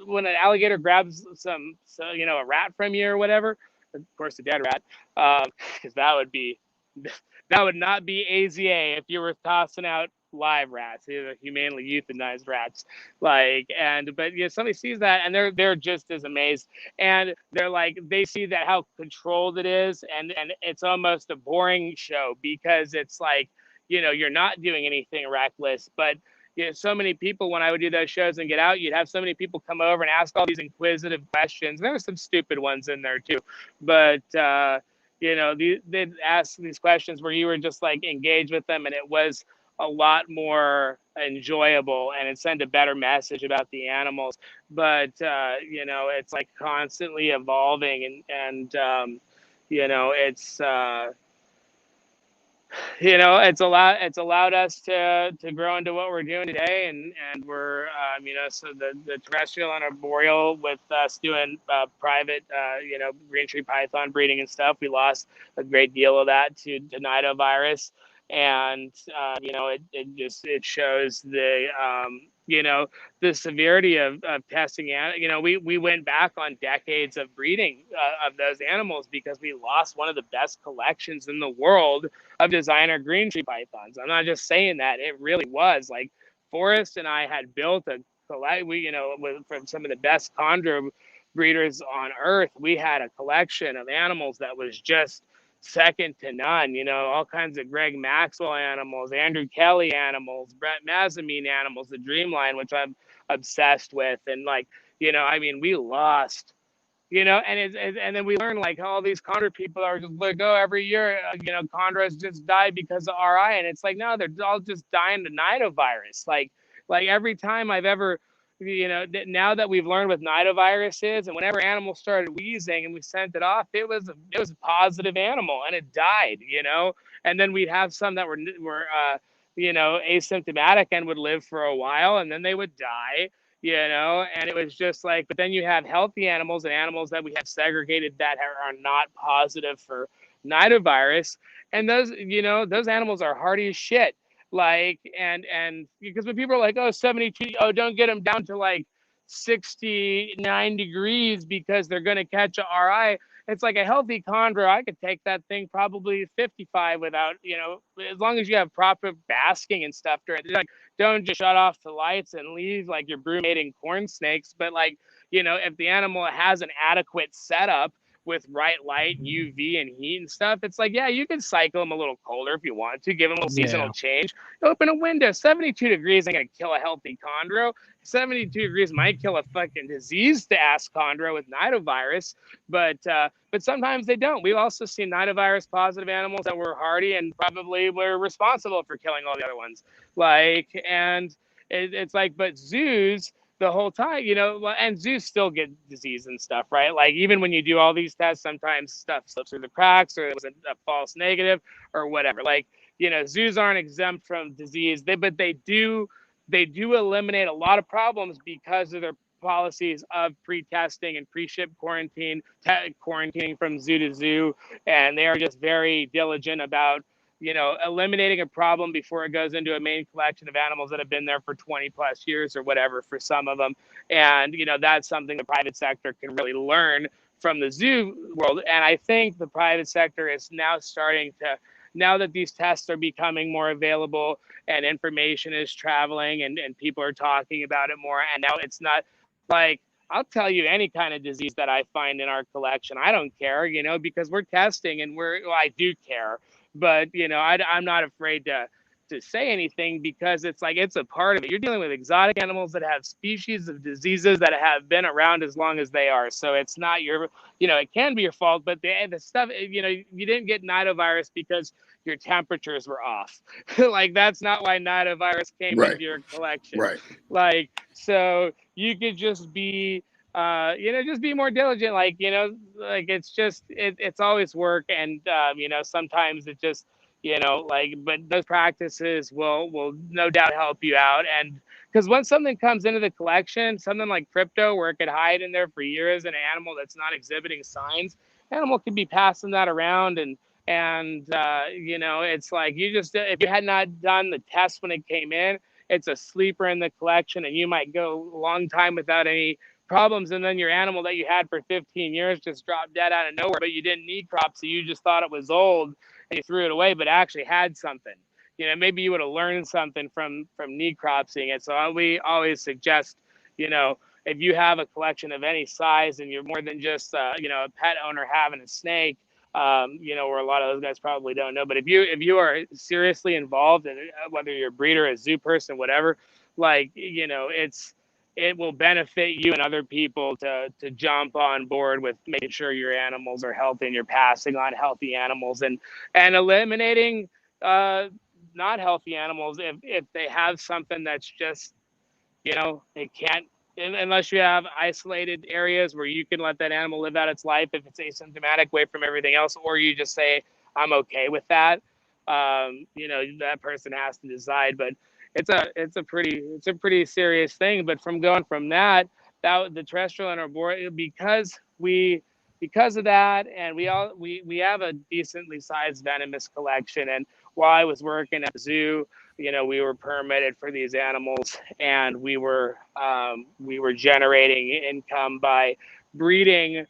when an alligator grabs a rat from you or whatever, of course a dead rat, because that would not be AZA if you were tossing out live rats, humanely euthanized rats. But somebody sees that and they're just as amazed, and they're like, they see that how controlled it is, and it's almost a boring show because it's like, you're not doing anything reckless. But so many people, when I would do those shows and get out, you'd have so many people come over and ask all these inquisitive questions. There were some stupid ones in there too, but they'd ask these questions where you were just like engaged with them, and it was a lot more enjoyable and it sent a better message about the animals. But you know, it's like constantly evolving, and you know, it's you know, it's allowed us to grow into what we're doing today, and we're you know, so the terrestrial and arboreal, with us doing private you know, green tree python breeding and stuff, we lost a great deal of that to nidovirus. And you know, it shows the you know, the severity of testing. You know, we went back on decades of breeding of those animals because we lost one of the best collections in the world of designer green tree pythons. I'm not just saying that; it really was. Like, Forrest and I had built a collect. We, you know, from some of the best chondro breeders on earth. We had a collection of animals that was just second to none. You know, all kinds of Greg Maxwell animals, Andrew Kelly animals, Brett Mazamine animals, the Dreamline, which I'm obsessed with, and like, you know, I mean, we lost, you know, and then we learn like all these chondro people are just like, oh, every year, you know, chondros just die because of RI, and it's like, no, they're all just dying to nidovirus. Like every time I've ever, you know, now that we've learned what nidovirus is, and whenever animals started wheezing and we sent it off, it was a positive animal and it died, you know, and then we'd have some that were you know, asymptomatic and would live for a while, and then they would die, you know. And it was just like, but then you have healthy animals and animals that we have segregated that are not positive for nidovirus, and those, you know, those animals are hardy as shit. Like, and because when people are like, oh, 72, oh, don't get them down to like 69 degrees because they're going to catch a RI. It's like a healthy chondro, I could take that thing probably 55 without, you know, as long as you have proper basking and stuff during, like, don't just shut off the lights and leave like you're brumating corn snakes. But like, you know, if the animal has an adequate setup with right light, UV and heat and stuff, it's like, yeah, you can cycle them a little colder if you want to, give them a little seasonal change. Open a window. 72 degrees ain't gonna kill a healthy chondro. 72 degrees might kill a fucking diseased ass chondro with nidovirus, but sometimes they don't. We've also seen nidovirus positive animals that were hardy and probably were responsible for killing all the other ones. Like, and it's like, but zoos, the whole time, you know, and zoos still get disease and stuff, right? Like, even when you do all these tests, sometimes stuff slips through the cracks, or it was a false negative or whatever. Like, you know, zoos aren't exempt from disease, but they do eliminate a lot of problems because of their policies of pre-testing and pre-ship quarantining from zoo to zoo, and they are just very diligent about, you know, eliminating a problem before it goes into a main collection of animals that have been there for 20 plus years or whatever for some of them. And, you know, that's something the private sector can really learn from the zoo world. And I think the private sector is now starting to, now that these tests are becoming more available and information is traveling, and people are talking about it more, and now it's not like, I'll tell you any kind of disease that I find in our collection. I don't care, you know, because we're testing, and I do care, but, you know, I'm not afraid to say anything, because it's like, it's a part of it. You're dealing with exotic animals that have species of diseases that have been around as long as they are. So it's not your, you know, it can be your fault, but the stuff, you know, you didn't get nidovirus because your temperatures were off. Like, that's not why nidovirus came into your collection. Right. Like, so you could just be, you know, just be more diligent. Like, you know, like, it's just, it's always work. And, you know, sometimes it just, you know, like, but those practices will no doubt help you out. And because once something comes into the collection, something like crypto, where it could hide in there for years, an animal that's not exhibiting signs, animal could be passing that around. And you know, it's like, you just, if you had not done the test when it came in, it's a sleeper in the collection, and you might go a long time without any problems, and then your animal that you had for 15 years just dropped dead out of nowhere, but you didn't need crop, so you just thought it was old and you threw it away, but actually had something. You know, maybe you would have learned something from necropsying it. So we always suggest, you know, if you have a collection of any size and you're more than just you know, a pet owner having a snake, you know, where a lot of those guys probably don't know, but if you are seriously involved in it, whether you're a breeder, a zoo person, whatever, like, you know, it will benefit you and other people to jump on board with making sure your animals are healthy and you're passing on healthy animals, and eliminating not healthy animals, if they have something that's just, they can't, unless you have isolated areas where you can let that animal live out its life if it's asymptomatic away from everything else, or you just say, I'm okay with that. That person has to decide, but it's a pretty serious thing. But from going from that the terrestrial and arboreal, because of that, and we have a decently sized venomous collection. And while I was working at the zoo, we were permitted for these animals, and we were generating income by breeding.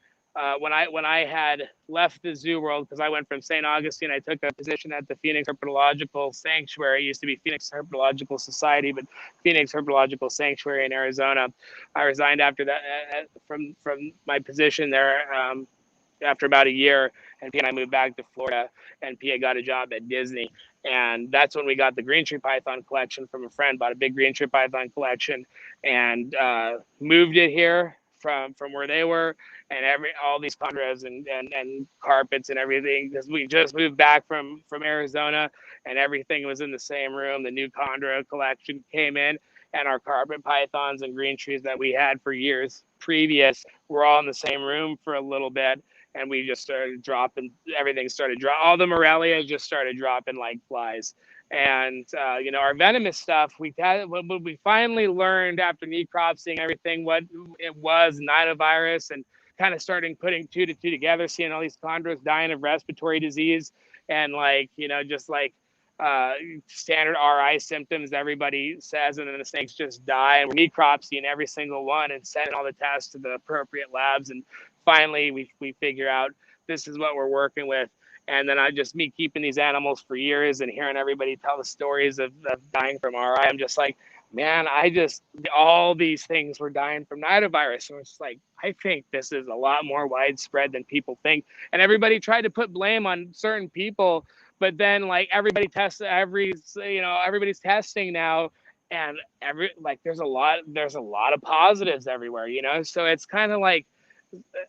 When I had left the zoo world, because I went from St. Augustine, I took a position at the Phoenix Herpetological Sanctuary. It used to be Phoenix Herpetological Society, but Phoenix Herpetological Sanctuary in Arizona. I resigned after that from my position there after about a year, and Pia and I moved back to Florida, and Pia got a job at Disney. And that's when we got the green tree python collection from a friend, bought a big green tree python collection, and moved it here from where they were, and all these chondros and carpets and everything, because we just moved back from Arizona, and everything was in the same room. The new chondro collection came in, and our carpet pythons and green trees that we had for years previous were all in the same room for a little bit. And we just started dropping, everything started dropping. All the Morelia just started dropping like flies. And, our venomous stuff, we finally learned after necropsying everything what it was, nitovirus, and kind of starting putting two to two together, seeing all these chondros dying of respiratory disease, and just like standard RI symptoms everybody says, and then the snakes just die. And we're necropsying every single one and sending all the tests to the appropriate labs. And finally we figure out this is what we're working with. And then me keeping these animals for years and hearing everybody tell the stories of dying from RI, I'm just like, man, all these things were dying from nitovirus. So it's like, I think this is a lot more widespread than people think. And everybody tried to put blame on certain people, but then everybody tests everybody's testing now, and there's a lot of positives everywhere, so it's kind of like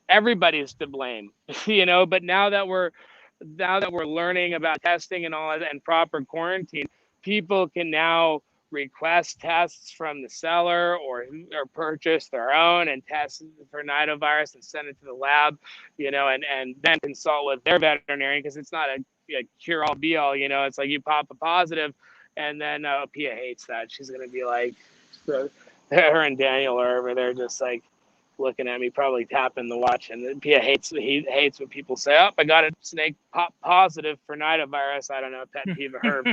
everybody's to blame, but now that we're learning about testing and all that and proper quarantine, people can now request tests from the seller or purchase their own and test for nitovirus and send it to the lab, and then consult with their veterinarian, because it's not a cure all be all, it's like you pop a positive, and then Pia hates that. She's gonna be like, her and Daniel are over there just like looking at me, probably tapping the watch. And Pia hates when people say, "Oh, I got a snake pop positive for nitovirus." I don't know, pet peeve of her,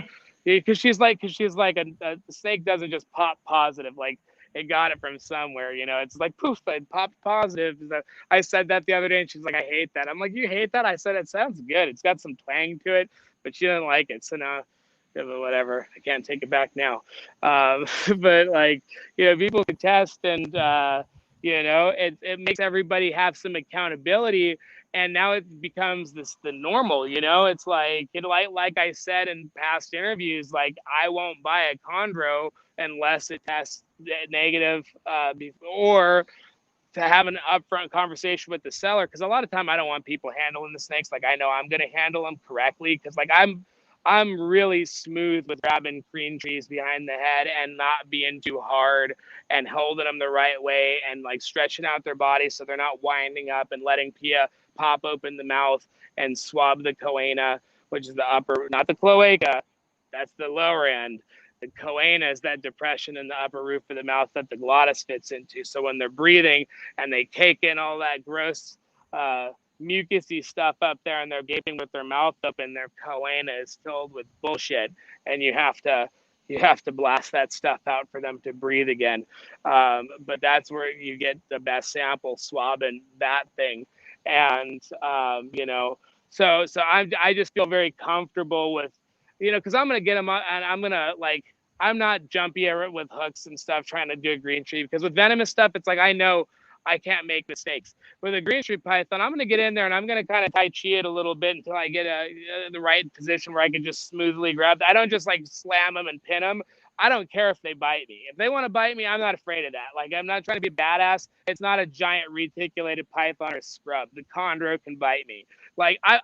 because she's like a snake doesn't just pop positive, like it got it from somewhere, it's like poof, it popped positive. I said that the other day, and she's like, I hate that. I'm like, you hate that? I said it sounds good, it's got some twang to it, but she didn't like it, so now whatever, I can't take it back now. But people can test, and it makes everybody have some accountability, and now it becomes the normal. It's like I said in past interviews, like I won't buy a chondro unless it tests negative, or to have an upfront conversation with the seller, because a lot of time I don't want people handling the snakes like I know I'm going to handle them correctly, because I'm really smooth with grabbing green trees behind the head and not being too hard, and holding them the right way, and stretching out their body so they're not winding up, and letting Pia pop open the mouth and swab the choana, which is the upper, not the cloaca, that's the lower end. The choana is that depression in the upper roof of the mouth that the glottis fits into. So when they're breathing and they take in all that gross mucusy stuff up there, and they're gaping with their mouth open, their choana is filled with bullshit, and you have to blast that stuff out for them to breathe again. But that's where you get the best sample, swabbing that thing. And so I just feel very comfortable with, because I'm gonna get them, and I'm gonna I'm not jumpy with hooks and stuff trying to do a green tree, because with venomous stuff, it's like I know I can't make mistakes. With a green tree python, I'm going to get in there and I'm going to kind of tai chi it a little bit until I get the right position where I can just smoothly grab. I don't just slam them and pin them. I don't care if they bite me. If they want to bite me, I'm not afraid of that. Like, I'm not trying to be badass. It's not a giant reticulated python or scrub. The chondro can bite me. Like, I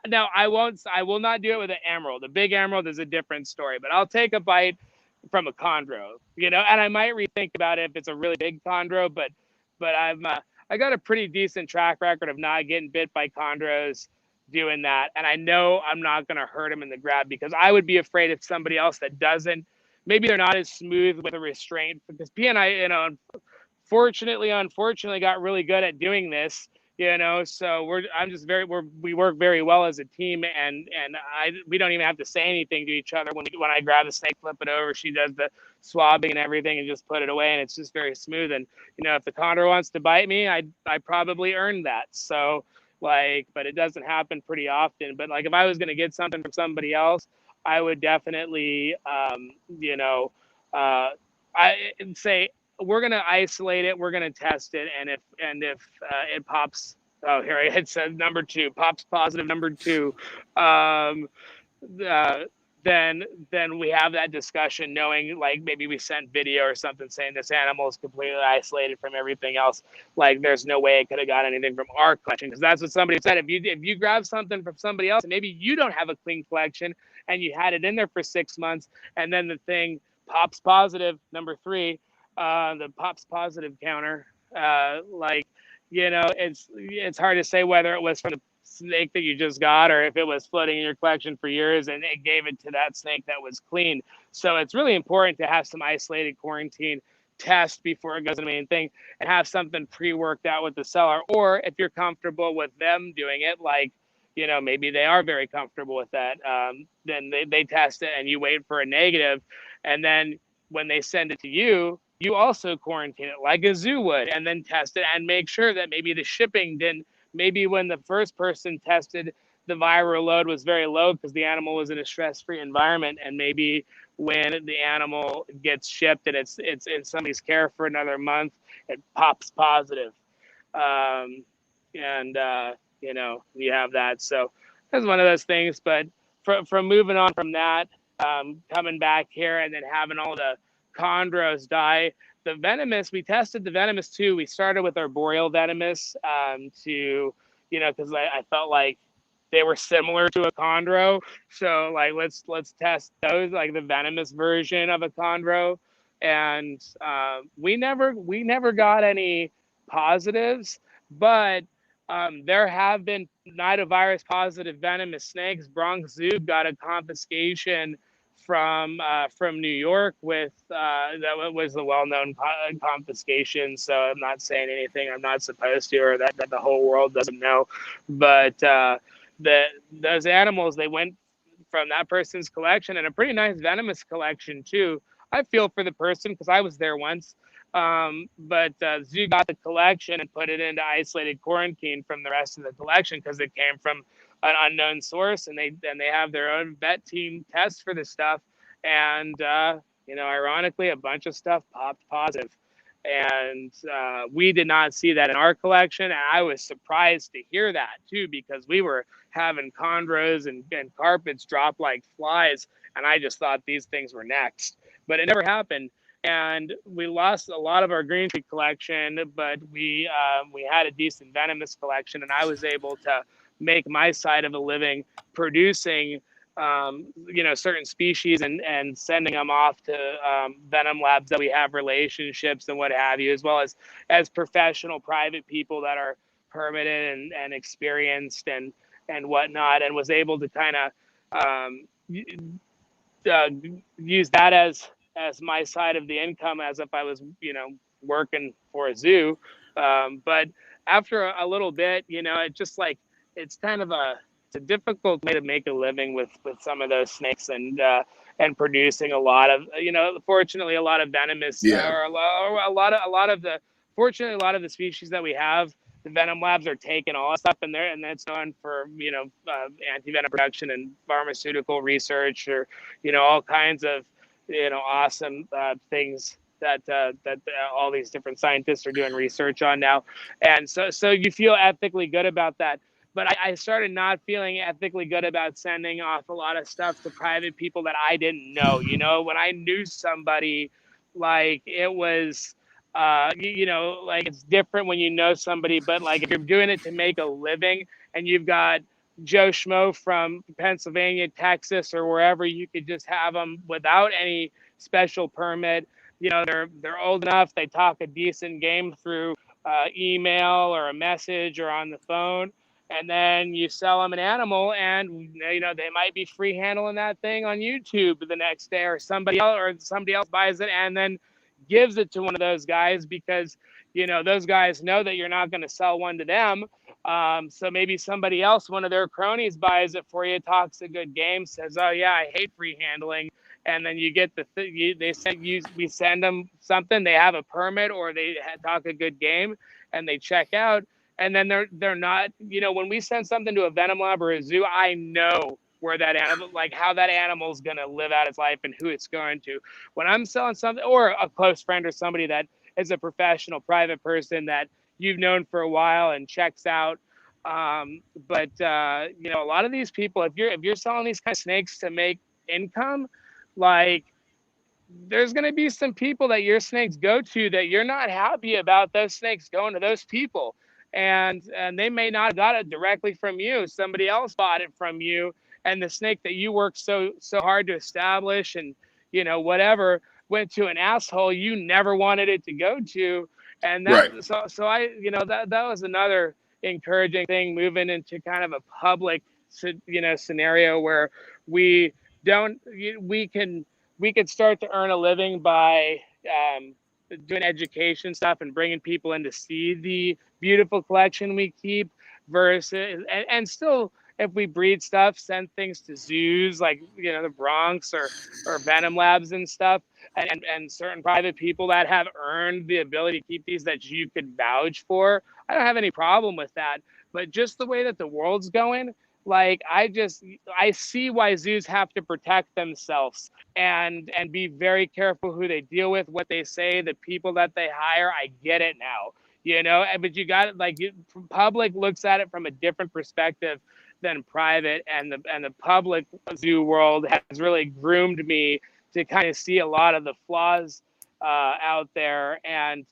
will not do it with an emerald. The big emerald is a different story, but I'll take a bite from a chondro, and I might rethink about it if it's a really big chondro, but I got a pretty decent track record of not getting bit by chondros doing that. And I know I'm not going to hurt them in the grab, because I would be afraid if somebody else that doesn't, maybe they're not as smooth with a restraint, because P and I, unfortunately got really good at doing this, so we work very well as a team, and we don't even have to say anything to each other. When I grab the snake, flip it over, she does the swabbing and everything and just put it away, and it's just very smooth. And, if the chondro wants to bite me, I probably earned that. So, but it doesn't happen pretty often. But like, if I was going to get something from somebody else, I would definitely, I say, we're going to isolate it. We're going to test it. And if it pops, oh, here it says number 2, pops positive, number 2, then we have that discussion, knowing, like, maybe we sent video or something saying this animal is completely isolated from everything else. Like, there's no way it could have got anything from our collection, because that's what somebody said. If you grab something from somebody else, and maybe you don't have a clean collection and you had it in there for 6 months, and then the thing pops positive, number 3, the pops positive counter, it's hard to say whether it was from the snake that you just got, or if it was floating in your collection for years and it gave it to that snake that was clean. So it's really important to have some isolated quarantine test before it goes in the main thing, and have something pre-worked out with the seller. Or if you're comfortable with them doing it, like, maybe they are very comfortable with that, then they test it and you wait for a negative, and then when they send it to you, you also quarantine it like a zoo would, and then test it and make sure that maybe the shipping didn't, maybe when the first person tested, the viral load was very low because the animal was in a stress-free environment, and maybe when the animal gets shipped and it's in somebody's care for another month, it pops positive. You have that. So that's one of those things. But from moving on from that, coming back here and then having all the chondros die, the venomous, we tested the venomous too. We started with our boreal venomous because I felt like they were similar to a chondro. So like, let's test those, like the venomous version of a chondro. And we never got any positives, but there have been nidovirus positive venomous snakes. Bronx Zoo got a confiscation from New York with that was the well-known confiscation. So I'm not saying anything I'm not supposed to, or that the whole world doesn't know. But those animals, they went from that person's collection, and a pretty nice venomous collection too. I feel for the person because I was there once. But Zoo got the collection and put it into isolated quarantine from the rest of the collection because it came from an unknown source, and they have their own vet team test for this stuff, and ironically, a bunch of stuff popped positive, and we did not see that in our collection, and I was surprised to hear that too, because we were having chondros and carpets drop like flies, and I just thought these things were next, but it never happened. And we lost a lot of our green tree collection, but we had a decent venomous collection, and I was able to make my side of a living producing certain species and sending them off to venom labs that we have relationships and what have you, as well as professional private people that are permitted and experienced and whatnot, and was able to kind of use that as my side of the income, as if I was, working for a zoo. But after a little bit, it just like, it's kind of it's a difficult way to make a living with some of those snakes, and producing a lot of, fortunately, a lot of venomous, or a lot of the species that we have, the venom labs are taking all that stuff in there, and that's known for, anti-venom production and pharmaceutical research, or, all kinds of, awesome things that all these different scientists are doing research on now. And so you feel ethically good about that. but I started not feeling ethically good about sending off a lot of stuff to private people that I didn't know. When I knew somebody, like it was, like it's different when you know somebody, but like if you're doing it to make a living and you've got Joe Schmo from Pennsylvania, Texas, or wherever, you could just have them without any special permit. They're old enough, they talk a decent game through email or a message or on the phone, and then you sell them an animal, and they might be free handling that thing on YouTube the next day, or somebody else buys it and then gives it to one of those guys, because those guys know that you're not going to sell one to them. So maybe somebody else, one of their cronies, buys it for you, talks a good game, says, "Oh yeah, I hate free handling," and then you get we send them something, they have a permit, or they talk a good game, and they check out, and then they're not. When we send something to a venom lab or a zoo, I know where that animal, like how that animal's going to live out its life and who it's going to. When I'm selling something, or a close friend or somebody that is a professional private person that you've known for a while and checks out. But a lot of these people, if you're selling these kind of snakes to make income, like there's going to be some people that your snakes go to that you're not happy about those snakes going to those people. And they may not have got it directly from you. Somebody else bought it from you, and the snake that you worked so hard to establish and whatever went to an asshole you never wanted it to go to. And that, Right. so I, that was another encouraging thing, moving into kind of a public, scenario where we can start to earn a living by doing education stuff and bringing people in to see the beautiful collection we keep, versus and still, if we breed stuff, send things to zoos like the Bronx or venom labs and stuff, and certain private people that have earned the ability to keep these that you could vouch for. I don't have any problem with that. But just the way that the world's going, like I see why zoos have to protect themselves and be very careful who they deal with, what they say, the people that they hire. I get it now, but you got it, public looks at it from a different perspective than private, and the public zoo world has really groomed me to kind of see a lot of the flaws out there, and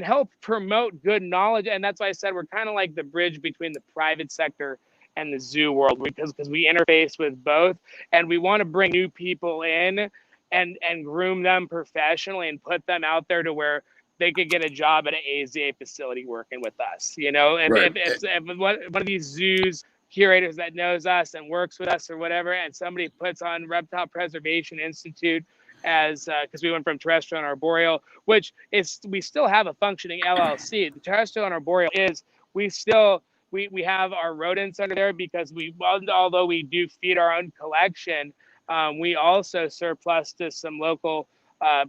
help promote good knowledge. And that's why I said we're kind of like the bridge between the private sector and the zoo world, because we interface with both, and we want to bring new people in and groom them professionally and put them out there to where they could get a job at an AZA facility working with us. If one of these zoos curators that knows us and works with us or whatever, and somebody puts on Reptile Preservation Institute as because we went from terrestrial and arboreal, which is, we still have a functioning LLC. The terrestrial and arboreal is, we have our rodents under there, because although we do feed our own collection, we also surplus to some local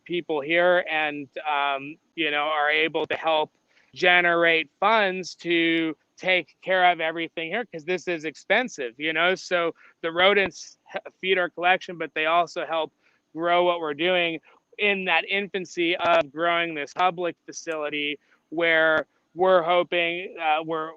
people here, and are able to help generate funds to take care of everything here, because this is expensive. So the rodents feed our collection, but they also help grow what we're doing in that infancy of growing this public facility, where we're hoping we're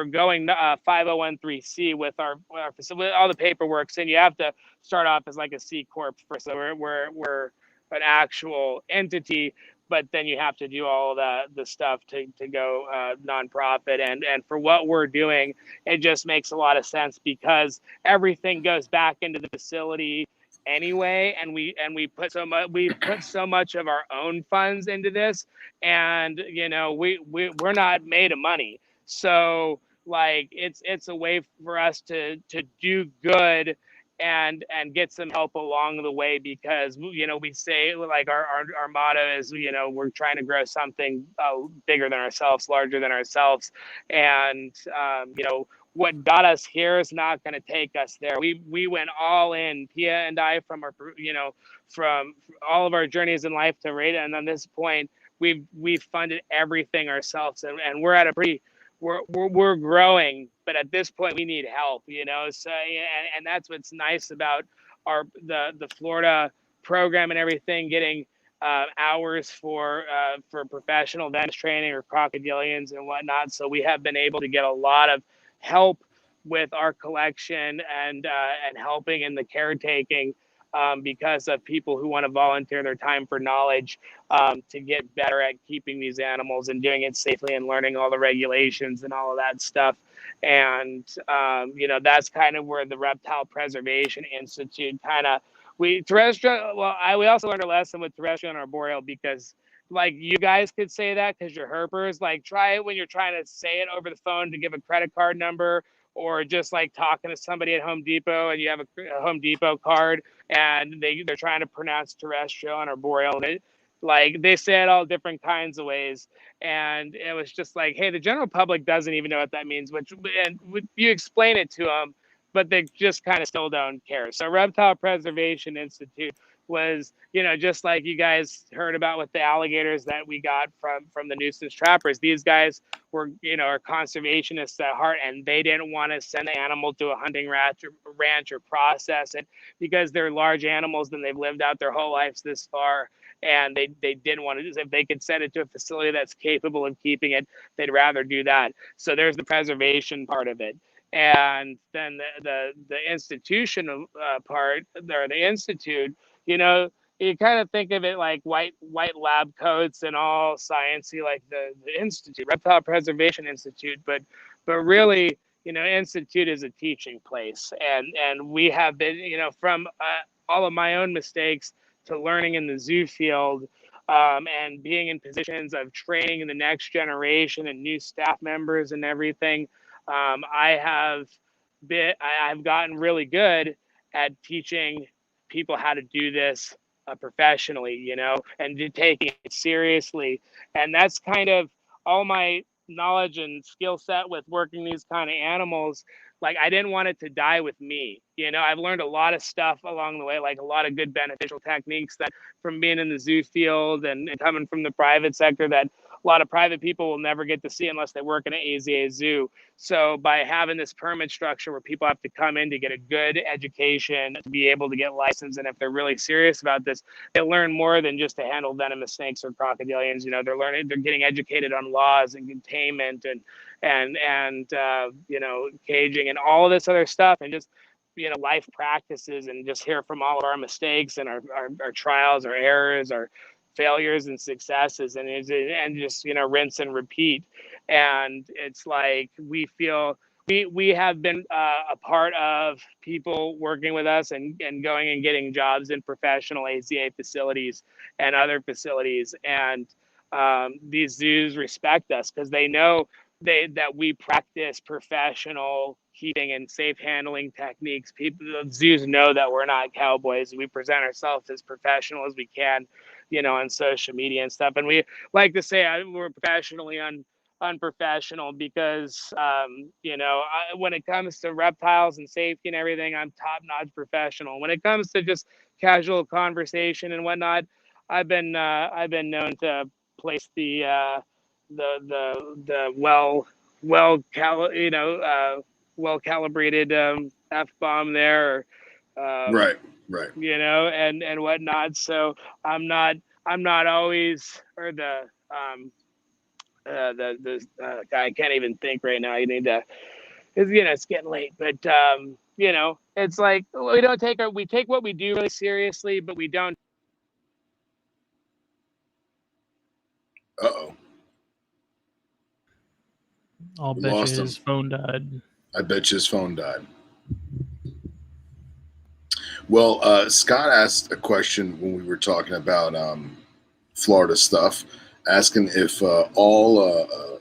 going 5013C with our facility, all the paperwork, and you have to start off as like a C corp first. So we're an actual entity, but then you have to do all the stuff to go nonprofit. And for what we're doing, it just makes a lot of sense, because everything goes back into the facility anyway, and we put so much of our own funds into this, and we're not made of money. So like it's a way for us to do good and get some help along the way, because we say, like, our motto is, we're trying to grow something bigger than ourselves, larger than ourselves, and what got us here is not going to take us there. We went all in, Pia and I, from from all of our journeys in life to Rita, and on this point we've funded everything ourselves, and we're at a pretty, we're growing, but at this point we need help, so, and that's what's nice about the Florida program and everything, getting hours for professional dentist training or crocodilians and whatnot. So we have been able to get a lot of help with our collection and helping in the caretaking because of people who want to volunteer their time for knowledge to get better at keeping these animals and doing it safely and learning all the regulations and all of that stuff. And that's kind of where the Reptile Preservation Institute we also learned a lesson with terrestrial and arboreal, because like you guys could say that because you're herpers. Like, try it when you're trying to say it over the phone to give a credit card number, or just like talking to somebody at Home Depot and you have a Home Depot card and they're trying to pronounce terrestrial and arboreal, and like they say it all different kinds of ways. And it was just like, hey, the general public doesn't even know what that means, and you explain it to them, but they just kind of still don't care. So Reptile Preservation Institute was, just like you guys heard about with the alligators that we got from the nuisance trappers. These guys were, are conservationists at heart, and they didn't want to send the animal to a hunting ranch or process it, because they're large animals and they've lived out their whole lives this far. And they didn't want to do this. If they could send it to a facility that's capable of keeping it, they'd rather do that. So there's the preservation part of it. And then the institution part, or the institute, you kind of think of it like white lab coats and all sciencey, like the institute, Reptile Preservation Institute, but really, institute is a teaching place, and we have been, from all of my own mistakes to learning in the zoo field, and being in positions of training the next generation and new staff members and everything. I've gotten really good at teaching people how to do this professionally, and taking it seriously. And that's kind of all my knowledge and skill set with working these kind of animals. Like, I didn't want it to die with me. I've learned a lot of stuff along the way, like a lot of good beneficial techniques that from being in the zoo field and coming from the private sector that a lot of private people will never get to see unless they work in an AZA zoo. So by having this permit structure where people have to come in to get a good education, to be able to get licensed, and if they're really serious about this, they learn more than just to handle venomous snakes or crocodilians. They're getting educated on laws and containment and caging and all of this other stuff, and just life practices, and just hear from all of our mistakes and our trials, our errors, our failures and successes, and just rinse and repeat. And it's like we feel we have been a part of people working with us and going and getting jobs in professional AZA facilities and other facilities, and these zoos respect us because they know that we practice professional keeping and safe handling techniques. The zoos know that we're not cowboys. We present ourselves as professional as we can, on social media and stuff. And we like to say we're professionally unprofessional because, when it comes to reptiles and safety and everything, I'm top-notch professional. When it comes to just casual conversation and whatnot, I've been known to place the well calibrated F-bomb there, or, Right. and whatnot. So I'm not always, or the I can't even think right now. It's getting late, but it's like we take what we do really seriously, but we don't. Uh-oh. I'll bet Lost his him. phone died. I bet you his phone died. Well, Scott asked a question when we were talking about Florida stuff, asking if all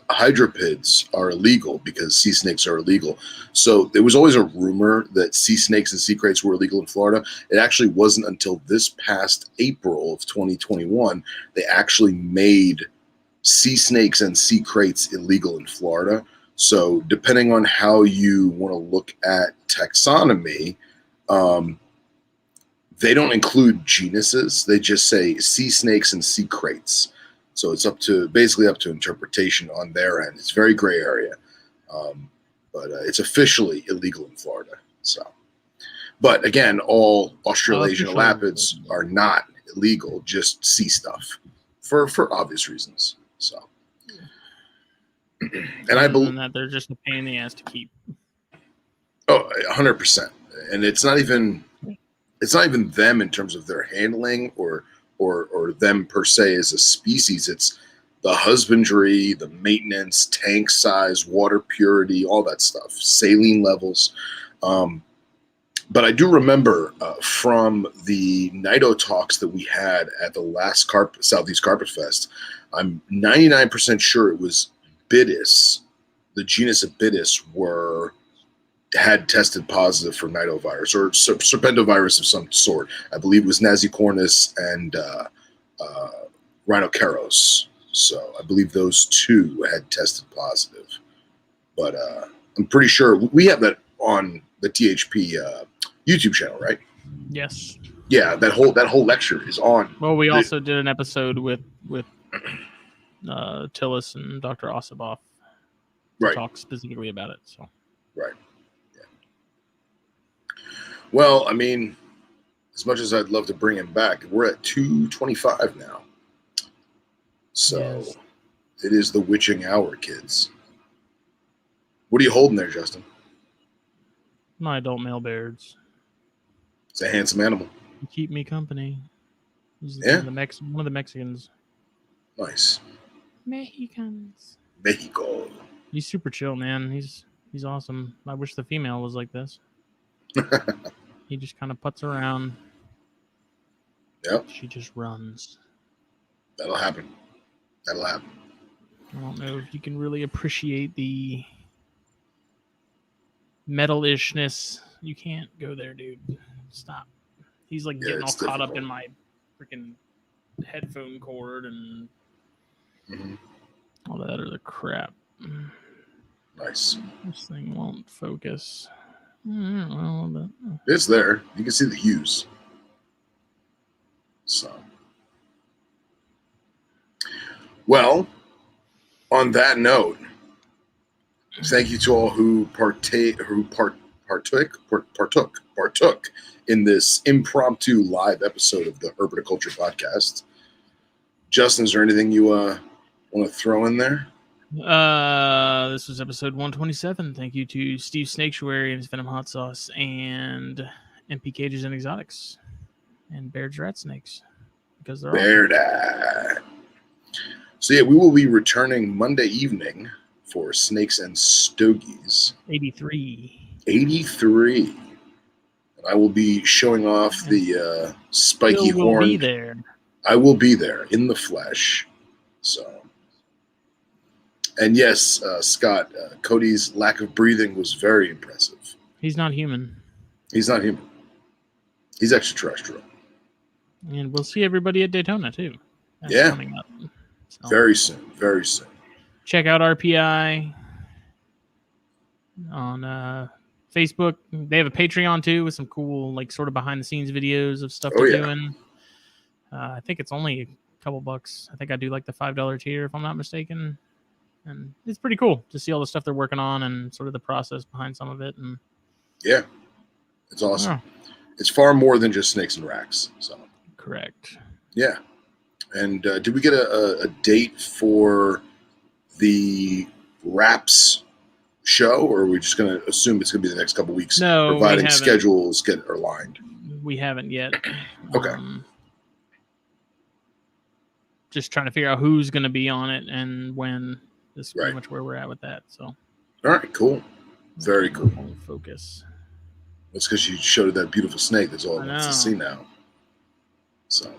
hydropids are illegal because sea snakes are illegal. So there was always a rumor that sea snakes and sea crates were illegal in Florida. It actually wasn't until this past April of 2021 they actually made sea snakes and sea crates illegal in Florida. So depending on how you want to look at taxonomy, they don't include genuses. They just say sea snakes and sea crates. So it's basically up to interpretation on their end. It's very gray area, but it's officially illegal in Florida. So, but again, all Australasian elapids are not illegal, just see stuff for obvious reasons. So, and I believe that they're just a pain in the ass to keep. Oh, 100%. And it's not even them in terms of their handling or them per se as a species. It's the husbandry, the maintenance, tank size, water purity, all that stuff, saline levels. But I do remember from the NITO talks that we had at the last Southeast Carpet Fest, I'm 99% sure it was Bitis, the genus Bitis had tested positive for nitovirus or serpentovirus of some sort. I believe it was Nazicornis and Rhinoceros. So I believe those two had tested positive. But I'm pretty sure we have that on the THP YouTube channel, right? Yes. Yeah, that whole lecture is on. Well, we also did an episode with Tillis and Dr. Osibov to talk specifically about it. So. Right. Yeah. Well, I mean, as much as I'd love to bring him back, we're at 225 now. So yes. It is the witching hour, kids. What are you holding there, Justin? My adult male bears. It's a handsome animal. You keep me company. He's one of the Mexicans. Nice. Mexicans. Mexico. He's super chill, man. He's awesome. I wish the female was like this. He just kind of putts around. Yep. She just runs. That'll happen. I don't know if you can really appreciate the metal-ishness. You can't go there, dude. Stop. He's like getting all caught up in my freaking headphone cord and all that other crap. Nice. This thing won't focus. I don't know, but it's there. You can see the hues. So, well, on that note, thank you to all who partook in this impromptu live episode of the Herpetoculture Podcast. Justin, is there anything you want to throw in there? This was episode 127. Thank you to Steve Snakesuary and his Venom Hot Sauce and MP Cages and Exotics and Baird's Rat Snakes because they're Baird. Awesome. So yeah, we will be returning Monday evening for Snakes and Stogies. 83. And I will be showing off the spiky horn. Be there. I will be there in the flesh. So, and yes, Scott, Cody's lack of breathing was very impressive. He's not human. He's extraterrestrial. And we'll see everybody at Daytona too. That's coming up. So. Very soon. Check out RPI on Facebook. They have a Patreon too with some cool, like, sort of behind the scenes videos of stuff they're doing. I think it's only a couple bucks. I think I do like the $5 tier if I'm not mistaken. And it's pretty cool to see all the stuff they're working on and sort of the process behind some of it. And yeah, it's awesome. It's far more than just snakes and racks. So correct. Yeah. And did we get a date for the Raps show, or are we just going to assume it's going to be the next couple weeks? No, providing schedules get aligned. We haven't yet. Okay. Just trying to figure out who's going to be on it and when. This is pretty much where we're at with that. So. All right, cool. Very cool. Focus. That's because you showed that beautiful snake. That's all it wants to see now. So,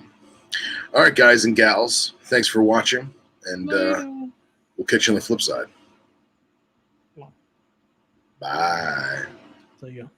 all right, guys and gals, thanks for watching, and we'll catch you on the flip side. Bye. There you go.